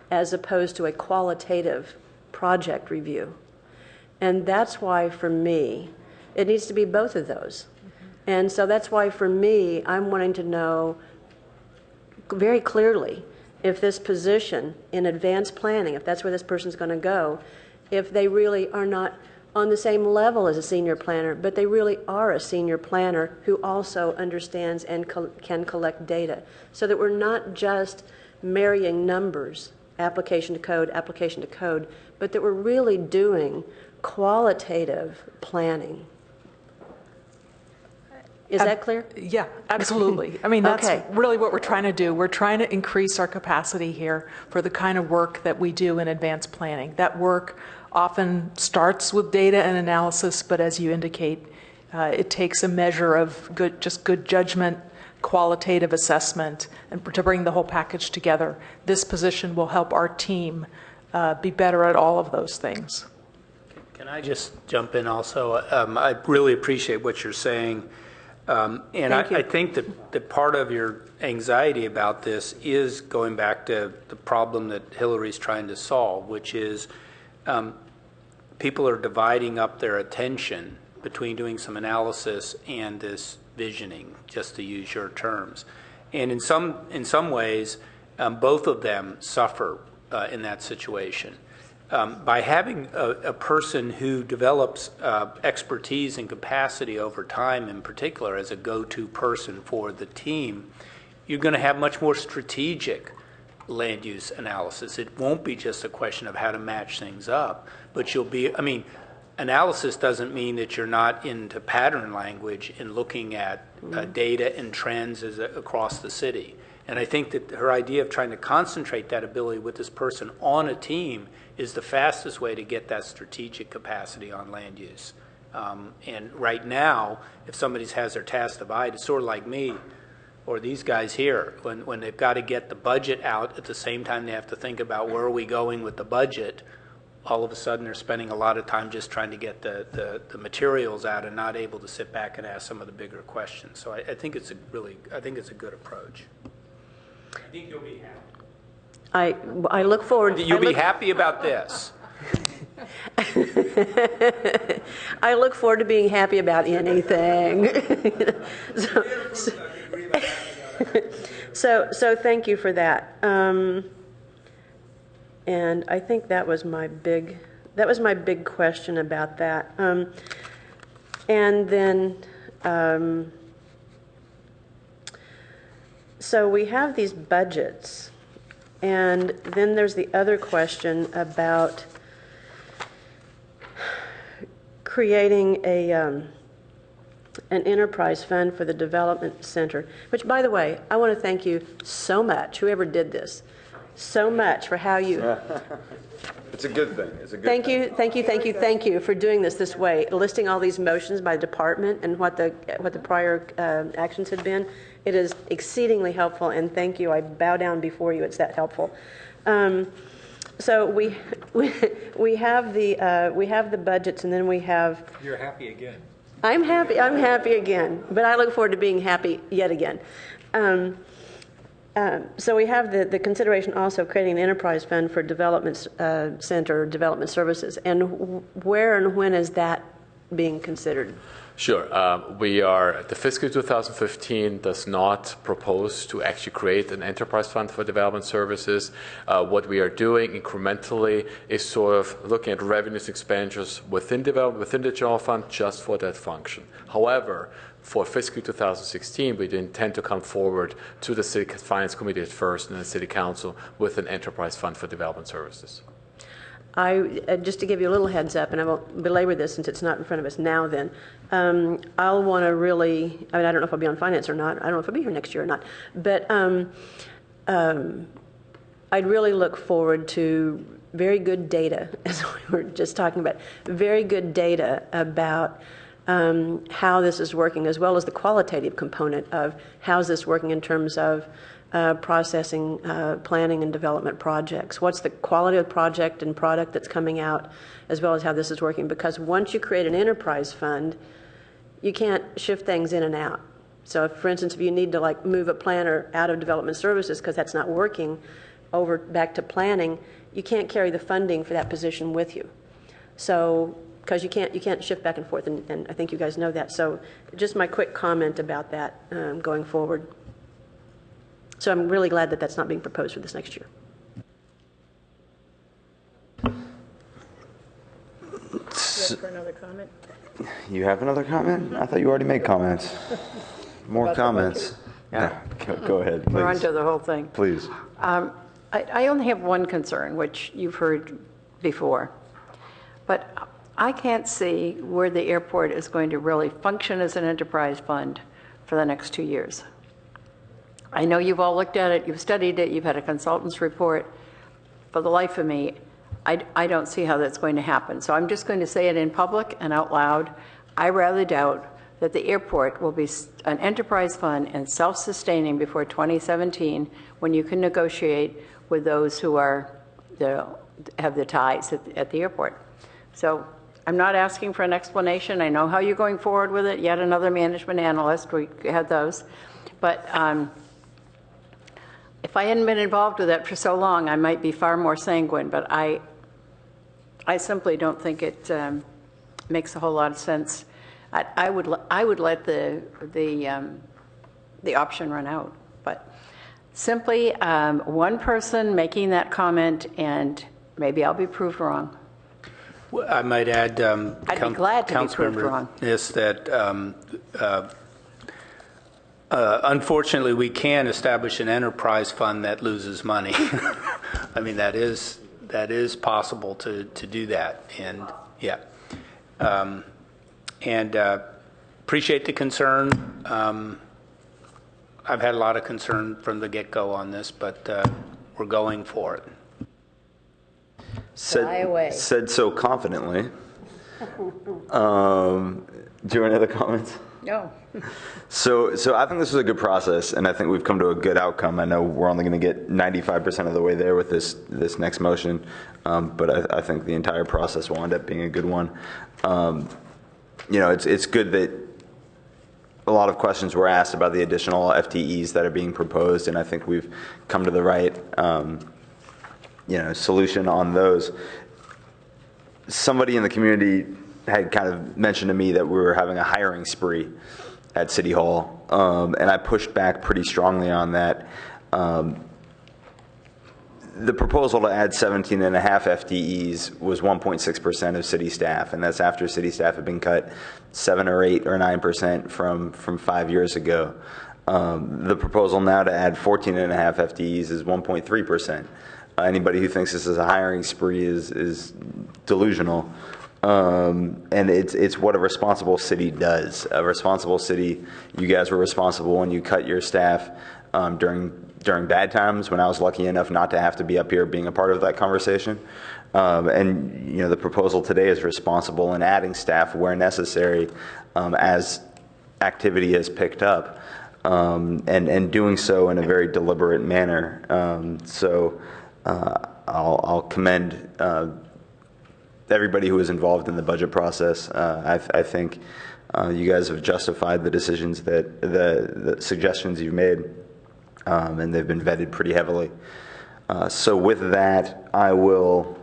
G: as opposed to a qualitative project review. And that's why, for me, it needs to be both of those. And so that's why, for me, I'm wanting to know very clearly if this position in advanced planning, if that's where this person's going to go, if they really are not on the same level as a senior planner, but they really are a senior planner who also understands and can collect data, so that we're not just marrying numbers, application to code, but that we're really doing qualitative planning. Is that clear?
K: Yeah, absolutely. I mean, that's really what we're trying to do. We're trying to increase our capacity here for the kind of work that we do in advanced planning. That work often starts with data and analysis, but as you indicate, it takes a measure of good judgment, qualitative assessment, and to bring the whole package together. This position will help our team be better at all of those things.
N: Can I just jump in also? I really appreciate what you're saying. And I think that part of your anxiety about this is going back to the problem that Hillary's trying to solve, which is people are dividing up their attention between doing some analysis and this visioning, just to use your terms. And in some ways, both of them suffer in that situation. By having a person who develops expertise and capacity over time, in particular as a go-to person for the team, you're going to have much more strategic land use analysis. It won't be just a question of how to match things up, but analysis doesn't mean that you're not into pattern language in looking at data and trends across the city. And I think that her idea of trying to concentrate that ability with this person on a team is the fastest way to get that strategic capacity on land use. And right now, if somebody has their task divided, it's sort of like me or these guys here, when they've got to get the budget out at the same time they have to think about where are we going with the budget, all of a sudden they're spending a lot of time just trying to get the materials out and not able to sit back and ask some of the bigger questions. So I think it's a good approach. I think you'll be happy.
G: I look forward.
N: You'll be happy about this.
G: I look forward to being happy about anything. So thank you for that. And I think that was my big question about that. And then, so we have these budgets, and then there's the other question about creating an enterprise fund for the development center, which, by the way, I want to thank you so much, whoever did this, so much for how you...
A: It's a good thing. It's a good
G: Thank
A: thing.
G: you for doing this way, listing all these motions by department and what the prior actions had been. It is exceedingly helpful, and thank you. I bow down before you. It's that helpful. So we have the budgets, and then we have...
M: You're happy again.
G: I'm happy again, but I look forward to being happy yet again. So we have the consideration also of creating an enterprise fund for development center, development services. And where and when is that being considered?
D: Sure. The fiscal 2015 does not propose to actually create an enterprise fund for development services. What we are doing incrementally is sort of looking at revenues and expenditures within the general fund just for that function. However, for fiscal 2016, we intend to come forward to the City Finance Committee at first and the City Council with an enterprise fund for development services.
G: Just to give you a little heads up, and I won't belabor this since it's not in front of us now then, I'll want to really, I don't know if I'll be on finance or not, I don't know if I'll be here next year or not, but I'd really look forward to very good data, as we were just talking about, very good data about how this is working, as well as the qualitative component of how's this working in terms of processing, planning, and development projects. What's the quality of the project and product that's coming out, as well as how this is working? Because once you create an enterprise fund, you can't shift things in and out. So, for instance, if you need to move a planner out of development services because that's not working, over back to planning, you can't carry the funding for that position with you. So, because you can't shift back and forth, and I think you guys know that. So, just my quick comment about that going forward. So I'm really glad that that's not being proposed for this next year.
C: For another comment?
A: You have another comment? I thought you already made comments. More comments.
C: Yeah.
A: Go ahead, please.
C: We're on to the whole thing.
A: Please.
C: I only have one concern, which you've heard before. But I can't see where the airport is going to really function as an enterprise fund for the next 2 years. I know you've all looked at it, you've studied it, you've had a consultant's report. For the life of me, I don't see how that's going to happen. So I'm just going to say it in public and out loud. I rather doubt that the airport will be an enterprise fund and self-sustaining before 2017, when you can negotiate with those who have the ties at the airport. So I'm not asking for an explanation. I know how you're going forward with it. Yet another management analyst, we had those. But if I hadn't been involved with that for so long, I might be far more sanguine, but I simply don't think it makes a whole lot of sense. I would let the option run out, but simply one person making that comment, and maybe I'll be proved wrong.
N: Well, I might add,
C: I'd be glad to be proved wrong.
N: Is that unfortunately, we can establish an enterprise fund that loses money. I mean, that is possible to do that, and yeah, and appreciate the concern. I've had a lot of concern from the get-go on this, but we're going for it.
A: Said so confidently. Do you have any other comments?
C: No.
A: So I think this was a good process, and I think we've come to a good outcome. I know we're only going to get 95% of the way there with this next motion, but I think the entire process will end up being a good one. It's good that a lot of questions were asked about the additional FTEs that are being proposed, and I think we've come to the right solution on those. Somebody in the community had kind of mentioned to me that we were having a hiring spree at City Hall, and I pushed back pretty strongly on that. The proposal to add 17.5 FTEs was 1.6% of city staff, and that's after city staff had been cut 7 or 8 or 9% from 5 years ago. The proposal now to add 14.5 FTEs is 1.3%. Anybody who thinks this is a hiring spree is delusional. And it's what a responsible city does. A responsible city, you guys were responsible when you cut your staff during bad times, when I was lucky enough not to have to be up here being a part of that conversation. And the proposal today is responsible in adding staff where necessary as activity has picked up, and doing so in a very deliberate manner. I'll commend everybody who was involved in the budget process. I think you guys have justified the decisions the suggestions you've made, and they've been vetted pretty heavily. So with that, I will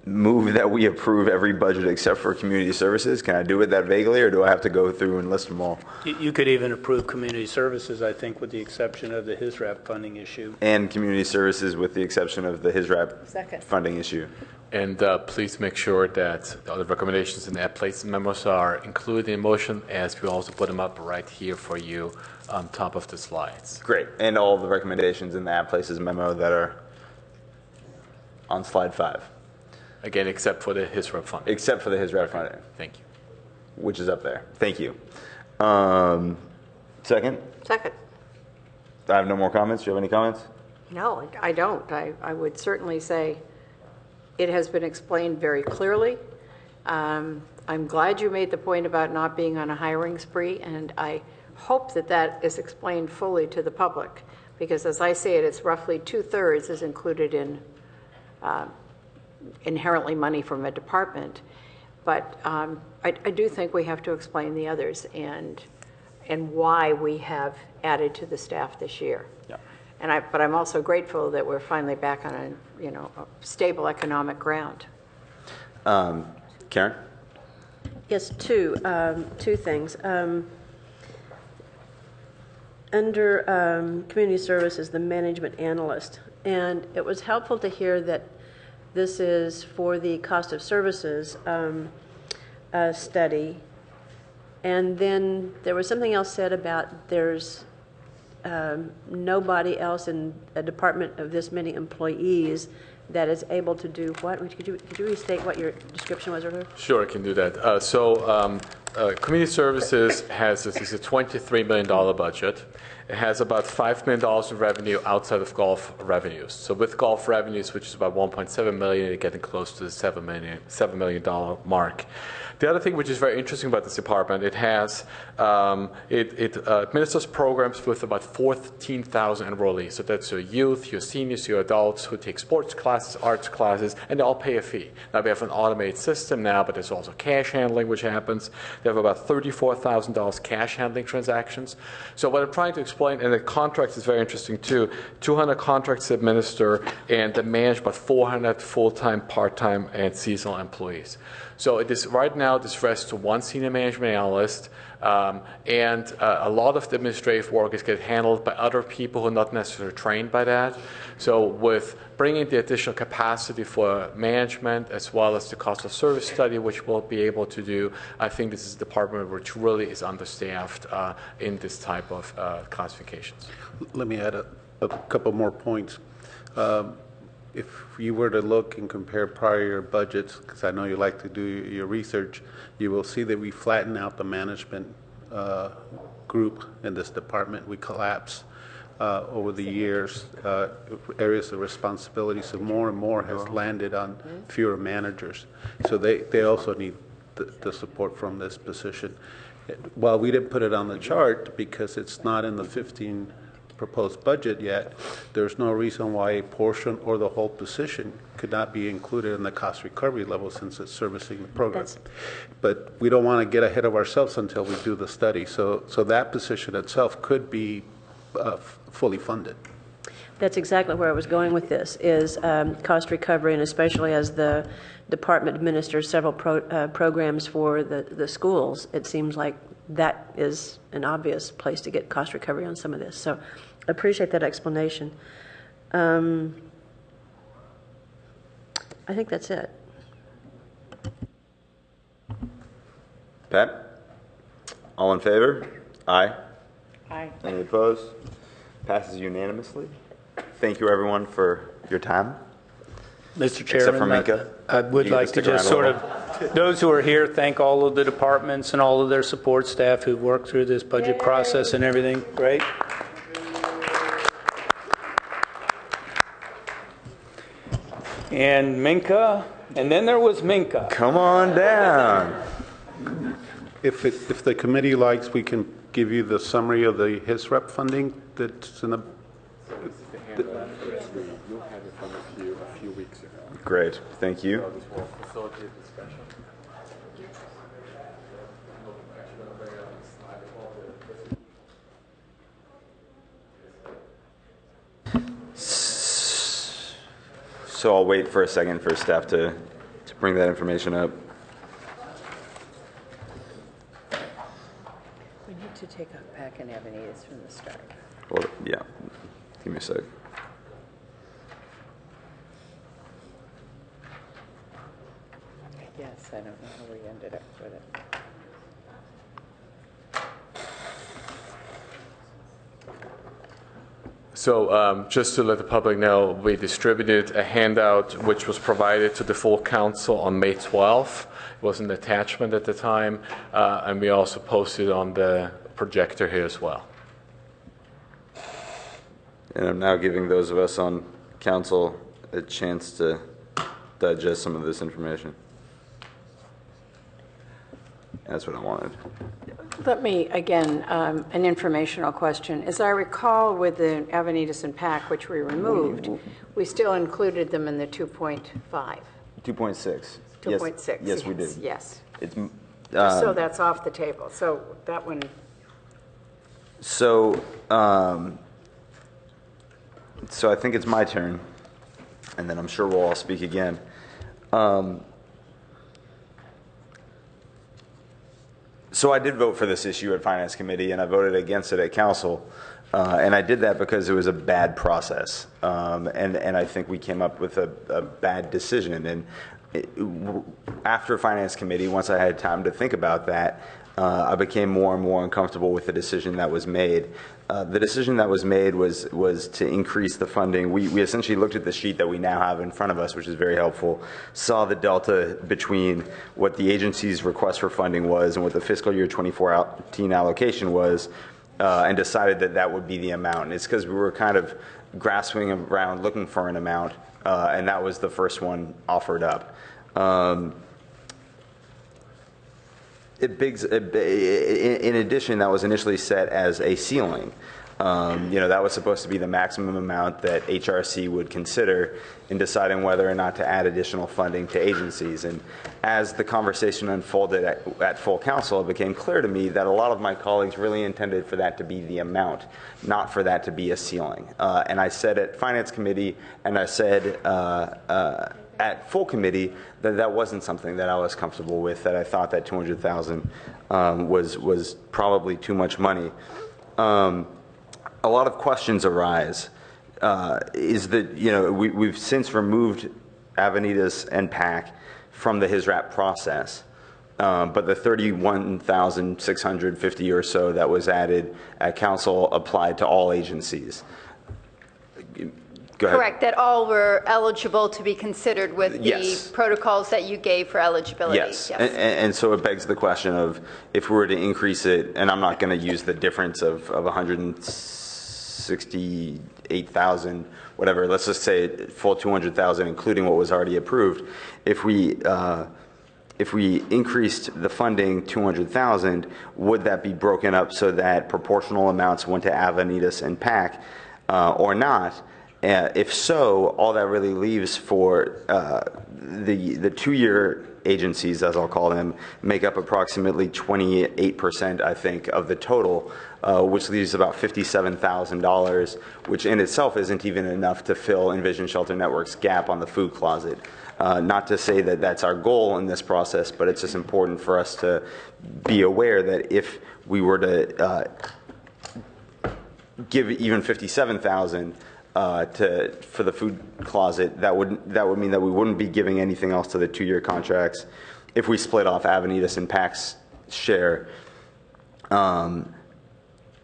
A: move that we approve every budget except for community services. Can I do it that vaguely, or do I have to go through and list them all?
N: You could even approve community services, I think, with the exception of the HISRAP funding issue.
A: And community services with the exception of the HISRAP funding issue.
D: And please make sure that all the recommendations in the place memos are included in the motion, as we also put them up right here for you on top of the slides.
A: Great. And all the recommendations in the places memo that are on slide 5.
D: Again, except for the HISRAP funding.
A: Except for the HISRAP funding.
D: Thank you.
A: Which is up there. Thank you. Second?
C: Second.
A: I have no more comments. Do you have any comments?
C: No, I don't. I would certainly say it has been explained very clearly. I'm glad you made the point about not being on a hiring spree, and I hope that is explained fully to the public, because as I say it, it's roughly 2/3 is included in inherently money from a department. But I do think we have to explain the others and why we have added to the staff this year.
A: Yeah.
C: But I'm also grateful that we're finally back on a stable economic ground.
A: Karen?
G: Yes, two things. Under community services, the management analyst, and it was helpful to hear that this is for the cost of services study. And then there was something else said about there's nobody else in a department of this many employees that is able to do what? Could you restate what your description was earlier?
D: Sure, I can do that. Community services has a $23 million budget. It has about $5 million in revenue outside of golf revenues. So with golf revenues, which is about $1.7 million, you're getting close to the $7 million mark. The other thing which is very interesting about this department, it has it administers programs with about 14,000 enrollees. So that's your youth, your seniors, your adults who take sports classes, arts classes, and they all pay a fee. Now we have an automated system now, but there's also cash handling which happens. They have about $34,000 cash handling transactions. So what I'm trying to explain, and the contract is very interesting too, 200 contracts to administer, and they manage about 400 full-time, part-time, and seasonal employees. So it is right now this rests to one senior management analyst, and a lot of the administrative work is getting handled by other people who are not necessarily trained by that. So with bringing the additional capacity for management as well as the cost of service study, which we'll be able to do, I think this is a department which really is understaffed in this type of classifications.
F: Let me add a couple more points. If you were to look and compare prior budgets, because I know you like to do your research, you will see that we flatten out the management group in this department. We collapse over the years, areas of responsibility, so more and more has landed on fewer managers. So they also need the support from this position. While we didn't put it on the chart because it's not in the 15 proposed budget yet, there's no reason why a portion or the whole position could not be included in the cost recovery level since it's servicing the program. But we don't want to get ahead of ourselves until we do the study. So that position itself could be fully funded.
G: That's exactly where I was going with this, is cost recovery, and especially as the department administers several programs for the schools, it seems like that is an obvious place to get cost recovery on some of this. So I appreciate that explanation. I think that's it.
A: Pat? All in favor? Aye.
C: Aye.
A: Any opposed? Passes unanimously. Thank you, everyone, for your time.
N: Mr.
A: Except
N: Chairman,
A: for Minka.
N: I would
A: You get
N: like to
A: stick around
N: just
A: a
N: sort
A: little.
N: of, those who are here, thank all of the departments and all of their support staff who've worked through this budget process and everything. Great. And Minka, and then there was Minka.
A: Come on down.
F: If the committee likes, we can give you the summary of the HISREP funding that's in the.
D: You'll have it from a few weeks ago.
A: Great. Thank you.
D: This will facilitate discussion.
A: So I'll wait for a second for staff to bring that information up.
C: We need to take up Pack and Avenidas from the start.
A: Well, yeah. Give me a sec.
C: Yes, I don't know how we ended up with it.
D: So just to let the public know, we distributed a handout which was provided to the full council on May 12th. It was an attachment at the time, and we also posted on the projector here as well.
A: And I'm now giving those of us on council a chance to digest some of this information. That's what I wanted.
C: Let me, again, an informational question. As I recall with the Avenidas and Pack, which we removed, we still included them in the 2.5.
A: 2.6.
C: 2.6.
A: Yes, we did.
C: Yes.
A: It's,
C: So that's off the table. So that one.
A: So I think it's my turn, and then I'm sure we'll all speak again. So I did vote for this issue at Finance Committee, and I voted against it at Council. And I did that because it was a bad process. And I think we came up with a bad decision. And after Finance Committee, once I had time to think about that, I became more and more uncomfortable with the decision that was made. The decision that was made was to increase the funding. We essentially looked at the sheet that we now have in front of us, which is very helpful, saw the delta between what the agency's request for funding was and what the fiscal year 2014 allocation was, and decided that that would be the amount. And it's because we were kind of grasping around looking for an amount, and that was the first one offered up. In addition, that was initially set as a ceiling. That was supposed to be the maximum amount that HRC would consider in deciding whether or not to add additional funding to agencies. And as the conversation unfolded at full council, it became clear to me that a lot of my colleagues really intended for that to be the amount, not for that to be a ceiling. And I said at Finance Committee, and I said at full committee, that wasn't something that I was comfortable with, that I thought that $200,000 was probably too much money. A lot of questions arise. Is that, we've since removed Avenidas and PAC from the HISRAP process, but the 31,650 or so that was added at council applied to all agencies. Go ahead.
O: Correct, that all were eligible to be considered with the protocols that you gave for eligibility.
A: Yes, and so it begs the question of if we were to increase it, and I'm not going to use the difference of 160 268,000, whatever. Let's just say full 200,000, including what was already approved. If we increased the funding 200,000, would that be broken up so that proportional amounts went to Avenidas and PAC or not? If so, all that really leaves for the 2-year agencies, as I'll call them, make up approximately 28%, I think, of the total, which leaves about $57,000, which in itself isn't even enough to fill Envision Shelter Network's gap on the food closet. Not to say that that's our goal in this process, but it's just important for us to be aware that if we were to give even $57,000 for the food closet, that would mean that we wouldn't be giving anything else to the 2-year contracts if we split off Avenidas and PAC's share.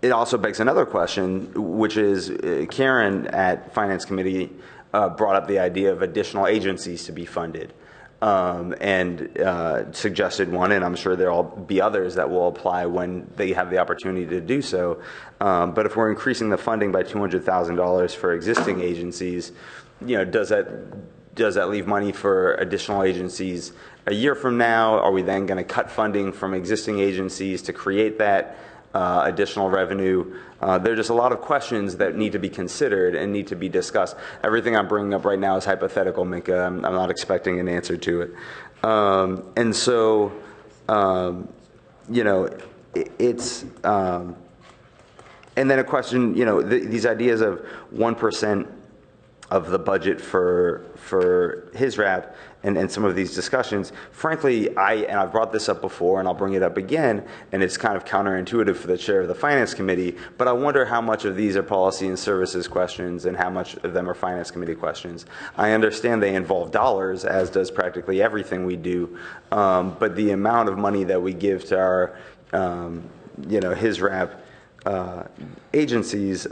A: It also begs another question, which is Karen at Finance Committee brought up the idea of additional agencies to be funded and suggested one, and I'm sure there'll be others that will apply when they have the opportunity to do so. But if we're increasing the funding by $200,000 for existing agencies, does that leave money for additional agencies a year from now? Are we then going to cut funding from existing agencies to create that additional revenue? There are just a lot of questions that need to be considered and need to be discussed. Everything I'm bringing up right now is hypothetical, Minka. I'm not expecting an answer to it. And so, it's, and then a question, these ideas of 1% of the budget for his RAP and some of these discussions. Frankly, I've brought this up before and I'll bring it up again, and it's kind of counterintuitive for the chair of the Finance Committee, but I wonder how much of these are policy and services questions and how much of them are Finance Committee questions. I understand they involve dollars, as does practically everything we do, but the amount of money that we give to our, his RAP agencies,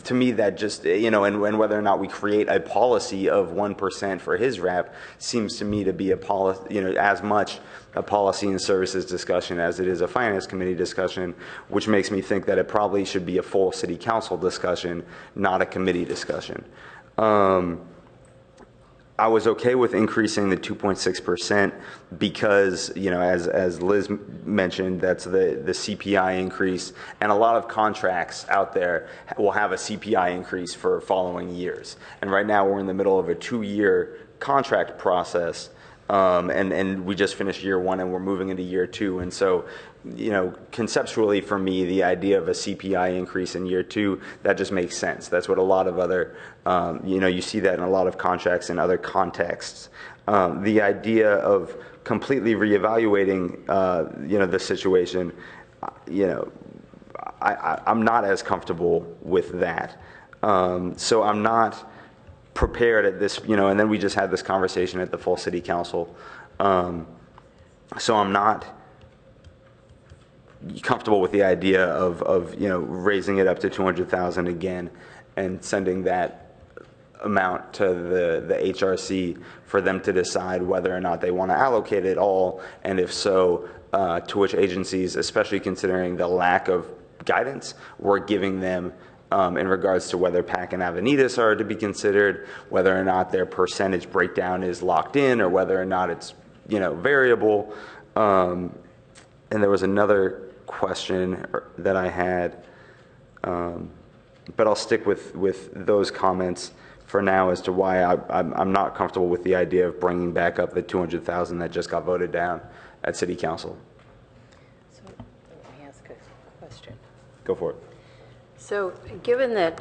A: to me that just, and whether or not we create a policy of 1% for his RAP seems to me to be a policy, as much a policy and services discussion as it is a Finance Committee discussion, which makes me think that it probably should be a full City Council discussion, not a committee discussion. I was okay with increasing the 2.6% because, as Liz mentioned, that's the CPI increase, and a lot of contracts out there will have a CPI increase for following years. And right now we're in the middle of a 2-year contract process, and we just finished year 1 and we're moving into year 2. And so, conceptually for me, the idea of a CPI increase in year 2, that just makes sense. That's what a lot of other, you see that in a lot of contracts in other contexts. The idea of completely reevaluating, the situation, I'm not as comfortable with that. So I'm not prepared at this, and then we just had this conversation at the full City Council. So I'm not comfortable with the idea of raising it up to 200,000 again and sending that amount to the HRC for them to decide whether or not they want to allocate it all, and if so, to which agencies, especially considering the lack of guidance we're giving them in regards to whether PAC and Avenidas are to be considered, whether or not their percentage breakdown is locked in, or whether or not it's variable. And there was another question that I had, but I'll stick with those comments for now as to why I'm not comfortable with the idea of bringing back up the 200,000 that just got voted down at City Council.
C: So let me ask a question.
A: Go for it.
C: So given that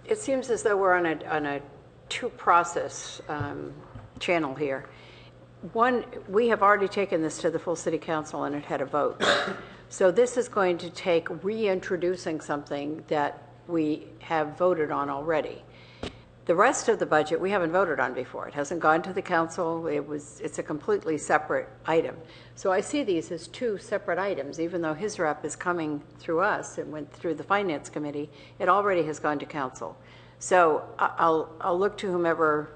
C: it seems as though we're on a two-process channel here. One, we have already taken this to the full City Council and it had a vote. So this is going to take reintroducing something that we have voted on already. The rest of the budget we haven't voted on before. It hasn't gone to the council. It's a completely separate item. So I see these as two separate items. Even though his rep is coming through us and went through the Finance Committee, it already has gone to council. So I'll look to whomever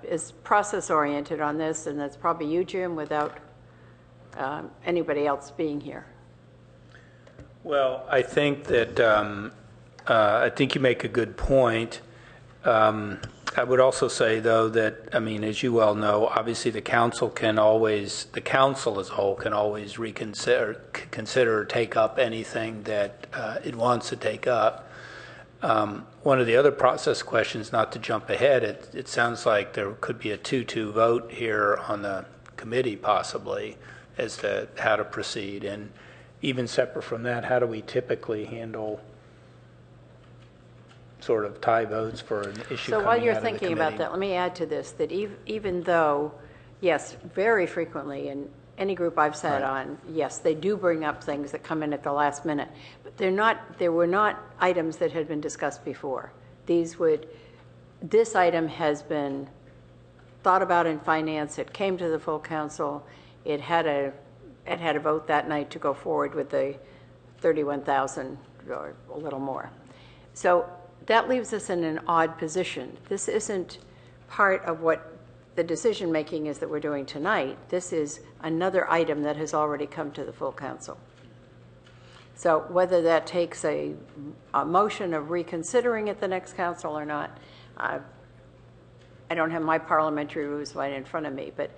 C: is process oriented on this, and that's probably you, Jim, without anybody else being here.
N: Well, I think that I think you make a good point. I would also say, though, that, I mean, as you well know, obviously the council as a whole can always consider or take up anything that it wants to take up. One of the other process questions, not to jump ahead, it sounds like there could be a 2-2 vote here on the committee possibly as to how to proceed. And even separate from that, how do we typically handle sort of tie votes for an issue
C: So
N: coming
C: while you're
N: out of the
C: thinking about
N: committee?
C: that, let me add to this, that even though, yes, very frequently in any group I've sat on, yes, they do bring up things that come in at the last minute, but there were not items that had been discussed before. This item has been thought about in finance, it came to the full council, it had a vote that night to go forward with the 31,000 or a little more. So that leaves us in an odd position. This isn't part of what the decision-making is that we're doing tonight. This is another item that has already come to the full council. So whether that takes a motion of reconsidering at the next council or not, I don't have my parliamentary rules right in front of me, but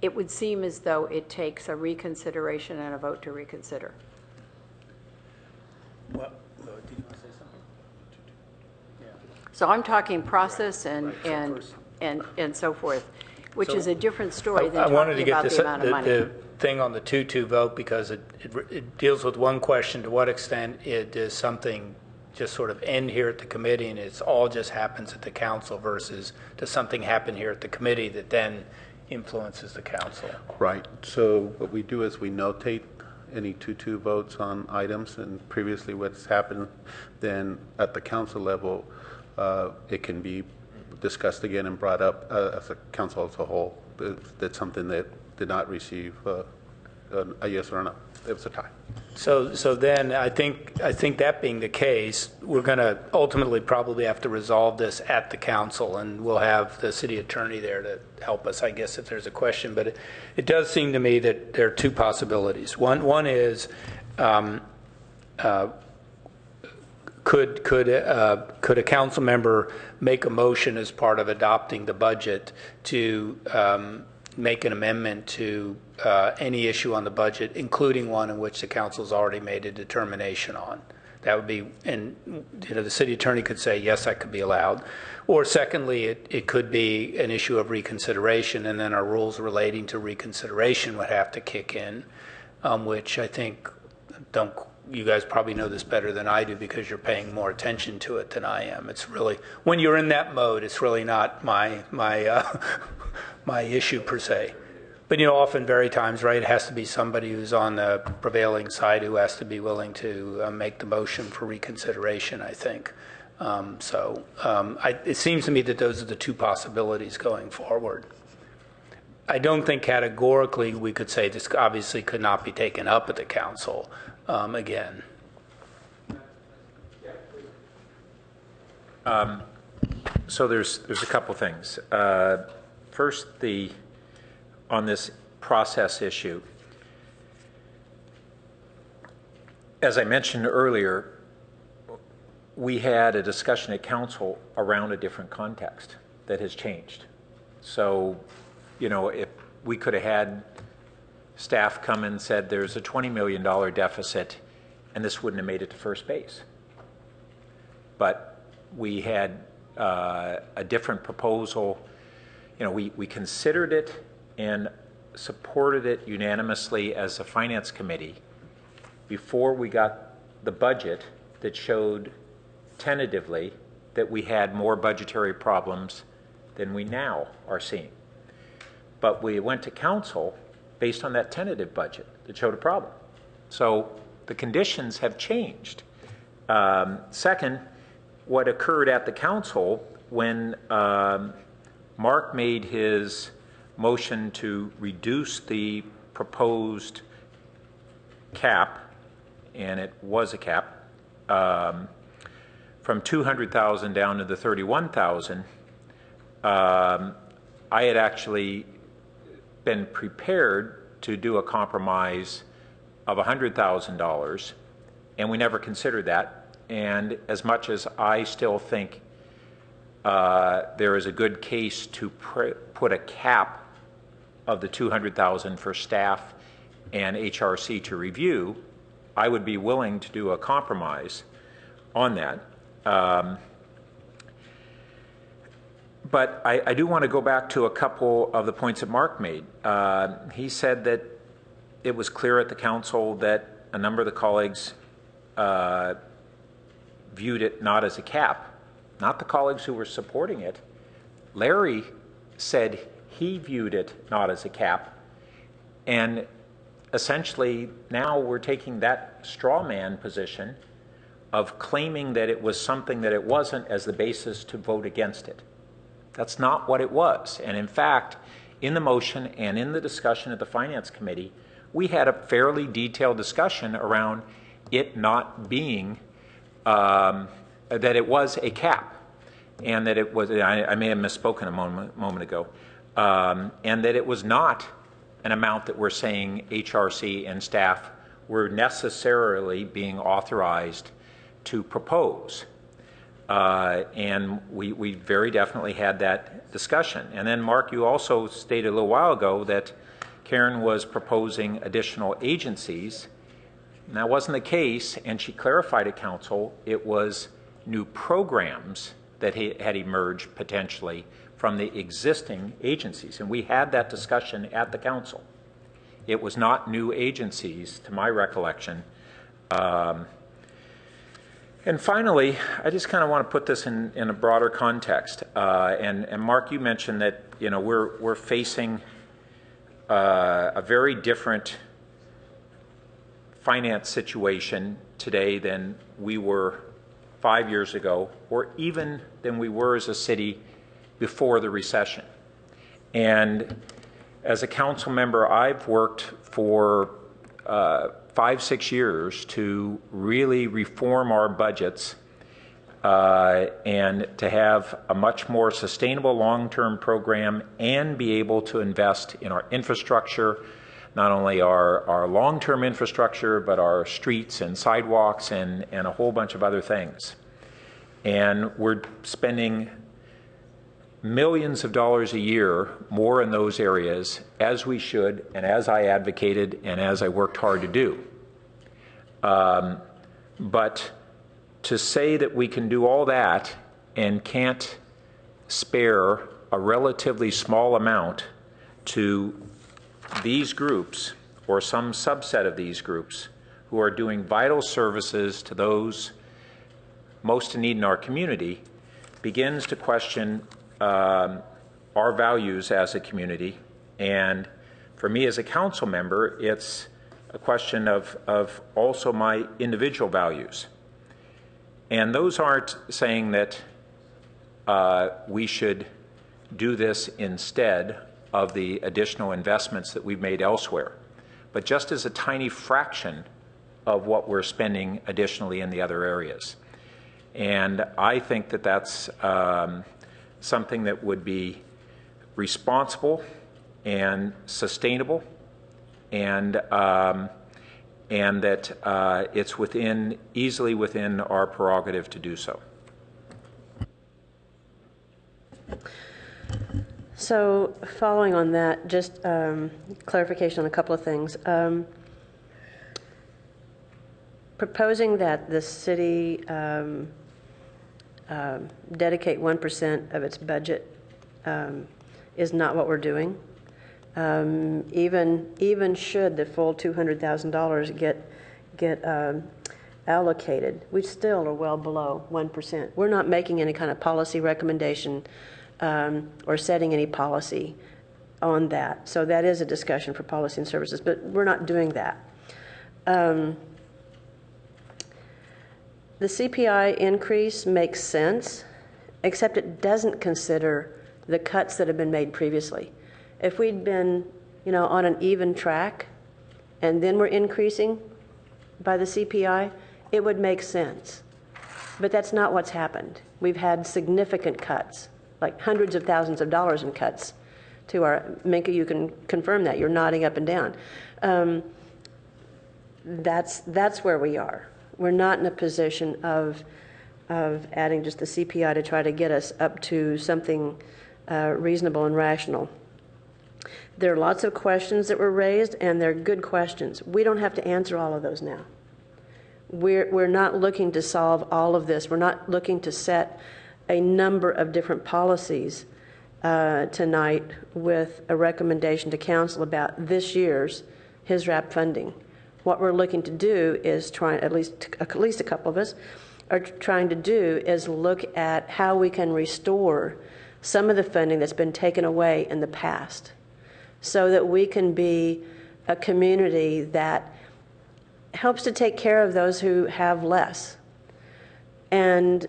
C: it would seem as though it takes a reconsideration and a vote to reconsider.
N: Well, did you want to say something?
C: So I'm talking process and so forth, which is a different story than talking about the amount of money.
N: The thing on the 2-2 vote, because it deals with one question: to what extent does something just sort of end here at the committee and it's all just happens at the council, versus does something happen here at the committee that then influences the council?
F: Right. So what we do is we notate any 2-2 votes on items, and previously what's happened, then at the council level, it can be discussed again and brought up as a council as a whole. That's something that did not receive a yes or a no. It was a tie.
N: So then I think that being the case, we're going to ultimately probably have to resolve this at the council, and we'll have the city attorney there to help us, I guess, if there's a question. But it does seem to me that there are two possibilities. One is, could a council member make a motion as part of adopting the budget to make an amendment to any issue on the budget, including one in which the council's already made a determination on? That would be, and the city attorney could say, yes, that could be allowed. Or secondly, it could be an issue of reconsideration, and then our rules relating to reconsideration would have to kick in, which I think you guys probably know this better than I do because you're paying more attention to it than I am. It's really, when you're in that mode, it's really not my issue per se. But often, very times, right, it has to be somebody who's on the prevailing side who has to be willing to make the motion for reconsideration, I think. It seems to me that those are the two possibilities going forward. I don't think categorically we could say this obviously could not be taken up at the council again.
M: So there's a couple things. First, on this process issue, as I mentioned earlier, we had a discussion at council around a different context that has changed. So, if we could have had staff come and said there's a $20 million deficit and this wouldn't have made it to first base. But we had a different proposal. We considered it and supported it unanimously as a finance committee before we got the budget that showed tentatively that we had more budgetary problems than we now are seeing. But we went to council based on that tentative budget that showed a problem. So the conditions have changed. Second, what occurred at the council when Mark made his motion to reduce the proposed cap, and it was a cap, from 200,000 down to the 31,000, I had actually been prepared to do a compromise of $100,000, and we never considered that. And as much as I still think there is a good case to put a cap of the 200,000 for staff and HRC to review, I would be willing to do a compromise on that. But I do want to go back to a couple of the points that Mark made. He said that it was clear at the council that a number of the colleagues viewed it not as a cap, not the colleagues who were supporting it. Larry said he viewed it not as a cap, and essentially now we're taking that straw man position of claiming that it was something that it wasn't as the basis to vote against it. That's not what it was. And in fact, in the motion and in the discussion at the Finance Committee, we had a fairly detailed discussion around it not being, that it was a cap, and that it was, I may have misspoken a moment ago, and that it was not an amount that we're saying HRC and staff were necessarily being authorized to propose. And we very definitely had that discussion. And then, Mark, you also stated a little while ago that Karen was proposing additional agencies. And that wasn't the case, and she clarified at council it was new programs that had emerged potentially from the existing agencies. And we had that discussion at the council. It was not new agencies, to my recollection. And finally, I just kind of want to put this in a broader context. And Mark, you mentioned that we're facing a very different finance situation today than we were 5 years ago, or even than we were as a city before the recession. And as a council member, I've worked for 5-6 years to really reform our budgets and to have a much more sustainable long-term program and be able to invest in our infrastructure, not only our long-term infrastructure, but our streets and sidewalks and a whole bunch of other things. And we're spending millions of dollars a year more in those areas, as we should, and as I advocated and as I worked hard to do. But to say that we can do all that and can't spare a relatively small amount to these groups or some subset of these groups who are doing vital services to those most in need in our community begins to question our values as a community. And for me as a council member, it's a question of also my individual values. And those aren't saying that we should do this instead of the additional investments that we've made elsewhere, but just as a tiny fraction of what we're spending additionally in the other areas. And I think that that's something that would be responsible and sustainable, and that it's easily within our prerogative to do so.
G: So following on that, just clarification on a couple of things. Proposing that the city dedicate 1% of its budget is not what we're doing. Even should the full $200,000 get allocated, we still are well below 1%. We're not making any kind of policy recommendation or setting any policy on that. So that is a discussion for policy and services, but we're not doing that. The CPI increase makes sense, except it doesn't consider the cuts that have been made previously. If we'd been, on an even track, and then we're increasing by the CPI, it would make sense. But that's not what's happened. We've had significant cuts, like hundreds of thousands of dollars in cuts to our, Minka, you can confirm that. You're nodding up and down. That's where we are. We're not in a position of adding just the CPI to try to get us up to something reasonable and rational. There are lots of questions that were raised, and they're good questions. We don't have to answer all of those now. We're not looking to solve all of this. We're not looking to set a number of different policies tonight with a recommendation to council about this year's HISRAP funding. What we're looking to do is try, at least a couple of us are trying to do, is look at how we can restore some of the funding that's been taken away in the past, so that we can be a community that helps to take care of those who have less. And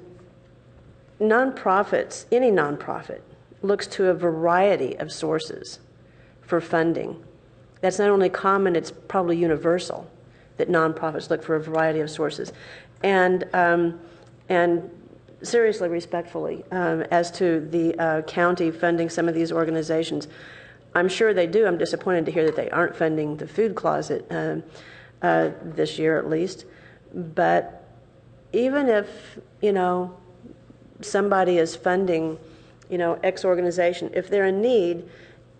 G: nonprofits, any nonprofit, looks to a variety of sources for funding. That's not only common, it's probably universal, that nonprofits look for a variety of sources. And seriously, respectfully, as to the county funding some of these organizations, I'm sure they do. I'm disappointed to hear that they aren't funding the food closet this year, at least. But even if, somebody is funding, X organization, if they're in need,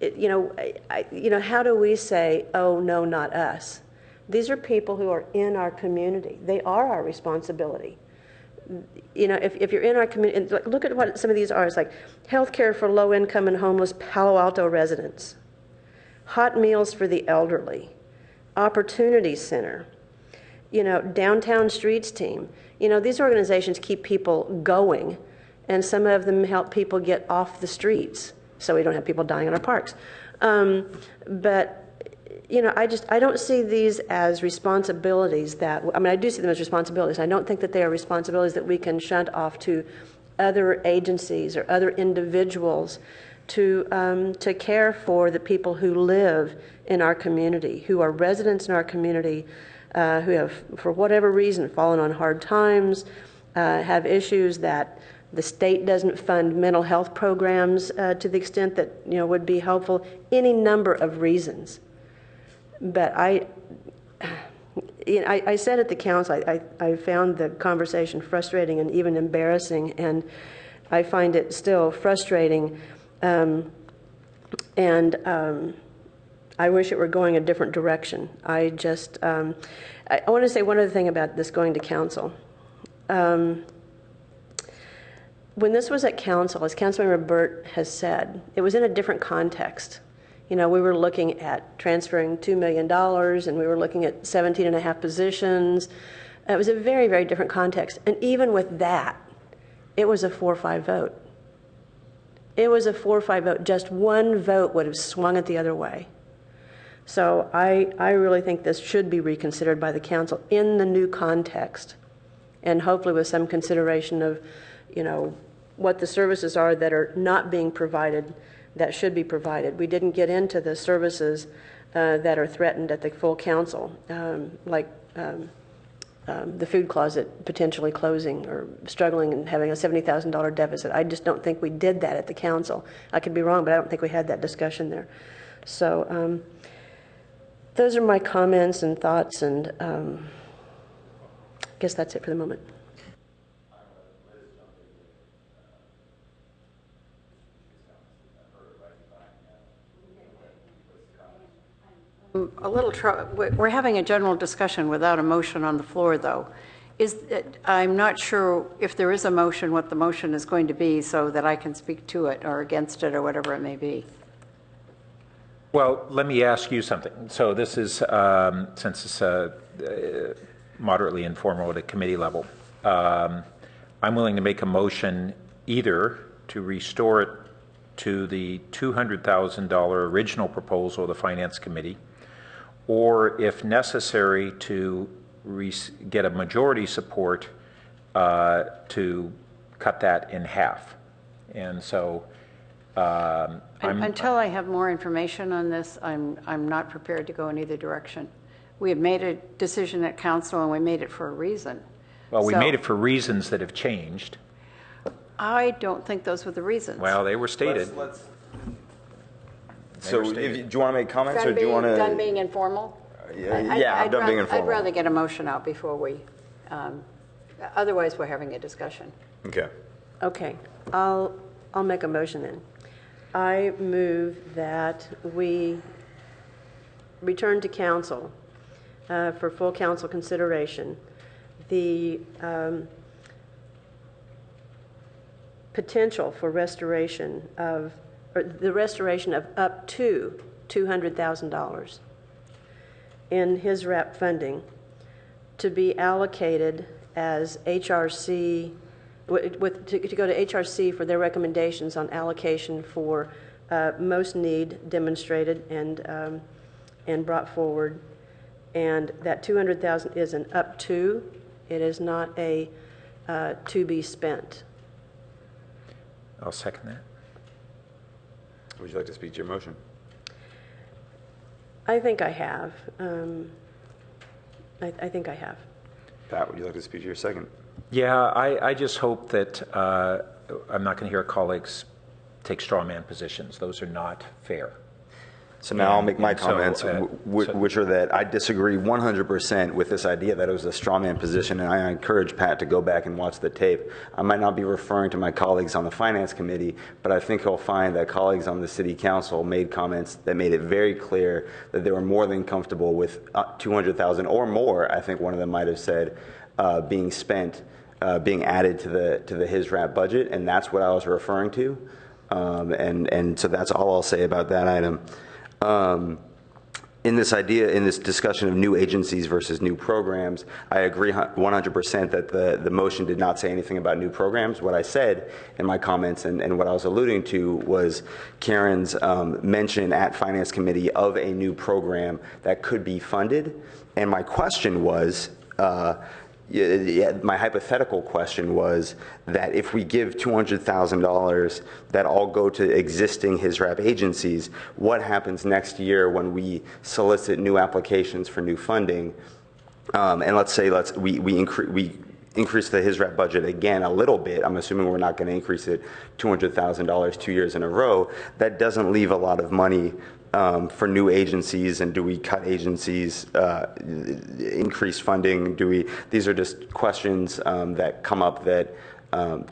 G: how do we say, oh, no, not us? These are people who are in our community. They are our responsibility. If you're in our community, look at what some of these are. It's like healthcare for low-income and homeless Palo Alto residents, hot meals for the elderly, Opportunity Center, Downtown Streets Team. These organizations keep people going, and some of them help people get off the streets so we don't have people dying in our parks. But I don't see these as responsibilities I do see them as responsibilities. I don't think that they are responsibilities that we can shunt off to other agencies or other individuals to care for the people who live in our community, who are residents in our community, who have, for whatever reason, fallen on hard times, have issues that the state doesn't fund mental health programs to the extent that would be helpful, any number of reasons. But I said at the council, I found the conversation frustrating and even embarrassing, and I find it still frustrating. I wish it were going a different direction. I want to say one other thing about this going to council. When this was at council, as Councilmember Burt has said, it was in a different context. We were looking at transferring $2 million, and we were looking at 17 and a half positions. It was a very, very different context. And even with that, it was a 4-5 vote. It was a 4-5 vote. Just one vote would have swung it the other way. So I really think this should be reconsidered by the council in the new context, and hopefully with some consideration of, what the services are that are not being provided that should be provided. We didn't get into the services that are threatened at the full council, like the food closet potentially closing or struggling and having a $70,000 deficit. I just don't think we did that at the council. I could be wrong, but I don't think we had that discussion there. So those are my comments and thoughts, and I guess that's it for the moment.
C: A little trouble. We're having a general discussion without a motion on the floor, though. I'm not sure if there is a motion, what the motion is going to be, so that I can speak to it or against it or whatever it may be.
M: Well, let me ask you something. So this is, since it's moderately informal at a committee level, I'm willing to make a motion either to restore it to the $200,000 original proposal of the Finance Committee, or if necessary to get a majority support to cut that in half. And so
C: until I have more information on this, I'm not prepared to go in either direction. We have made a decision at council, and we made it for a reason.
M: Well, we made it for reasons that have changed.
C: I don't think those were the reasons.
M: Well, they were stated.
A: So do you want to make comments, or do you want to?
C: Done being informal?
A: Yeah, I'm done being informal.
C: I'd rather get a motion out before we Otherwise, we're having a discussion.
A: Okay.
G: Okay, I'll make a motion then. I move that we return to council for full council consideration the potential for restoration of up to $200,000 in his RAP funding to be allocated as HRC, to go to HRC for their recommendations on allocation for most need demonstrated and brought forward. And that $200,000 is an up to, it is not a to be spent.
M: I'll second that.
A: Would you like to speak to your motion?
G: I think I have. I think I have.
A: Pat, would you like to speak to your second?
M: Yeah, I just hope that I'm not going to hear colleagues take straw man positions. Those are not fair.
A: So now I'll make my comments,
M: so,
A: which are that I disagree 100% with this idea that it was a straw man position, and I encourage Pat to go back and watch the tape. I might not be referring to my colleagues on the Finance Committee, but I think he'll find that colleagues on the City Council made comments that made it very clear that they were more than comfortable with $200,000 or more. I think one of them might have said being spent, being added to the his RAP budget, and that's what I was referring to. And so that's all I'll say about that item. In this discussion of new agencies versus new programs, I agree 100% that the motion did not say anything about new programs. What I said in my comments and what I was alluding to was Karen's mention at Finance Committee of a new program that could be funded. And my question was, my hypothetical question was that if we give $200,000 that all go to existing HISRAP agencies, what happens next year when we solicit new applications for new funding? And let's say we increase the HISRAP budget again a little bit. I'm assuming we're not going to increase it $200,000 2 years in a row. That doesn't leave a lot of money for new agencies, and do we cut agencies, increase funding? These are just questions that come up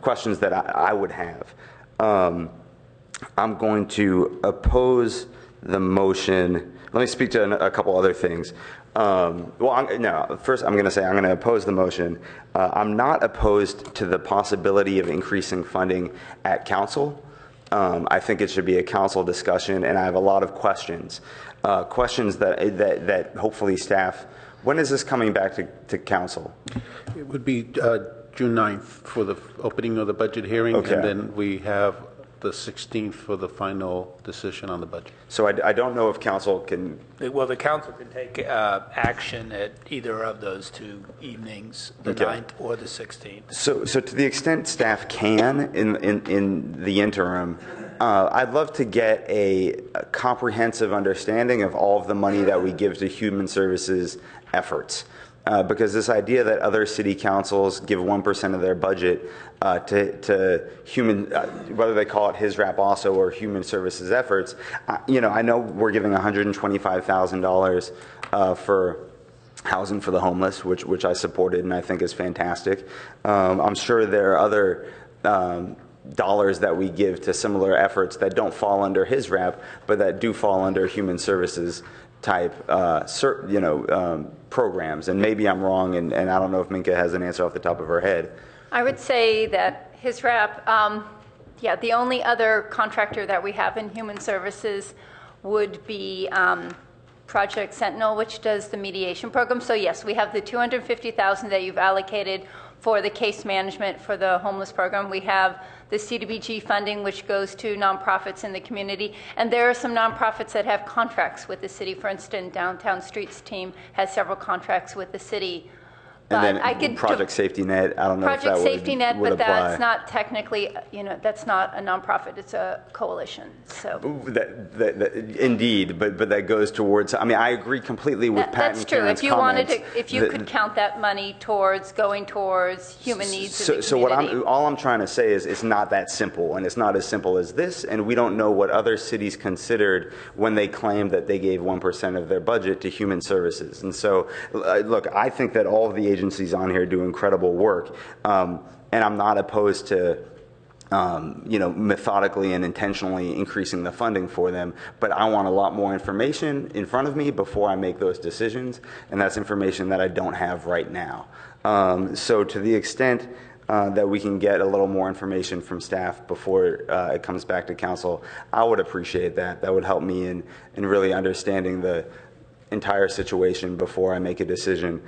A: questions that I would have. I'm going to oppose the motion. Let me speak to a couple other things. First I'm going to say I'm going to oppose the motion. I'm not opposed to the possibility of increasing funding at council. I think it should be a council discussion, and I have a lot of questions. Questions that hopefully staff, when is this coming back to council?
F: It would be June 9th for the opening of the budget hearing,
A: Okay.
F: And then we have the 16th for the final decision on the budget.
A: So I don't know if council can...
N: Well, the council can take action at either of those two evenings, the 9th or the 16th.
A: So to the extent staff can, in the interim, I'd love to get a comprehensive understanding of all of the money that we give to human services efforts. Because this idea that other city councils give 1% of their budget to human, whether they call it HISRAP also or human services efforts, I know we're giving $125,000 for housing for the homeless, which I supported and I think is fantastic. I'm sure there are other dollars that we give to similar efforts that don't fall under HISRAP, but that do fall under human services type programs. And maybe I'm wrong, and I don't know if Minka has an answer off the top of her head.
O: I would say that HISRAP, the only other contractor that we have in human services would be Project Sentinel, which does the mediation program. So yes, we have the $250,000 that you've allocated for the case management for the homeless program. We have the CDBG funding, which goes to nonprofits in the community. And there are some nonprofits that have contracts with the city. For instance, Downtown Streets team has several contracts with the city.
A: And then Project Safety Net, I don't know if that
O: Project Safety Net,
A: would
O: but
A: apply.
O: that's not technically, that's not a nonprofit, it's a coalition, so.
A: Indeed, but that goes towards, I agree completely with Pat and Karen's comments.
O: If you could count that money going towards human needs in the community.
A: All I'm trying to say is it's not that simple, and it's not as simple as this, and we don't know what other cities considered when they claimed that they gave 1% of their budget to human services. And so, look, I think that all of the agencies on here do incredible work. And I'm not opposed to methodically and intentionally increasing the funding for them, but I want a lot more information in front of me before I make those decisions, and that's information that I don't have right now. So to the extent that we can get a little more information from staff before it comes back to council, I would appreciate that. That would help me in really understanding the entire situation before I make a decision.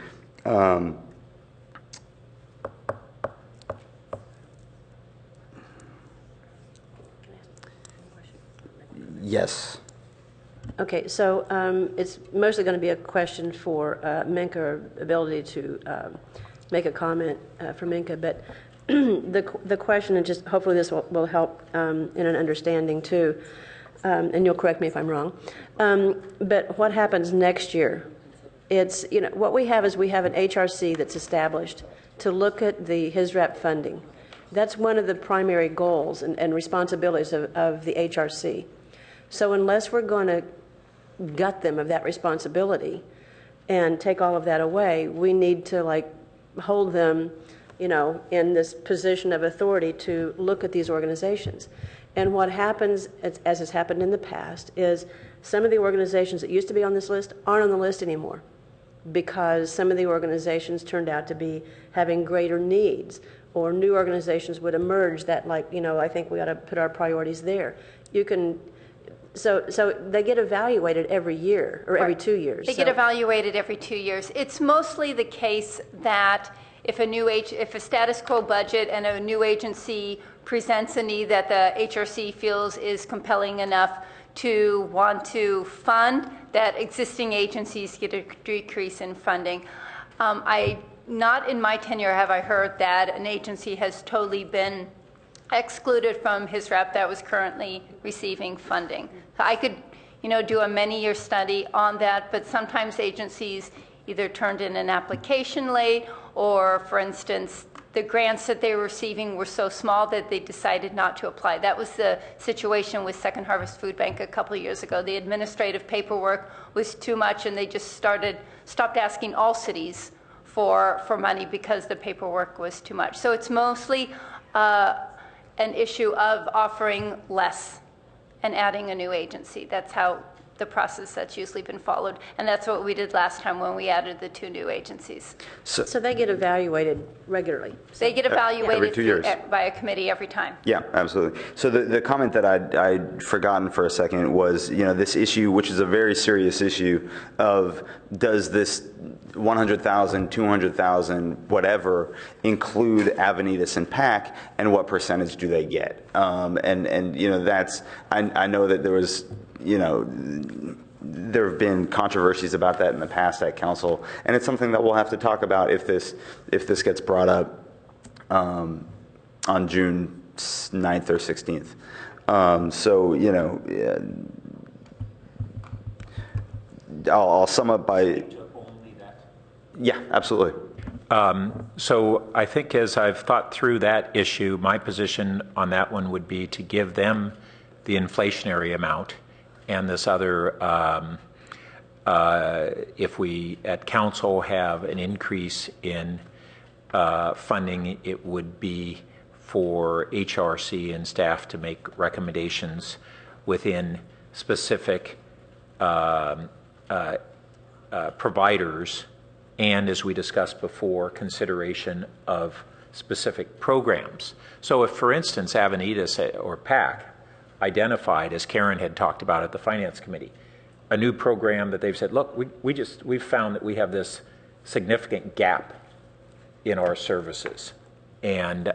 A: Yes.
G: Okay, so it's mostly going to be a question for Minka, or ability to make a comment for Minka, but the question, and just hopefully this will help in an understanding too, and you'll correct me if I'm wrong, but what happens next year? It's, what we have is we have an HRC that's established to look at the HISRAP funding. That's one of the primary goals and responsibilities of the HRC. So unless we're going to gut them of that responsibility and take all of that away, we need to hold them, in this position of authority to look at these organizations. And what happens, as has happened in the past, is some of the organizations that used to be on this list aren't on the list anymore because some of the organizations turned out to be having greater needs, or new organizations would emerge that, I think we ought to put our priorities there. So they get evaluated every year or every 2 years.
O: They get evaluated every 2 years. It's mostly the case that if a status quo budget and a new agency presents a need that the HRC feels is compelling enough to want to fund, that existing agencies get a decrease in funding. Not in my tenure have I heard that an agency has totally been excluded from HISRAP that was currently receiving funding. So I could, do a many-year study on that, but sometimes agencies either turned in an application late, or, for instance, the grants that they were receiving were so small that they decided not to apply. That was the situation with Second Harvest Food Bank a couple of years ago. The administrative paperwork was too much, and they just stopped asking all cities for money because the paperwork was too much. So it's mostly an issue of offering less and adding a new agency. That's how the process that's usually been followed. And that's what we did last time when we added the 2 new agencies.
G: So they get evaluated regularly?
O: They get evaluated
A: every 2 years.
O: by a committee every time.
A: Yeah, absolutely. So the comment that I'd forgotten for a second was, this issue, which is a very serious issue, of does this 100,000, 200,000, whatever, include Avenidas and PAC, and what percentage do they get? That's, I know that there was, there have been controversies about that in the past at council, and it's something that we'll have to talk about if this gets brought up on June 9th or 16th. I'll sum up by. Yeah, absolutely.
M: So I think as I've thought through that issue, my position on that one would be to give them the inflationary amount, and this other, if we at council have an increase in funding, it would be for HRC and staff to make recommendations within specific providers, and as we discussed before, consideration of specific programs. So if, for instance, Avenidas or PAC identified, as Karen had talked about at the Finance Committee, a new program that they've said, look, we've found that we have this significant gap in our services, and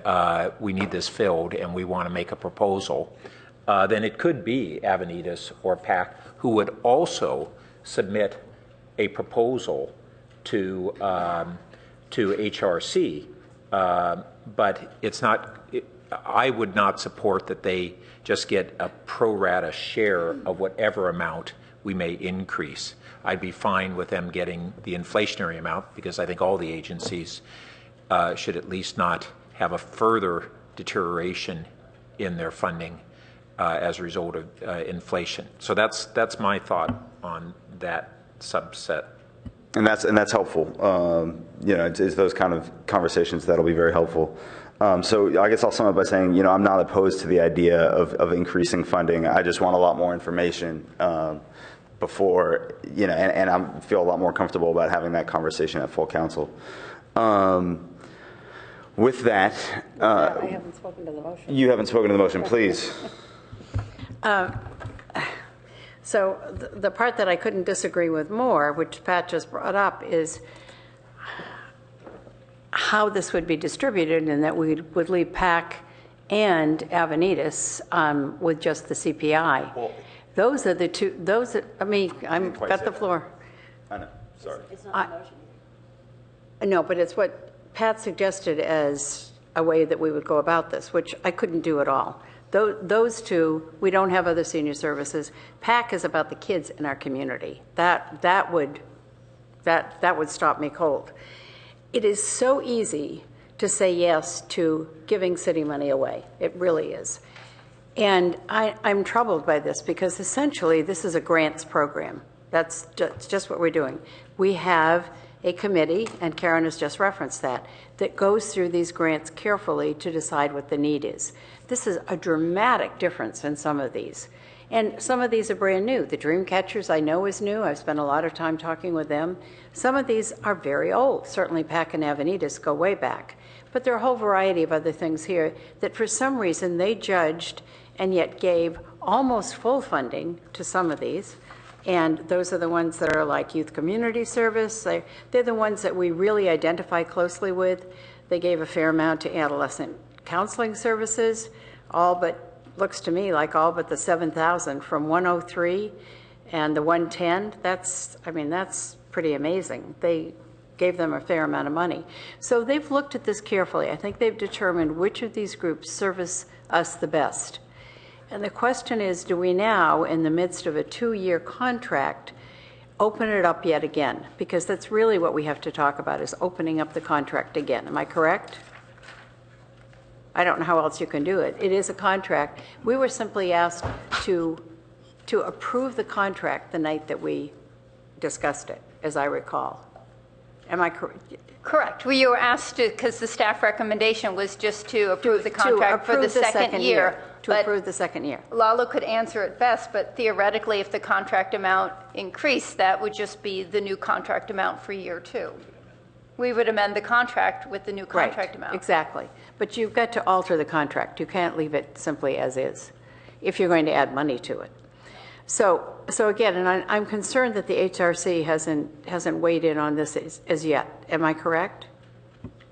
M: we need this filled, and we want to make a proposal, then it could be Avenidas or PAC who would also submit a proposal to HRC, but it's not. I would not support that they just get a pro rata share of whatever amount we may increase. I'd be fine with them getting the inflationary amount, because I think all the agencies should at least not have a further deterioration in their funding as a result of inflation. So that's my thought on that subset.
A: And that's helpful. It's those kind of conversations that'll be very helpful. So I guess I'll sum up by saying, I'm not opposed to the idea of increasing funding. I just want a lot more information before, and I feel a lot more comfortable about having that conversation at full council. With that,
C: I haven't spoken to the motion.
A: You haven't spoken to the motion, please.
C: So the part that I couldn't disagree with more, which Pat just brought up, is how this would be distributed, and that we would leave PAC and Avenidas with just the CPI. Well, those are the two. I've got the floor.
A: I know. Sorry.
G: It's not a motion.
C: No, but it's what Pat suggested as a way that we would go about this, which I couldn't do at all. Those two, we don't have other senior services. PAC is about the kids in our community. That would stop me cold. It is so easy to say yes to giving city money away. It really is. And I'm troubled by this because essentially this is a grants program. That's just what we're doing. We have a committee, and Karen has just referenced that goes through these grants carefully to decide what the need is. This is a dramatic difference in some of these. And some of these are brand new. The dream catchers I know is new. I've spent a lot of time talking with them. Some of these are very old. Certainly PAC and Avenidas go way back. But there are a whole variety of other things here that for some reason they judged and yet gave almost full funding to some of these. And those are the ones that are like youth community service. They're the ones that we really identify closely with. They gave a fair amount to adolescent counseling services, looks to me like all but the 7,000 from 103 and the 110. That's pretty amazing. They gave them a fair amount of money. So they've looked at this carefully. I think they've determined which of these groups service us the best. And the question is, do we now, in the midst of a 2-year contract, open it up yet again? Because that's really what we have to talk about, is opening up the contract again. Am I correct? I don't know how else you can do it. It is a contract. We were simply asked to approve the contract the night that we discussed it, as I recall. Am I correct?
O: Correct. We were asked to, because the staff recommendation was just to approve the contract for the second year.
C: To approve the second year.
O: Lalo could answer it best, but theoretically, if the contract amount increased, that would just be the new contract amount for year 2. We would amend the contract with the new contract amount.
C: Exactly. But you've got to alter the contract. You can't leave it simply as is if you're going to add money to it. So again, and I'm concerned that the HRC hasn't weighed in on this as yet. Am I correct?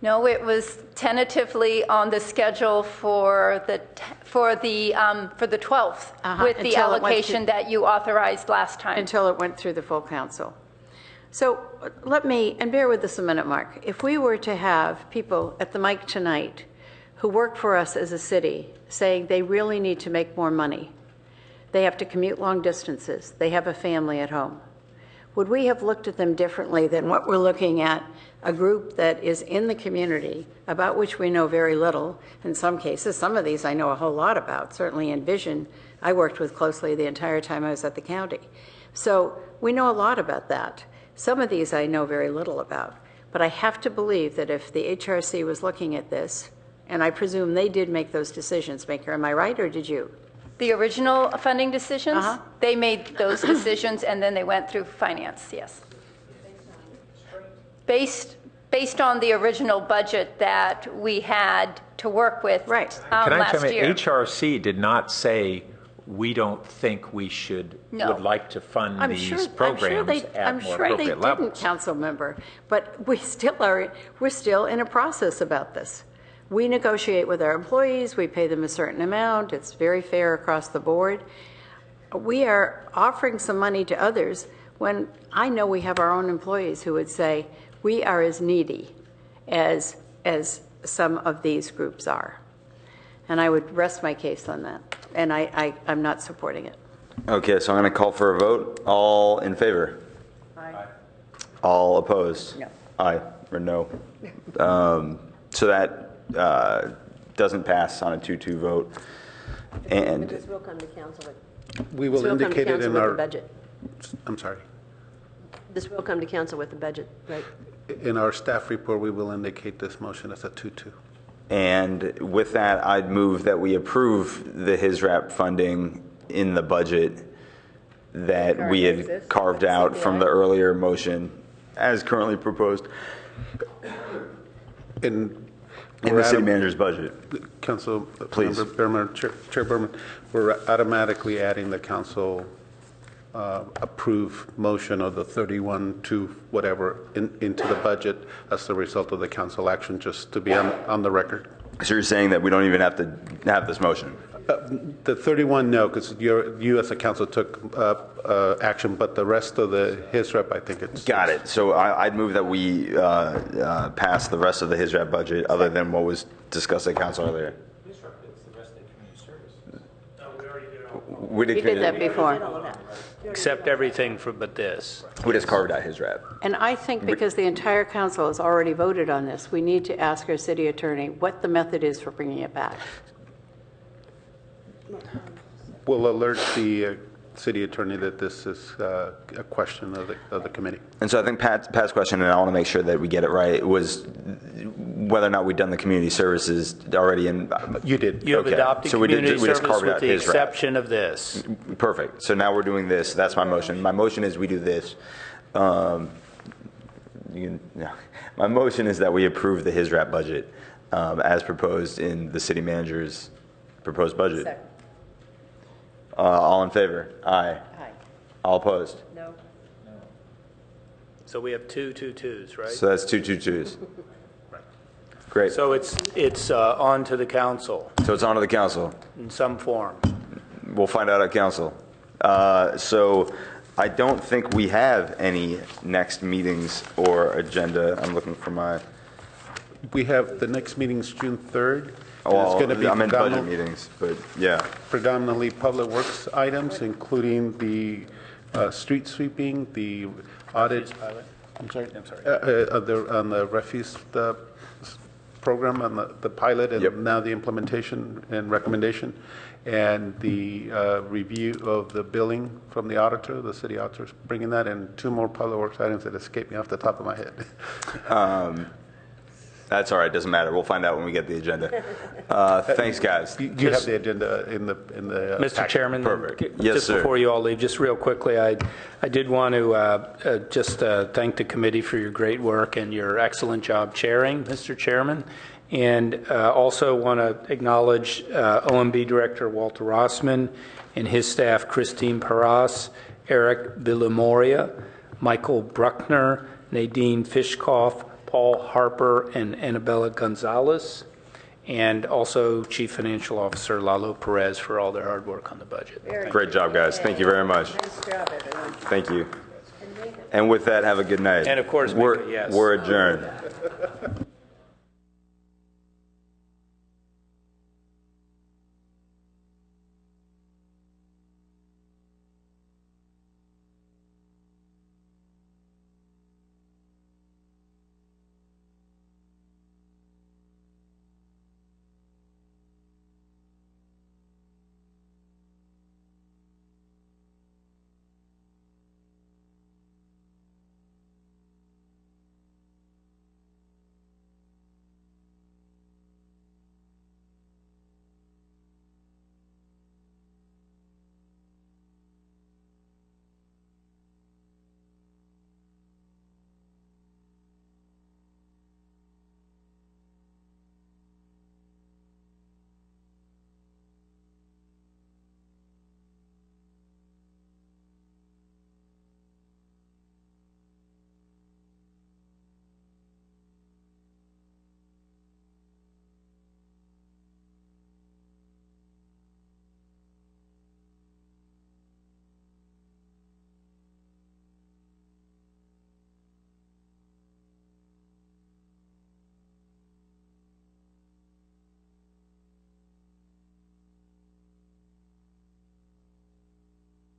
O: No, it was tentatively on the schedule for the 12th with the allocation that you authorized last time.
C: Until it went through the full council. So let me, and bear with this a minute, Mark. If we were to have people at the mic tonight who work for us as a city saying they really need to make more money, they have to commute long distances, they have a family at home, would we have looked at them differently than what we're looking at, a group that is in the community about which we know very little? In some cases, some of these I know a whole lot about. Certainly in Vision, I worked with closely the entire time I was at the county. So we know a lot about that. Some of these I know very little about. But I have to believe that if the HRC was looking at this, and I presume they did make those decisions, Maker, am I right, or did you?
O: The original funding decisions, they made those decisions, and then they went through finance, yes. Based on the original budget that we had to work with
C: last
O: year.
M: HRC did not say we don't think we would like to fund these programs at more appropriate levels.
C: I'm sure they didn't, council member, but we're still in a process about this. We negotiate with our employees, we pay them a certain amount, it's very fair across the board. We are offering some money to others when I know we have our own employees who would say, we are as needy as some of these groups are. And I would rest my case on that. And I'm not supporting it.
A: Okay, so I'm going to call for a vote. All in favor?
C: Aye.
A: All opposed?
C: No.
A: Aye or no. So that doesn't pass on a 2-2 vote. And
G: This will come to council.
F: We will indicate it in our
G: budget.
F: I'm sorry.
G: This will come to council with the budget, right?
F: In our staff report, we will indicate this motion as a 2-2.
A: And with that, I'd move that we approve the HISRAP funding in the budget that we had carved out from the earlier motion as currently proposed in the city manager's budget.
F: Council
A: Please.
F: Member Berman, Chair Berman, we're automatically adding the council approve motion of the 31 to whatever into the budget as the result of the council action, just to be on the record.
A: So you're saying that we don't even have to have this motion?
F: The 31, no, because you as a council took action, but the rest of the HISREP, I think it's...
A: Got it. So I'd move that we pass the rest of the HISRAP budget other than what was discussed at council earlier. We
C: did that before.
N: Accept everything but this.
A: We just carved out HISRAP.
C: And I think because the entire council has already voted on this, we need to ask our city attorney what the method is for bringing it back.
F: We'll alert the city attorney that this is a question of the committee.
A: And so I think Pat's question, and I want to make sure that we get it right, was whether or not we'd done the community services already in.
F: You did.
N: You have adopted community service with the
A: HISRAP.
N: exception of this.
A: Perfect. So now we're doing this. That's my motion. My motion is we do this. My motion is that we approve the HISRAP budget as proposed in the city manager's proposed budget.
G: Second.
A: All in favor? Aye.
G: Aye.
A: All opposed?
G: No.
N: So we have 2 2-2s, right?
A: So that's 2 2-2s. Great.
N: So it's on to the council
A: So it's on to the council.
N: in some form.
A: We'll find out at council. So I don't think we have any next meetings or agenda. I'm looking for my...
F: We have the next meeting's June 3rd.
A: Well,
F: it's going to be
A: I'm in budget meetings, but yeah.
F: Predominantly public works items, including the street sweeping, the audit. I'm sorry. On the refuse program, on the pilot, and now the implementation and recommendation, and the review of the billing from the auditor, the city auditor's bringing that, and 2 more public works items that escape me off the top of my head.
A: That's all right. Doesn't matter. We'll find out when we get the agenda. Thanks, guys.
F: You have the agenda in the
N: Mr.
F: packet.
N: Chairman,
A: Perfect. Yes,
N: just
A: sir.
N: before you all leave, just real quickly, I did want to just thank the committee for your great work and your excellent job chairing, Mr. Chairman, and also want to acknowledge OMB Director Walter Rossman and his staff, Christine Paras, Eric Villamoria, Michael Bruckner, Nadine Fishkoff, Paul Harper, and Annabella Gonzalez, and also Chief Financial Officer Lalo Perez for all their hard work on the budget.
A: Great job, guys. Thank you very much.
G: Nice job, everyone.
A: Thank you. And with that, have a good night.
N: And of course,
A: we're adjourned.